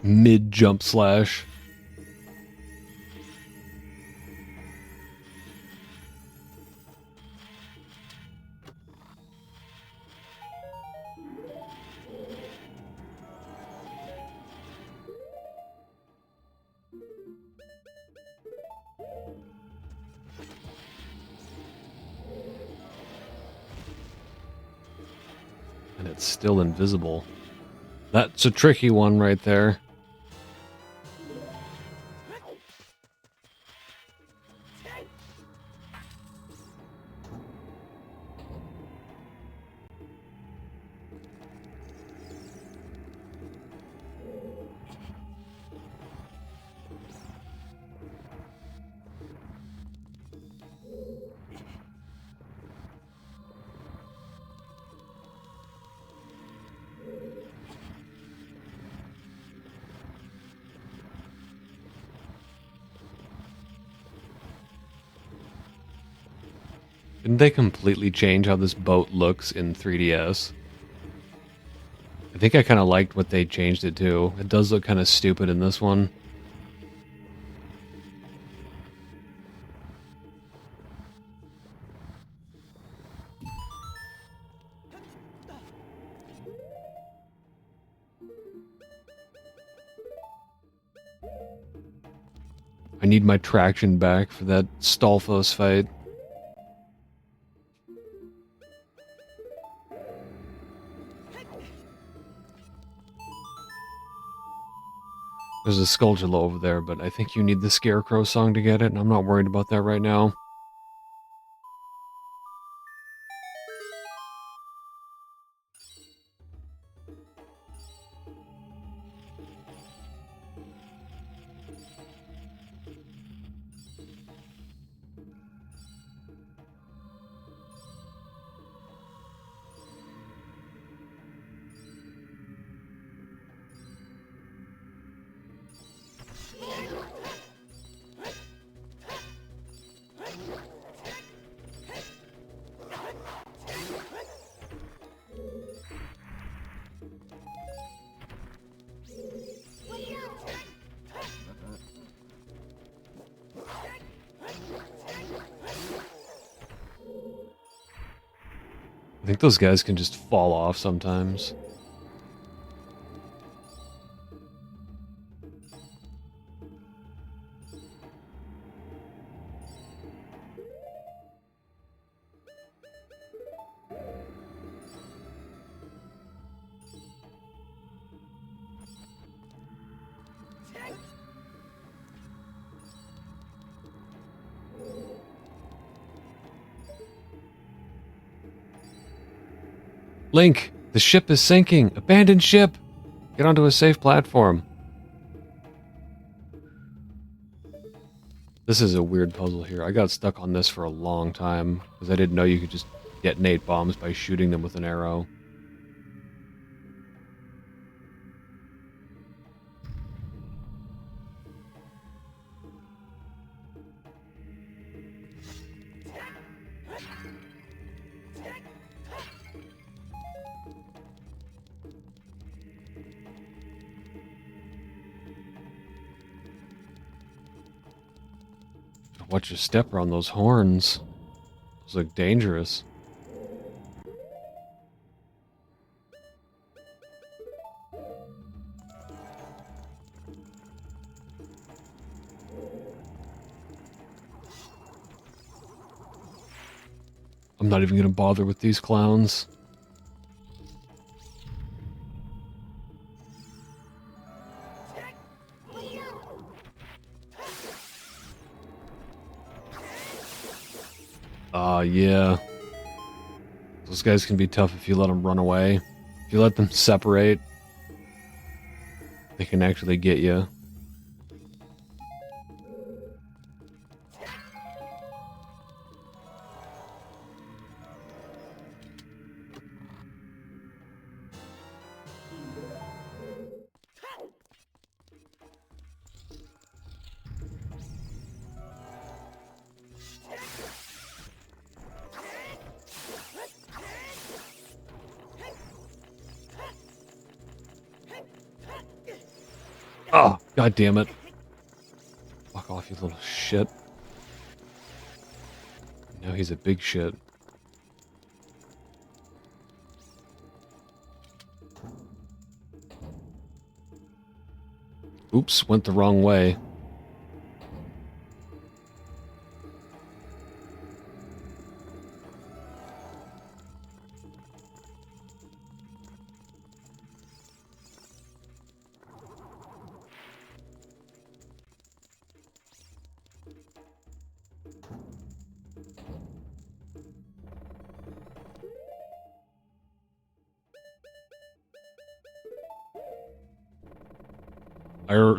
Mid-jump slash. And it's still invisible. That's a tricky one right there. Didn't they completely change how this boat looks in 3DS? I think I kind of liked what they changed it to. It does look kind of stupid in this one. I need my traction back for that Stalfos fight. There's a Skulltula over there, but I think you need the Scarecrow song to get it, and I'm not worried about that right now. I think those guys can just fall off sometimes. Link, the ship is sinking. Abandoned ship. Get onto a safe platform. This is a weird puzzle here. I got stuck on this for a long time because I didn't know you could just detonate bombs by shooting them with an arrow. Watch your step around those horns. Those look dangerous. I'm not even gonna bother with these clowns. Yeah. Those guys can be tough if you let them run away. If you let them separate, they can actually get you. Oh, god damn it. Fuck off, you little shit. Now he's a big shit. Oops, went the wrong way.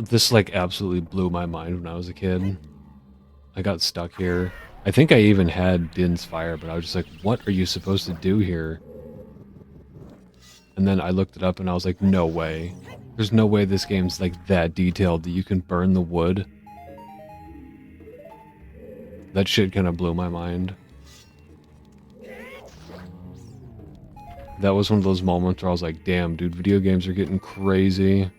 This like absolutely blew my mind when I was a kid. I got stuck here. I think I even had Din's Fire, but I was just like, what are you supposed to do here? And then I looked it up and I was like, no way. There's no way this game's like that detailed that you can burn the wood. That shit kind of blew my mind. That was one of those moments where I was like, damn, dude, video games are getting crazy.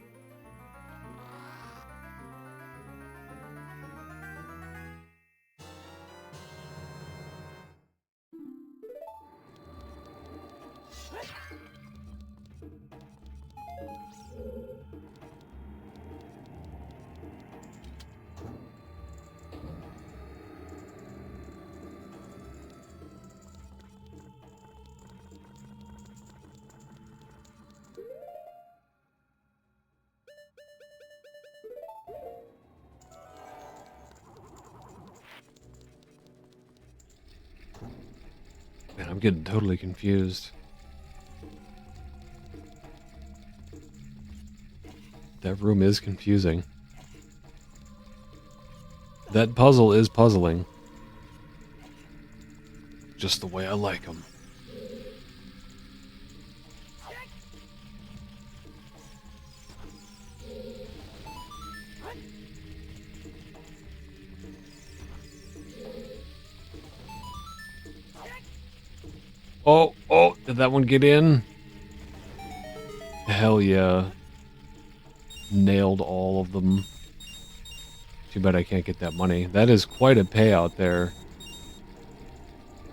Man, I'm getting totally confused. That room is confusing. That puzzle is puzzling. Just the way I like them. Oh, oh, did that one get in? Hell yeah. Nailed all of them. Too bad I can't get that money. That is quite a payout there.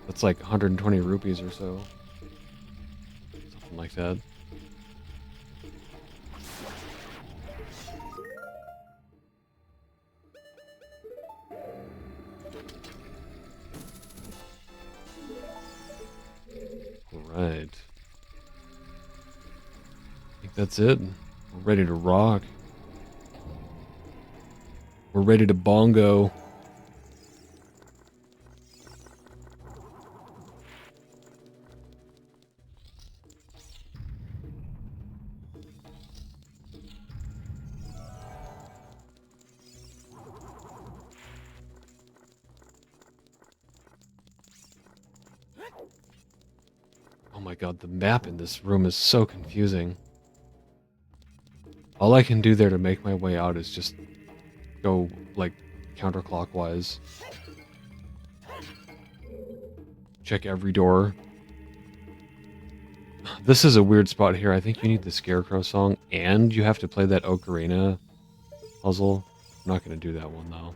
That's like 120 rupees or so. Something like that. Alright. I think that's it. We're ready to rock. We're ready to bongo. Oh my god, the map in this room is so confusing. All I can do there to make my way out is just go, like, counterclockwise. Check every door. This is a weird spot here. I think you need the Scarecrow song, and you have to play that Ocarina puzzle. I'm not going to do that one, though.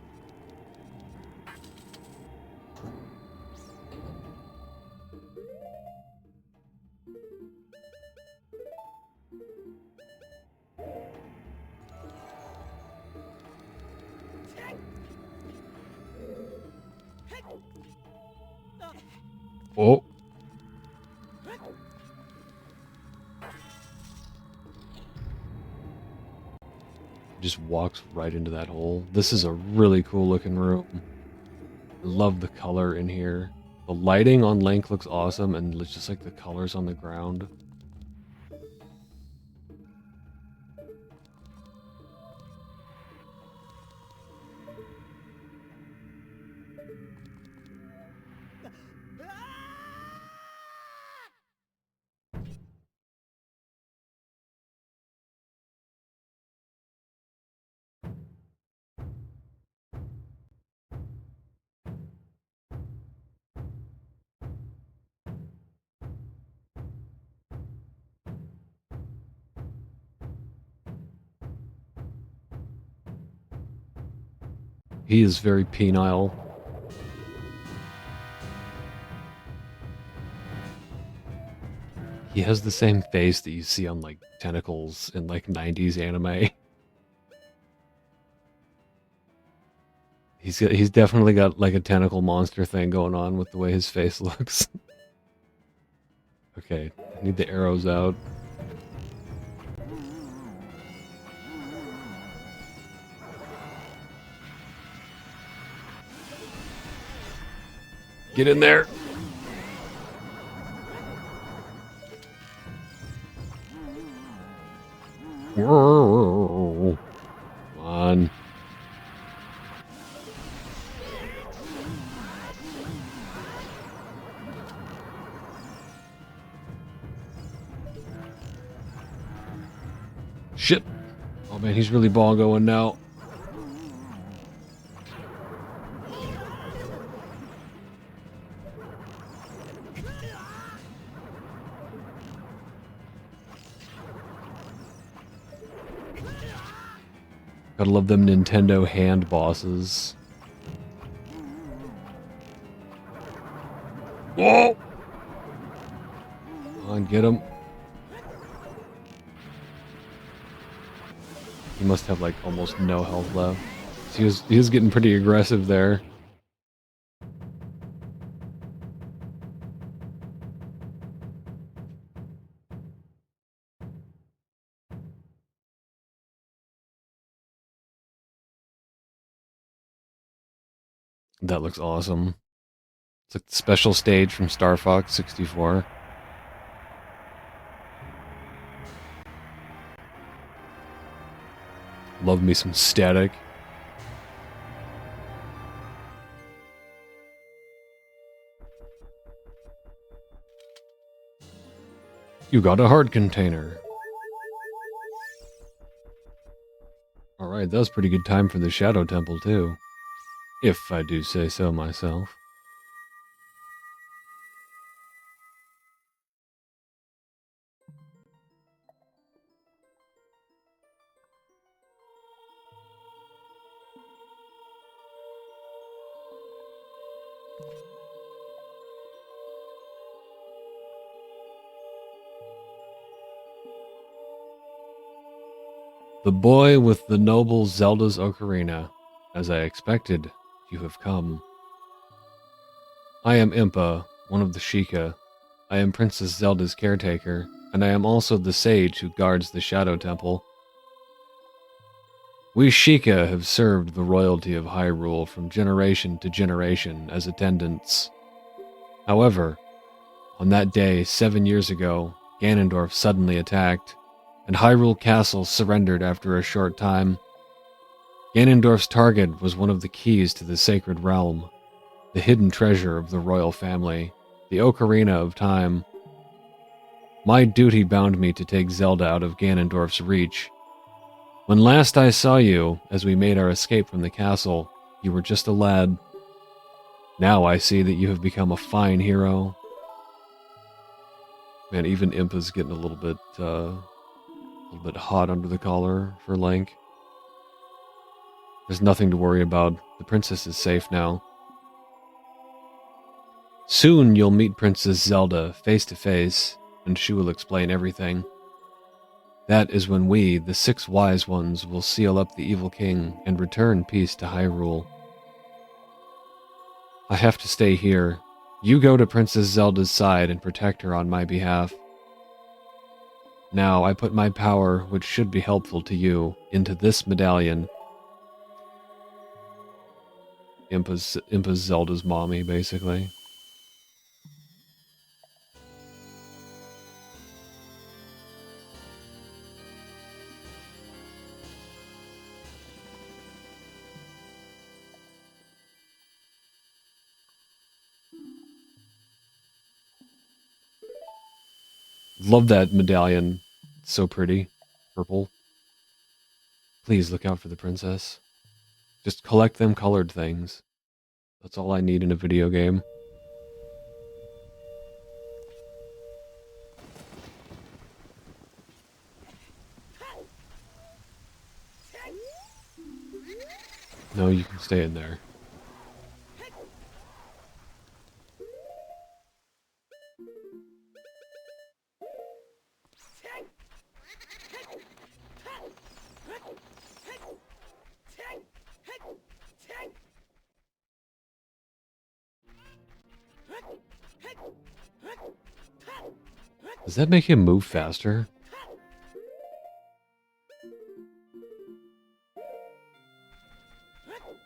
Oh! Just walks right into that hole. This is a really cool looking room. I love the color in here. The lighting on Link looks awesome, and it's just like the colors on the ground. He is very penile. He has the same face that you see on, like, Tentacles in, like, 90s anime. He's definitely got, like, a tentacle monster thing going on with the way his face looks. Okay, I need the arrows out. Get in there! Come on. Shit! Oh man, he's really bongoing now. Gotta love them Nintendo hand bosses. Whoa! Come on, get him. He must have like almost no health left. He was getting pretty aggressive there. That looks awesome. It's like the special stage from Star Fox 64. Love me some static. You got a heart container. Alright, that was pretty good time for the Shadow Temple, too. If I do say so myself. The boy with the noble Zelda's Ocarina. As I expected, you have come. I am Impa, one of the Sheikah. I am Princess Zelda's caretaker, and I am also the sage who guards the Shadow Temple. We Sheikah have served the royalty of Hyrule from generation to generation as attendants. However, on that day 7 years ago, Ganondorf suddenly attacked, and Hyrule Castle surrendered after a short time. Ganondorf's target was one of the keys to the Sacred Realm, the hidden treasure of the royal family, the Ocarina of Time. My duty bound me to take Zelda out of Ganondorf's reach. When last I saw you, as we made our escape from the castle, you were just a lad. Now I see that you have become a fine hero. Man, even Impa's getting a little bit hot under the collar for Link. There's nothing to worry about. The princess is safe now. Soon you'll meet Princess Zelda face to face, and she will explain everything. That is when we, the 6 wise ones, will seal up the evil king and return peace to Hyrule. I have to stay here. You go to Princess Zelda's side and protect her on my behalf. Now I put my power, which should be helpful to you, into this medallion. Impa's Zelda's mommy, basically. Love that medallion. It's so pretty. Purple. Please look out for the princess. Just collect them colored things. That's all I need in a video game. No, you can stay in there. Does that make him move faster?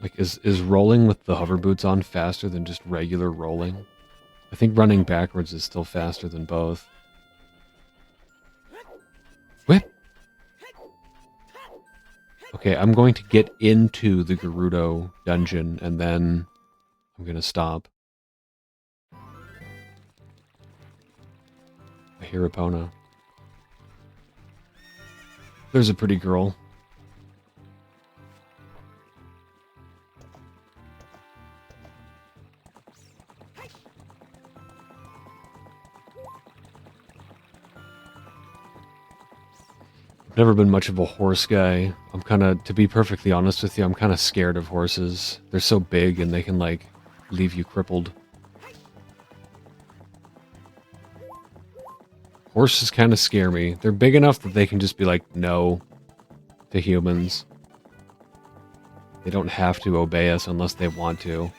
Like, is rolling with the hover boots on faster than just regular rolling? I think running backwards is still faster than both. Whip! Okay, I'm going to get into the Gerudo dungeon, and then I'm gonna stop. I hear Epona. There's a pretty girl. Never been much of a horse guy. I'm kind of, to be perfectly honest with you, I'm kind of scared of horses. They're so big and they can, like, leave you crippled. Horses kind of scare me. They're big enough that they can just be like, no, to humans. They don't have to obey us unless they want to.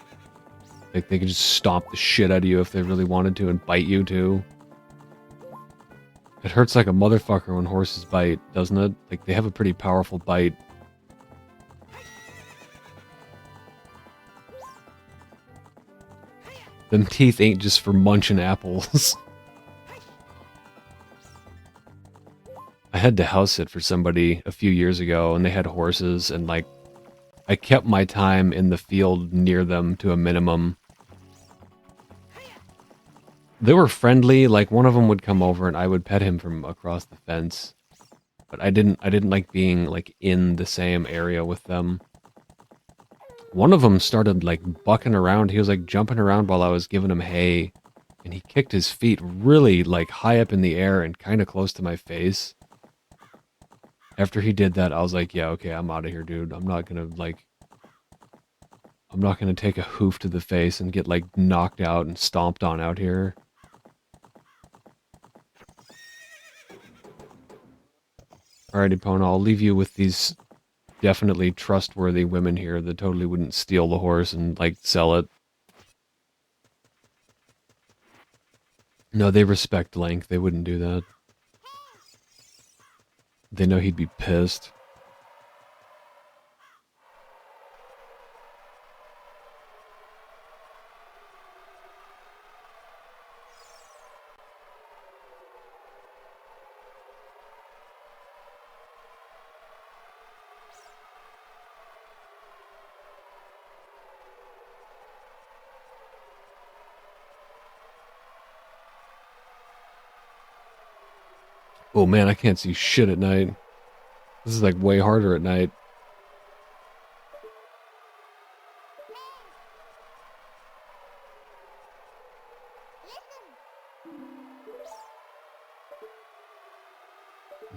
Like, they can just stomp the shit out of you if they really wanted to and bite you, too. It hurts like a motherfucker when horses bite, doesn't it? Like, they have a pretty powerful bite. Them teeth ain't just for munching apples. I had to house sit for somebody a few years ago, and they had horses, and, like, I kept my time in the field near them to a minimum. They were friendly, like, one of them would come over and I would pet him from across the fence. But I didn't like being, like, in the same area with them. One of them started, like, bucking around. He was, like, jumping around while I was giving him hay. And he kicked his feet really, like, high up in the air and kind of close to my face. After he did that, I was like, yeah, okay, I'm out of here, dude. I'm not gonna take a hoof to the face and get, like, knocked out and stomped on out here. Alrighty, Pona, I'll leave you with these definitely trustworthy women here that totally wouldn't steal the horse and, like, sell it. No, they respect Link. They wouldn't do that. They know he'd be pissed. Oh man, I can't see shit at night. This is like way harder at night.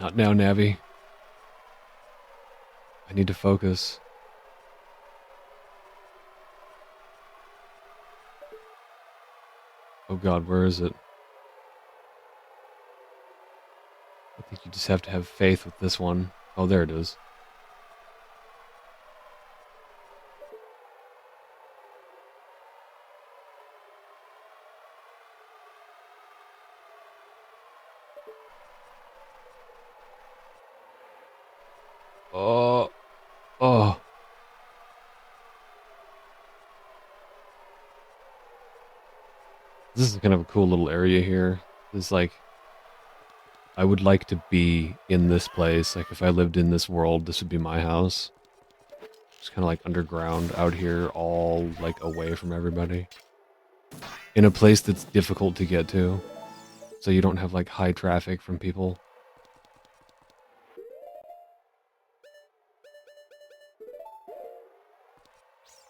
Not now, Navi. I need to focus. Oh god, where is it? I think you just have to have faith with this one. Oh, there it is. Oh. Oh. This is kind of a cool little area here. It's like, I would like to be in this place. Like, if I lived in this world, this would be my house. Just kind of like underground out here, all like away from everybody. In a place that's difficult to get to. So you don't have like high traffic from people.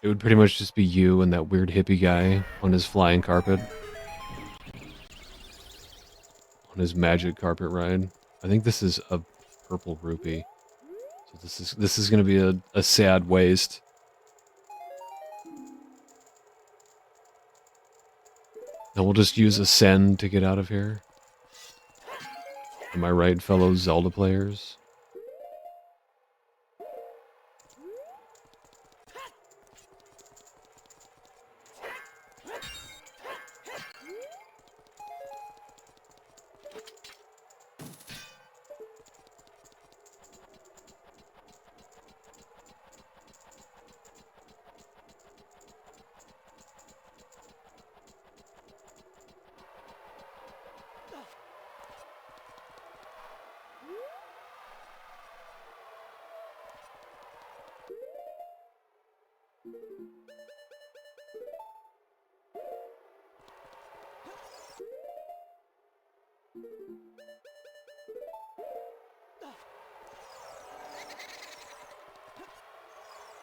It would pretty much just be you and that weird hippie guy on his flying carpet. On his magic carpet ride. I think this is a purple rupee. So this is gonna be a sad waste. And we'll just use Ascend to get out of here. Am I right, fellow Zelda players?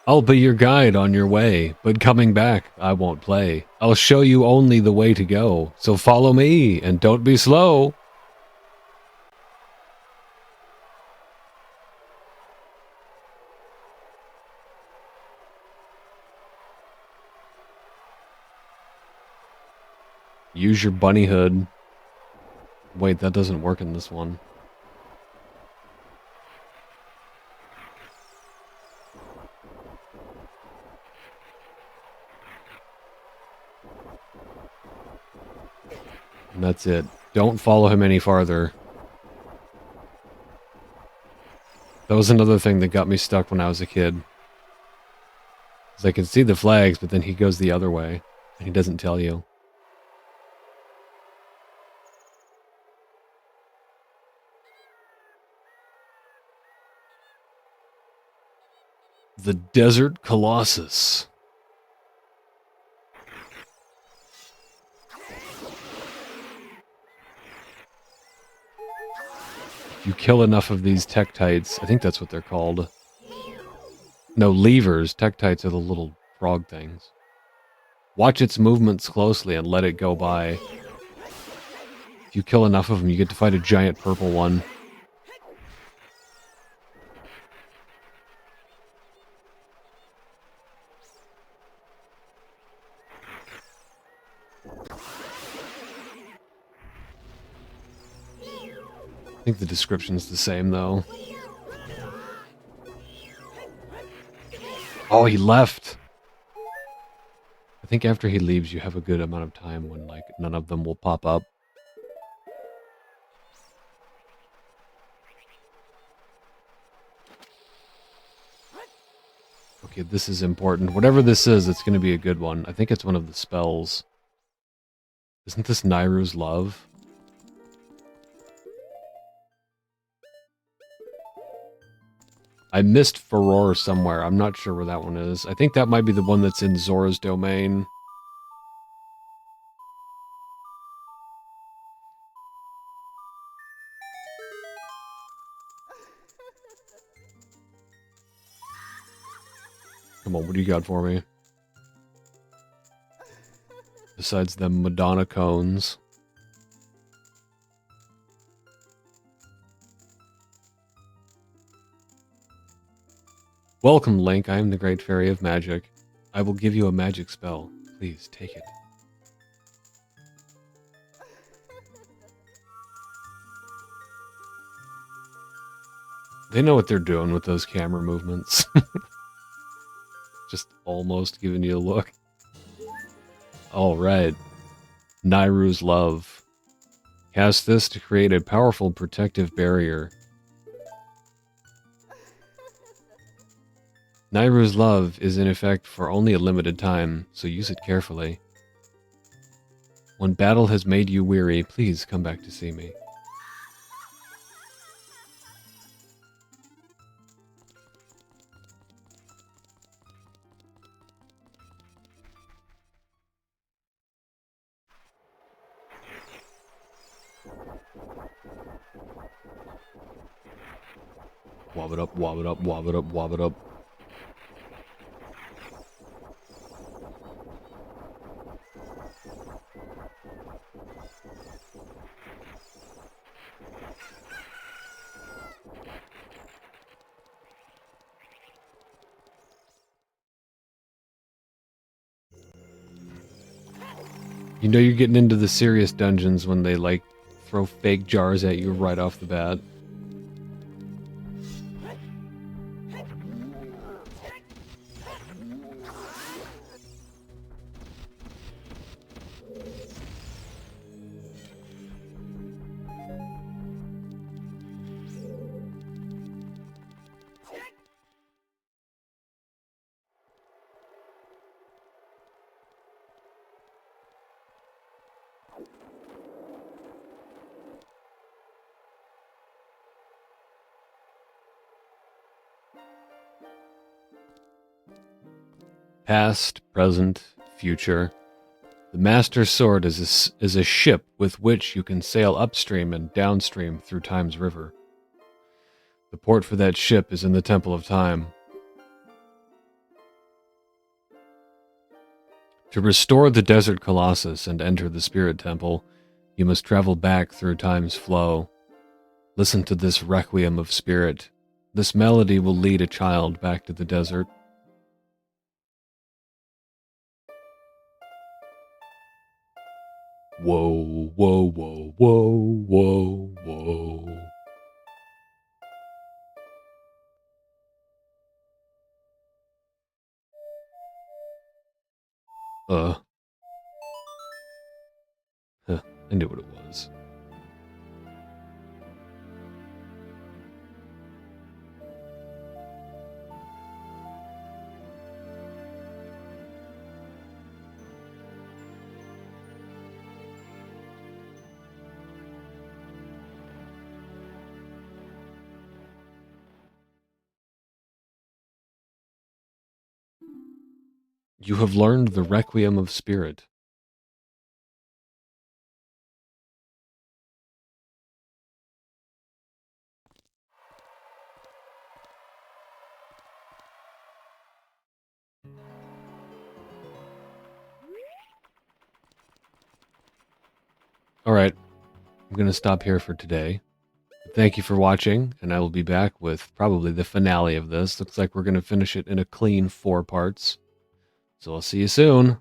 I'll be your guide on your way, but coming back, I won't play. I'll show you only the way to go, so follow me, and don't be slow. Use your bunny hood. Wait, that doesn't work in this one. And that's it. Don't follow him any farther. That was another thing that got me stuck when I was a kid. Because I can see the flags, but then he goes the other way. And he doesn't tell you. The Desert Colossus. You kill enough of these Tektites, I think that's what they're called. No, levers. Tektites are the little frog things. Watch its movements closely and let it go by. If you kill enough of them, you get to fight a giant purple one. I think the description's the same, though. Oh, he left! I think after he leaves, you have a good amount of time when, like, none of them will pop up. Okay, this is important. Whatever this is, it's going to be a good one. I think it's one of the spells. Isn't this Nairu's love? I missed Furore somewhere. I'm not sure where that one is. I think that might be the one that's in Zora's domain. Come on, what do you got for me? Besides them Madonna cones. Welcome, Link. I am the Great Fairy of Magic. I will give you a magic spell. Please, take it. They know what they're doing with those camera movements. Just almost giving you a look. Alright. Nairu's Love. Cast this to create a powerful protective barrier. Nairu's Love is in effect for only a limited time, so use it carefully. When battle has made you weary, please come back to see me. Wob it up, wob it up, wob it up, wob it up. You know you're getting into the serious dungeons when they, like, throw fake jars at you right off the bat. Past, present, future. The Master Sword is a ship with which you can sail upstream and downstream through Time's river. The port for that ship is in the Temple of Time. To restore the Desert Colossus and enter the Spirit Temple, you must travel back through Time's flow. Listen to this requiem of spirit. This melody will lead a child back to the desert. Whoa, whoa, whoa, whoa, whoa, whoa. Huh, I knew what it was. You have learned the Requiem of Spirit. Alright, I'm going to stop here for today. Thank you for watching, and I will be back with probably the finale of this. Looks like we're going to finish it in a clean 4 parts. So I'll see you soon.